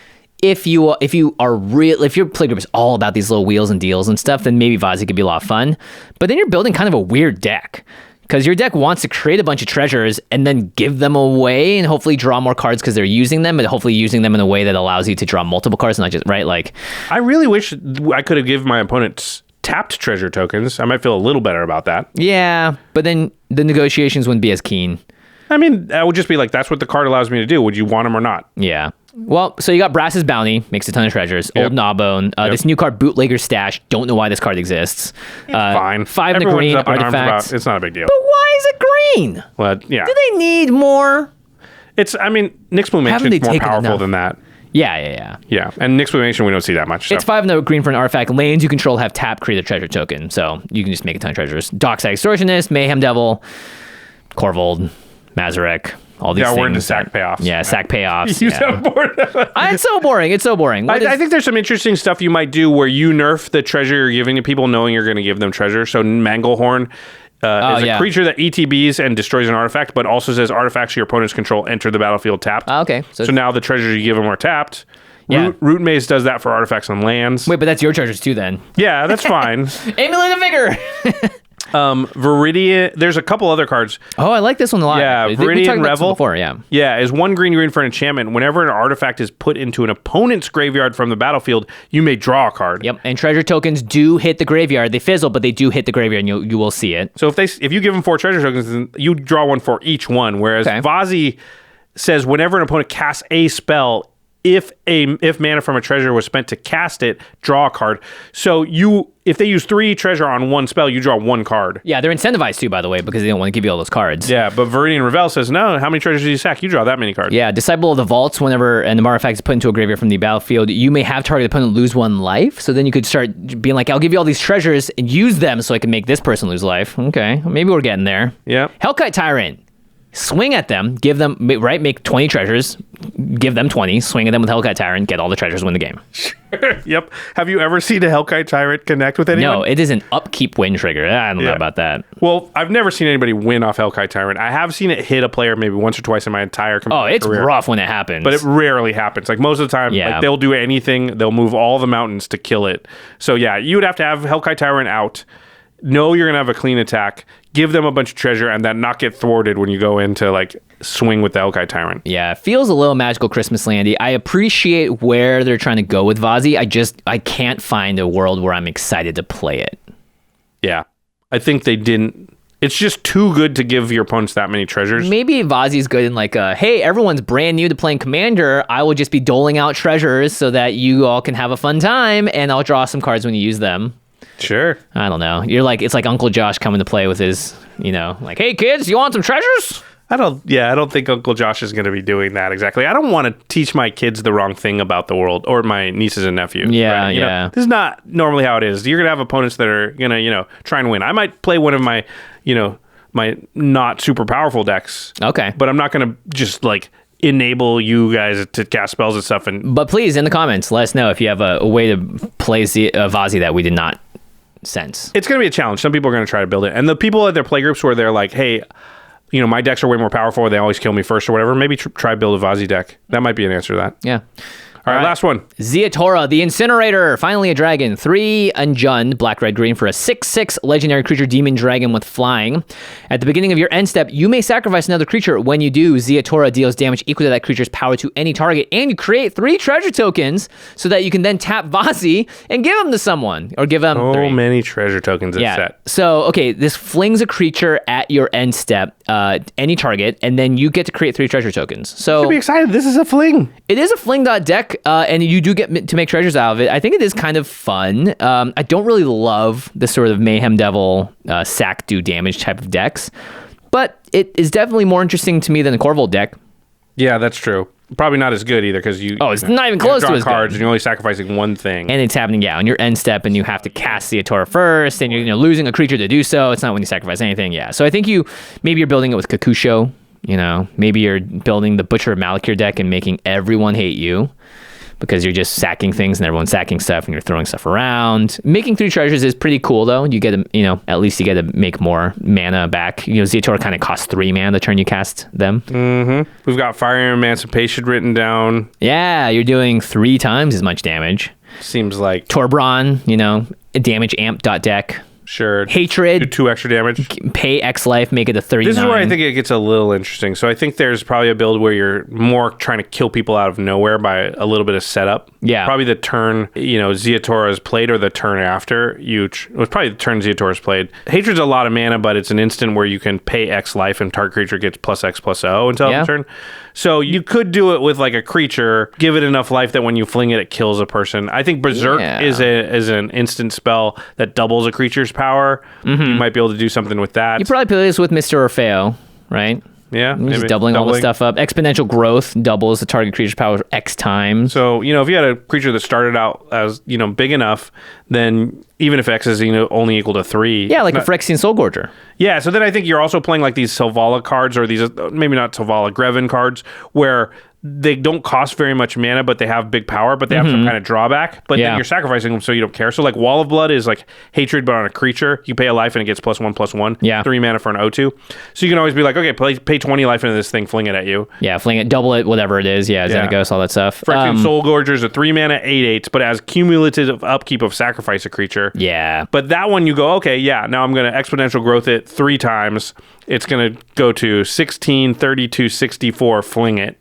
[SPEAKER 2] if your playgroup is all about these little wheels and deals and stuff, then maybe Vazi could be a lot of fun. But then you're building kind of a weird deck because your deck wants to create a bunch of treasures and then give them away and hopefully draw more cards because they're using them, and hopefully using them in a way that allows you to draw multiple cards, not just right. Like,
[SPEAKER 3] I really wish I could have given my opponents tapped treasure tokens. I might feel a little better about that.
[SPEAKER 2] Yeah, but then the negotiations wouldn't be as keen.
[SPEAKER 3] I mean, I would just be like, that's what the card allows me to do. Would you want them or not?
[SPEAKER 2] Yeah. Well, so you got Brass's Bounty, makes a ton of treasures. Yep. Old Gnawbone. This new card, Bootlegger's Stash. Don't know why this card exists.
[SPEAKER 3] Fine.
[SPEAKER 2] 5 and a green artifacts.
[SPEAKER 3] It's not a big deal.
[SPEAKER 2] But why is it green?
[SPEAKER 3] Well, yeah.
[SPEAKER 2] Do they need more?
[SPEAKER 3] Nyx Plumation is more powerful than that.
[SPEAKER 2] Yeah.
[SPEAKER 3] Yeah, and Nyx Plumation, we don't see that much.
[SPEAKER 2] It's 5 and a green for an artifact. Lands you control have tap, create a treasure token. So you can just make a ton of treasures. Dockside Extortionist, Mayhem Devil, Corvold, Mazarek. All these things.
[SPEAKER 3] We're into sack payoffs.
[SPEAKER 2] Yeah, sack payoffs.
[SPEAKER 3] You sound bored.
[SPEAKER 2] It's so boring. It's so boring.
[SPEAKER 3] I think there's some interesting stuff you might do where you nerf the treasure you're giving to people knowing you're going to give them treasure. So Manglehorn is a creature that ETBs and destroys an artifact, but also says artifacts your opponents control enter the battlefield tapped.
[SPEAKER 2] Okay.
[SPEAKER 3] So now the treasures you give them are tapped.
[SPEAKER 2] Yeah.
[SPEAKER 3] Root Maze does that for artifacts on lands.
[SPEAKER 2] Wait, but that's your treasures too then.
[SPEAKER 3] Yeah, that's fine.
[SPEAKER 2] Amulet of Vigor!
[SPEAKER 3] Viridian, there's a couple other cards.
[SPEAKER 2] Oh, I like this one a lot.
[SPEAKER 3] Yeah,
[SPEAKER 2] actually. We
[SPEAKER 3] Viridian
[SPEAKER 2] talked about this
[SPEAKER 3] Revel.
[SPEAKER 2] before, yeah.
[SPEAKER 3] Yeah, is 1 green for an enchantment. Whenever an artifact is put into an opponent's graveyard from the battlefield, you may draw a card.
[SPEAKER 2] Yep, and treasure tokens do hit the graveyard. They fizzle, but they do hit the graveyard, and you will see it.
[SPEAKER 3] So if you give them 4 treasure tokens, then you draw one for each one. Whereas Vazi says whenever an opponent casts a spell, if mana from a treasure was spent to cast it, draw a card. So if they use 3 treasure on one spell, you draw 1 card.
[SPEAKER 2] Yeah, they're incentivized too, by the way, because they don't want to give you all those cards.
[SPEAKER 3] Yeah, but Viridian Revel says, no, how many treasures do you sack? You draw that many cards.
[SPEAKER 2] Yeah, Disciple of the Vaults, whenever an artifact is put into a graveyard from the battlefield, you may have target opponent lose 1 life. So then you could start being like, I'll give you all these treasures and use them so I can make this person lose life. Okay, maybe we're getting there.
[SPEAKER 3] Yeah.
[SPEAKER 2] Hellkite Tyrant. Swing at them, give them, right, make 20 treasures, give them 20, swing at them with Hellkite Tyrant, get all the treasures, win the game.
[SPEAKER 3] Yep. Have you ever seen a Hellkite Tyrant connect with anyone?
[SPEAKER 2] No, it is an upkeep win trigger. I don't know about that.
[SPEAKER 3] Well, I've never seen anybody win off Hellkite Tyrant. I have seen it hit a player maybe once or twice in my entire career.
[SPEAKER 2] Oh, it's rough when it happens.
[SPEAKER 3] But it rarely happens. Like most of the time, like they'll do anything. They'll move all the mountains to kill it. So yeah, you would have to have Hellkite Tyrant out. Know you're going to have a clean attack. Give them a bunch of treasure and then not get thwarted when you go into like swing with the Hellkite Tyrant.
[SPEAKER 2] Yeah, it feels a little Magical Christmas Landy. I appreciate where they're trying to go with Vazi. I can't find a world where I'm excited to play it.
[SPEAKER 3] Yeah. I think they didn't. It's just too good to give your opponents that many treasures.
[SPEAKER 2] Maybe Vazi's good in like, hey, everyone's brand new to playing Commander. I will just be doling out treasures so that you all can have a fun time, and I'll draw some cards when you use them.
[SPEAKER 3] Sure.
[SPEAKER 2] I don't know. It's like Uncle Josh coming to play with his, like, hey kids, you want some treasures?
[SPEAKER 3] I don't think Uncle Josh is going to be doing that exactly. I don't want to teach my kids the wrong thing about the world, or my nieces and nephews.
[SPEAKER 2] Yeah,
[SPEAKER 3] right?
[SPEAKER 2] yeah.
[SPEAKER 3] This is not normally how it is. You're going to have opponents that are going to, try and win. I might play one of my, my not super powerful decks.
[SPEAKER 2] Okay.
[SPEAKER 3] But I'm not going to just like enable you guys to cast spells and stuff.
[SPEAKER 2] But please, in the comments, let us know if you have a way to play Vazi that we did not sense.
[SPEAKER 3] It's going to be a challenge. Some people are going to try to build it. And the people at their playgroups where they're like, hey, my decks are way more powerful. They always kill me first or whatever. Maybe try build a Vazi deck. That might be an answer to that.
[SPEAKER 2] Yeah.
[SPEAKER 3] All right, last one.
[SPEAKER 2] Ziatora, the Incinerator. Finally a dragon. 3 Unjund, black, red, green for a 6/6 legendary creature demon dragon with flying. At the beginning of your end step, you may sacrifice another creature. When you do, Ziatora deals damage equal to that creature's power to any target, and you create 3 treasure tokens so that you can then tap Vazi and give them to someone, or give them 3.
[SPEAKER 3] So many treasure tokens in set.
[SPEAKER 2] So, okay, this flings a creature at your end step, any target, and then you get to create 3 treasure tokens. So
[SPEAKER 3] You should be excited. This is a fling.
[SPEAKER 2] It is a fling deck. And you do get to make treasures out of it. I think it is kind of fun. I don't really love the sort of Mayhem Devil sack do damage type of decks, but it is definitely more interesting to me than the Corvold deck.
[SPEAKER 3] Yeah, that's true. Probably not as good either because
[SPEAKER 2] it's not even close to as
[SPEAKER 3] cards
[SPEAKER 2] good.
[SPEAKER 3] and you're only sacrificing one thing.
[SPEAKER 2] And it's happening, on your end step, and you have to cast Ziatora first, and you're losing a creature to do so. It's not when you sacrifice anything. Yeah, so I think maybe you're building it with Kakusho. Maybe you're building the Butcher of Malakir deck and making everyone hate you, because you're just sacking things and everyone's sacking stuff and you're throwing stuff around. Making 3 treasures is pretty cool though. You get to, at least you get to make more mana back. Ziatora kind of costs 3 mana the turn you cast them.
[SPEAKER 3] Mm-hmm. We've got Fire Emancipation written down.
[SPEAKER 2] Yeah, you're doing 3 times as much damage.
[SPEAKER 3] Seems like
[SPEAKER 2] Torbran, damage amp deck.
[SPEAKER 3] Sure.
[SPEAKER 2] Hatred.
[SPEAKER 3] Do 2 extra damage.
[SPEAKER 2] Pay X life, make it a 39.
[SPEAKER 3] This is where I think it gets a little interesting. So I think there's probably a build where you're more trying to kill people out of nowhere by a little bit of setup.
[SPEAKER 2] Yeah.
[SPEAKER 3] Probably the turn, Ziatora's played, or the turn after. It was probably the turn Ziatora's played. Hatred's a lot of mana, but it's an instant where you can pay X life and target creature gets +X+O until the turn. So you could do it with like a creature, give it enough life that when you fling it, it kills a person. I think Berserk is an instant spell that doubles a creature's power. Mm-hmm. You might be able to do something with that.
[SPEAKER 2] You probably play this with Mr. Orfeo, right?
[SPEAKER 3] Yeah.
[SPEAKER 2] You're just doubling all the stuff up. Exponential growth doubles the target creature's power X times.
[SPEAKER 3] So, if you had a creature that started out as, big enough, then even if X is, only equal to 3.
[SPEAKER 2] Yeah, like a Phyrexian Soulgorger.
[SPEAKER 3] Yeah, so then I think you're also playing like these Selvala cards, or these, maybe not Selvala, Greven cards, where they don't cost very much mana, but they have big power, but they have some kind of drawback. But then you're sacrificing them so you don't care. So like Wall of Blood is like hatred, but on a creature. You pay a life and it gets +1/+1.
[SPEAKER 2] Yeah.
[SPEAKER 3] 3 mana for an O2. So you can always be like, okay, pay 20 life into this thing, fling it at you.
[SPEAKER 2] Yeah, fling it, double it, whatever it is. Yeah, Xenagos, all that stuff.
[SPEAKER 3] Phyrexian Soul Gorger is a 3 mana 8/8, but as cumulative upkeep of sacrifice a creature.
[SPEAKER 2] Yeah.
[SPEAKER 3] But that one you go, okay, yeah, now I'm going to exponential growth it 3 times. It's going to go to 16, 32, 64, fling it.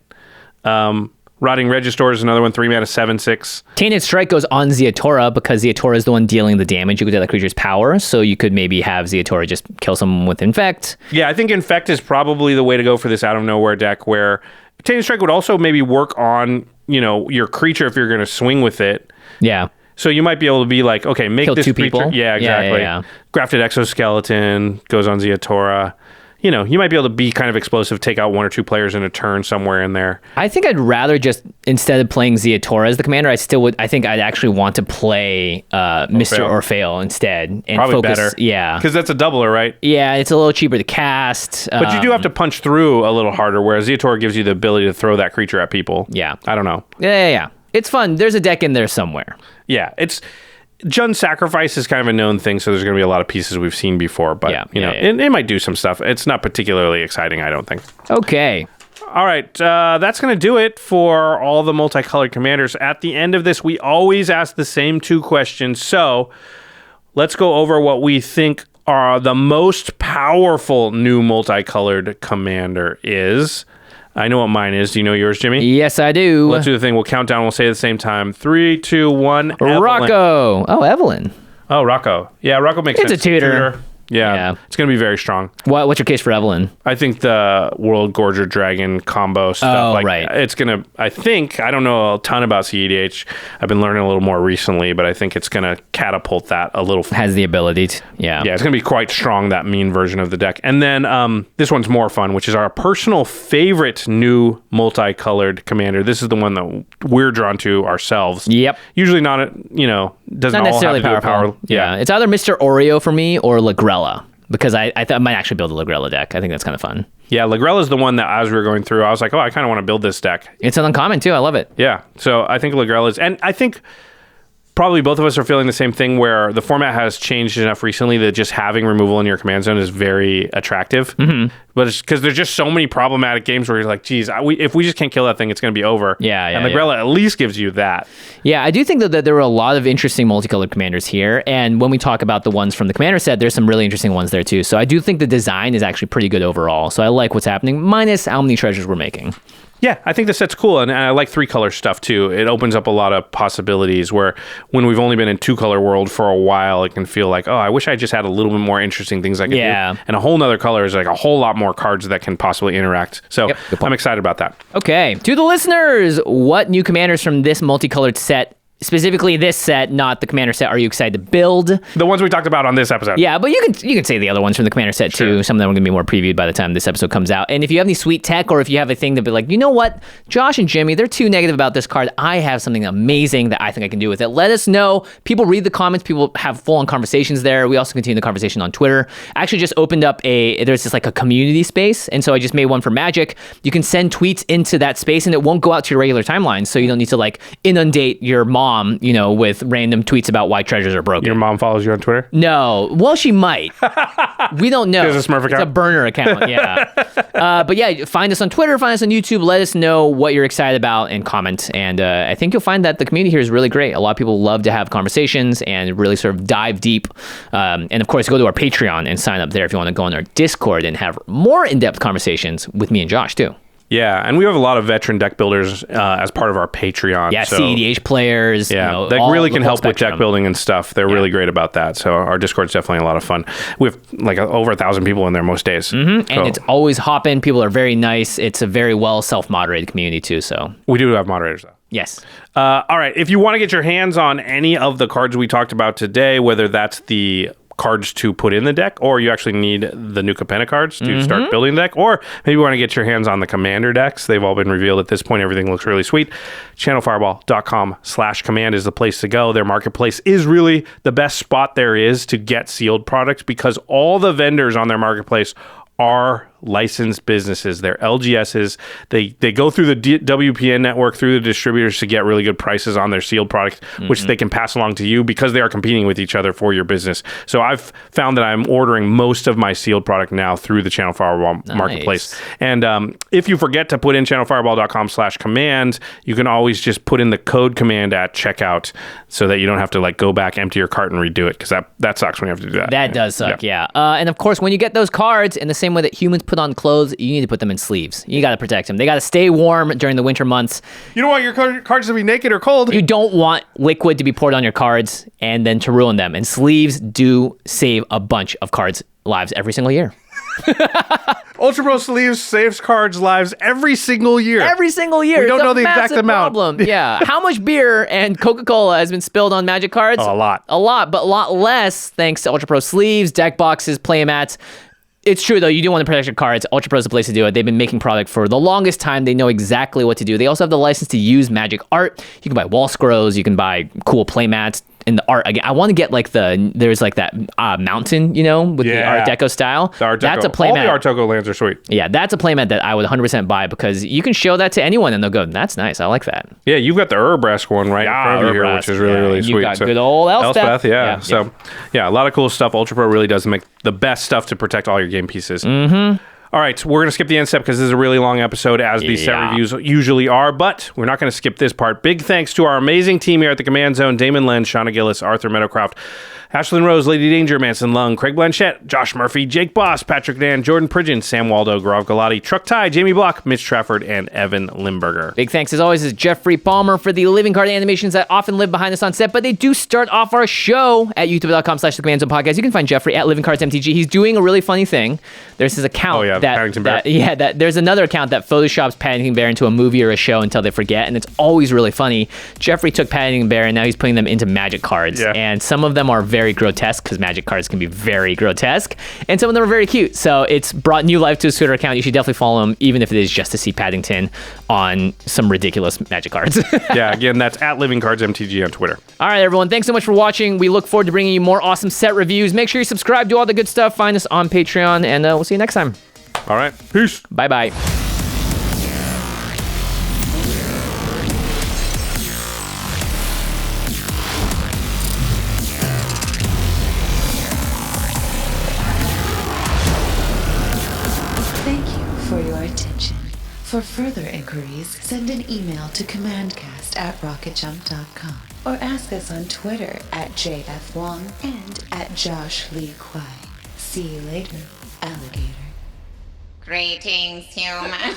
[SPEAKER 3] Rotting Register is another one, 3 mana 7/6.
[SPEAKER 2] Tainted Strike goes on Ziatora because Ziatora is the one dealing the damage. You could do that creature's power, so you could maybe have Ziatora just kill someone with Infect.
[SPEAKER 3] Yeah, I think Infect is probably the way to go for this out of nowhere deck, where Tainted Strike would also maybe work on, your creature if you're going to swing with it.
[SPEAKER 2] Yeah.
[SPEAKER 3] So you might be able to be like, okay, make
[SPEAKER 2] Kill
[SPEAKER 3] this
[SPEAKER 2] 2
[SPEAKER 3] creature.
[SPEAKER 2] people?
[SPEAKER 3] Yeah, exactly.
[SPEAKER 2] Yeah.
[SPEAKER 3] Grafted Exoskeleton goes on Ziatora. You might be able to be kind of explosive, take out 1 or 2 players in a turn somewhere in there.
[SPEAKER 2] I think I'd rather just, instead of playing Ziatora as the commander, I think I'd actually want to play Mr. Orfeo instead. And
[SPEAKER 3] Probably
[SPEAKER 2] focus,
[SPEAKER 3] better.
[SPEAKER 2] Yeah.
[SPEAKER 3] Because that's a doubler, right?
[SPEAKER 2] Yeah, it's a little cheaper to cast.
[SPEAKER 3] But you do have to punch through a little harder, whereas Ziatora gives you the ability to throw that creature at people.
[SPEAKER 2] Yeah.
[SPEAKER 3] I don't know.
[SPEAKER 2] Yeah. It's fun. There's a deck in there somewhere.
[SPEAKER 3] Yeah, Jund Sacrifice is kind of a known thing, so there's going to be a lot of pieces we've seen before, but it might do some stuff. It's not particularly exciting, I don't think.
[SPEAKER 2] Okay.
[SPEAKER 3] All right, that's going to do it for all the multicolored commanders. At the end of this, we always ask the same 2 questions, so let's go over what we think are the most powerful new multicolored commander is. I know what mine is. Do you know yours, Jimmy?
[SPEAKER 2] Yes, I do.
[SPEAKER 3] Let's do the thing. We'll count down. We'll say it at the same time. 3, 2, 1. Evelyn.
[SPEAKER 2] Rocco. Oh, Evelyn.
[SPEAKER 3] Oh, Rocco. Yeah, Rocco makes sense.
[SPEAKER 2] It's a tutor.
[SPEAKER 3] Yeah, it's going to be very strong.
[SPEAKER 2] What's your case for Evelyn?
[SPEAKER 3] I think the World Gorger Dragon combo stuff.
[SPEAKER 2] Right.
[SPEAKER 3] It's going to, I don't know a ton about CEDH. I've been learning a little more recently, but I think it's going to catapult that a little.
[SPEAKER 2] Has the ability to, yeah.
[SPEAKER 3] Yeah, it's going to be quite strong, that mean version of the deck. And then this one's more fun, which is our personal favorite new multicolored commander. This is the one that we're drawn to ourselves.
[SPEAKER 2] Yep.
[SPEAKER 3] Usually not, doesn't
[SPEAKER 2] Not necessarily
[SPEAKER 3] all have to do with
[SPEAKER 2] power. Yeah. It's either Mr. Oreo for me or Lagrella. Because I thought I might actually build a Lagrella deck. I think that's kind of fun.
[SPEAKER 3] Yeah, Lagrella is the one that as we were going through, I was like, I kind of want to build this deck.
[SPEAKER 2] It's an uncommon too. I love it.
[SPEAKER 3] Yeah, so I think Lagrella is, and I think probably both of us are feeling the same thing where the format has changed enough recently that just having removal in your command zone is very attractive. Mm-hmm. But it's because there's just so many problematic games where you're like, geez, if we just can't kill that thing, it's going to be over.
[SPEAKER 2] Yeah.
[SPEAKER 3] And Lagrella at least gives you that.
[SPEAKER 2] Yeah, I do think that there were a lot of interesting multicolored commanders here. And when we talk about the ones from the commander set, there's some really interesting ones there too. So I do think the design is actually pretty good overall. So I like what's happening, minus how many treasures we're making.
[SPEAKER 3] Yeah, I think the set's cool, and I like 3-color stuff too. It opens up a lot of possibilities where when we've only been in 2-color world for a while, it can feel like, I wish I just had a little bit more interesting things I could do. And a whole nother color is like a whole lot more cards that can possibly interact. So I'm excited about that.
[SPEAKER 2] Okay, to the listeners, what new commanders from this multicolored set, specifically this set, not the commander set, are you excited to build?
[SPEAKER 3] The ones we talked about on this episode.
[SPEAKER 2] Yeah, but you can say the other ones from the commander set too. Some of them are going to be more previewed by the time this episode comes out. And if you have any sweet tech, or if you have a thing to be like, you know what, Josh and Jimmy, they're too negative about this card. I have something amazing that I think I can do with it. Let us know. People read the comments. People have full-on conversations there. We also continue the conversation on Twitter. I actually just opened up there's just like a community space, and so I just made one for Magic. You can send tweets into that space, and it won't go out to your regular timeline, so you don't need to like inundate your mom, with random tweets about why treasures are broken.
[SPEAKER 3] Your mom follows you on Twitter?
[SPEAKER 2] No. Well, she might. We don't know.
[SPEAKER 3] It's a Smurf account?
[SPEAKER 2] It's a burner account, yeah. But yeah, find us on Twitter, find us on YouTube. Let us know what you're excited about and comment. And I think you'll find that the community here is really great. A lot of people love to have conversations and really sort of dive deep. And of course, go to our Patreon and sign up there if you want to go on our Discord and have more in-depth conversations with me and Josh, too.
[SPEAKER 3] Yeah, and we have a lot of veteran deck builders as part of our Patreon.
[SPEAKER 2] Yeah, so, CEDH players.
[SPEAKER 3] Yeah, that really can help with deck building and stuff. They're really great about that. So our Discord's definitely a lot of fun. We have like over 1,000 people in there most days.
[SPEAKER 2] Mm-hmm. And it's always hopping. People are very nice. It's a very well self-moderated community too. So
[SPEAKER 3] we do have moderators though.
[SPEAKER 2] Yes.
[SPEAKER 3] All right. If you want to get your hands on any of the cards we talked about today, whether that's the cards to put in the deck, or you actually need the New Capenna cards to start building the deck, or maybe you want to get your hands on the commander decks. They've all been revealed at this point. Everything looks really sweet. channelfireball.com/command is the place to go. Their marketplace is really the best spot there is to get sealed products because all the vendors on their marketplace are licensed businesses. They're LGSs. They go through the WPN network, through the distributors to get really good prices on their sealed products, which they can pass along to you because they are competing with each other for your business. So I've found that I'm ordering most of my sealed product now through the Channel Fireball marketplace. And if you forget to put in channelfireball.com/command, you can always just put in the code command at checkout so that you don't have to like go back, empty your cart, and redo it, because that sucks when you have to do that.
[SPEAKER 2] That does suck, yeah. And of course, when you get those cards, in the same way that humans put on clothes, you need to put them in sleeves. You got to protect them. They got to stay warm during the winter months.
[SPEAKER 3] You don't want your cards to be naked or cold.
[SPEAKER 2] You don't want liquid to be poured on your cards and then to ruin them. And sleeves do save a bunch of cards' lives every single year.
[SPEAKER 3] Ultra Pro Sleeves saves cards' lives every single year.
[SPEAKER 2] Every single year.
[SPEAKER 3] We don't know the exact amount.
[SPEAKER 2] Problem. Yeah. How much beer and Coca-Cola has been spilled on Magic cards?
[SPEAKER 3] Oh, a lot.
[SPEAKER 2] A lot, but a lot less thanks to Ultra Pro Sleeves, deck boxes, playmats. It's true, though. You do want to protect your cards. Ultra Pro is the place to do it. They've been making product for the longest time. They know exactly what to do. They also have the license to use Magic art. You can buy wall scrolls. You can buy cool playmats. And the art, again, I want to get like there's like that mountain, you know, with the Art Deco style.
[SPEAKER 3] The Art Deco.
[SPEAKER 2] That's a playmat.
[SPEAKER 3] All the Art Deco lands are sweet.
[SPEAKER 2] Yeah, that's a playmat that I would 100% buy, because you can show that to anyone and they'll go, that's nice. I like that.
[SPEAKER 3] Yeah, you've got the Urbresk one right in front of you here, which is really, really sweet.
[SPEAKER 2] You've got good old Elspeth.
[SPEAKER 3] Yeah. So, yeah, a lot of cool stuff. Ultra Pro really does make the best stuff to protect all your game pieces.
[SPEAKER 2] Mm-hmm.
[SPEAKER 3] All right, we're going to skip the end step because this is a really long episode, as these set reviews usually are, but we're not going to skip this part. Big thanks to our amazing team here at the Command Zone: Damon Len, Shauna Gillis, Arthur Meadowcroft, Ashlyn Rose, Lady Danger, Manson Lung, Craig Blanchett, Josh Murphy, Jake Boss, Patrick Dan, Jordan Pridgeon, Sam Waldo, Gaurav Galati, Truck Ty, Jamie Block, Mitch Trafford, and Evan Limburger.
[SPEAKER 2] Big thanks, as always, is Jeffrey Palmer for the living card animations that often live behind us on set, but they do start off our show at youtube.com/The Command Zone Podcast. You can find Jeffrey at Living Cards MTG. He's doing a really funny thing. There's his account.
[SPEAKER 3] Oh, yeah, Paddington Bear.
[SPEAKER 2] There's another account that photoshops Paddington Bear into a movie or a show until they forget, and it's always really funny. Jeffrey took Paddington Bear, and now he's putting them into Magic cards. Yeah. And some of them are very grotesque, because Magic cards can be very grotesque, and some of them are very cute. So it's brought new life to his Twitter account. You should definitely follow him, even if it is just to see Paddington on some ridiculous Magic cards.
[SPEAKER 3] Yeah, again, that's at Living Cards MTG on Twitter.
[SPEAKER 2] All right, everyone. Thanks so much for watching. We look forward to bringing you more awesome set reviews. Make sure you subscribe, do all the good stuff. Find us on Patreon, and we'll see you next time.
[SPEAKER 3] All right. Peace.
[SPEAKER 2] Bye-bye.
[SPEAKER 1] Thank you for your attention. For further inquiries, send an email to commandcast@rocketjump.com or ask us on Twitter at JFWong and at Josh Lee Kwai. See you later, alligator.
[SPEAKER 6] Greetings, humans.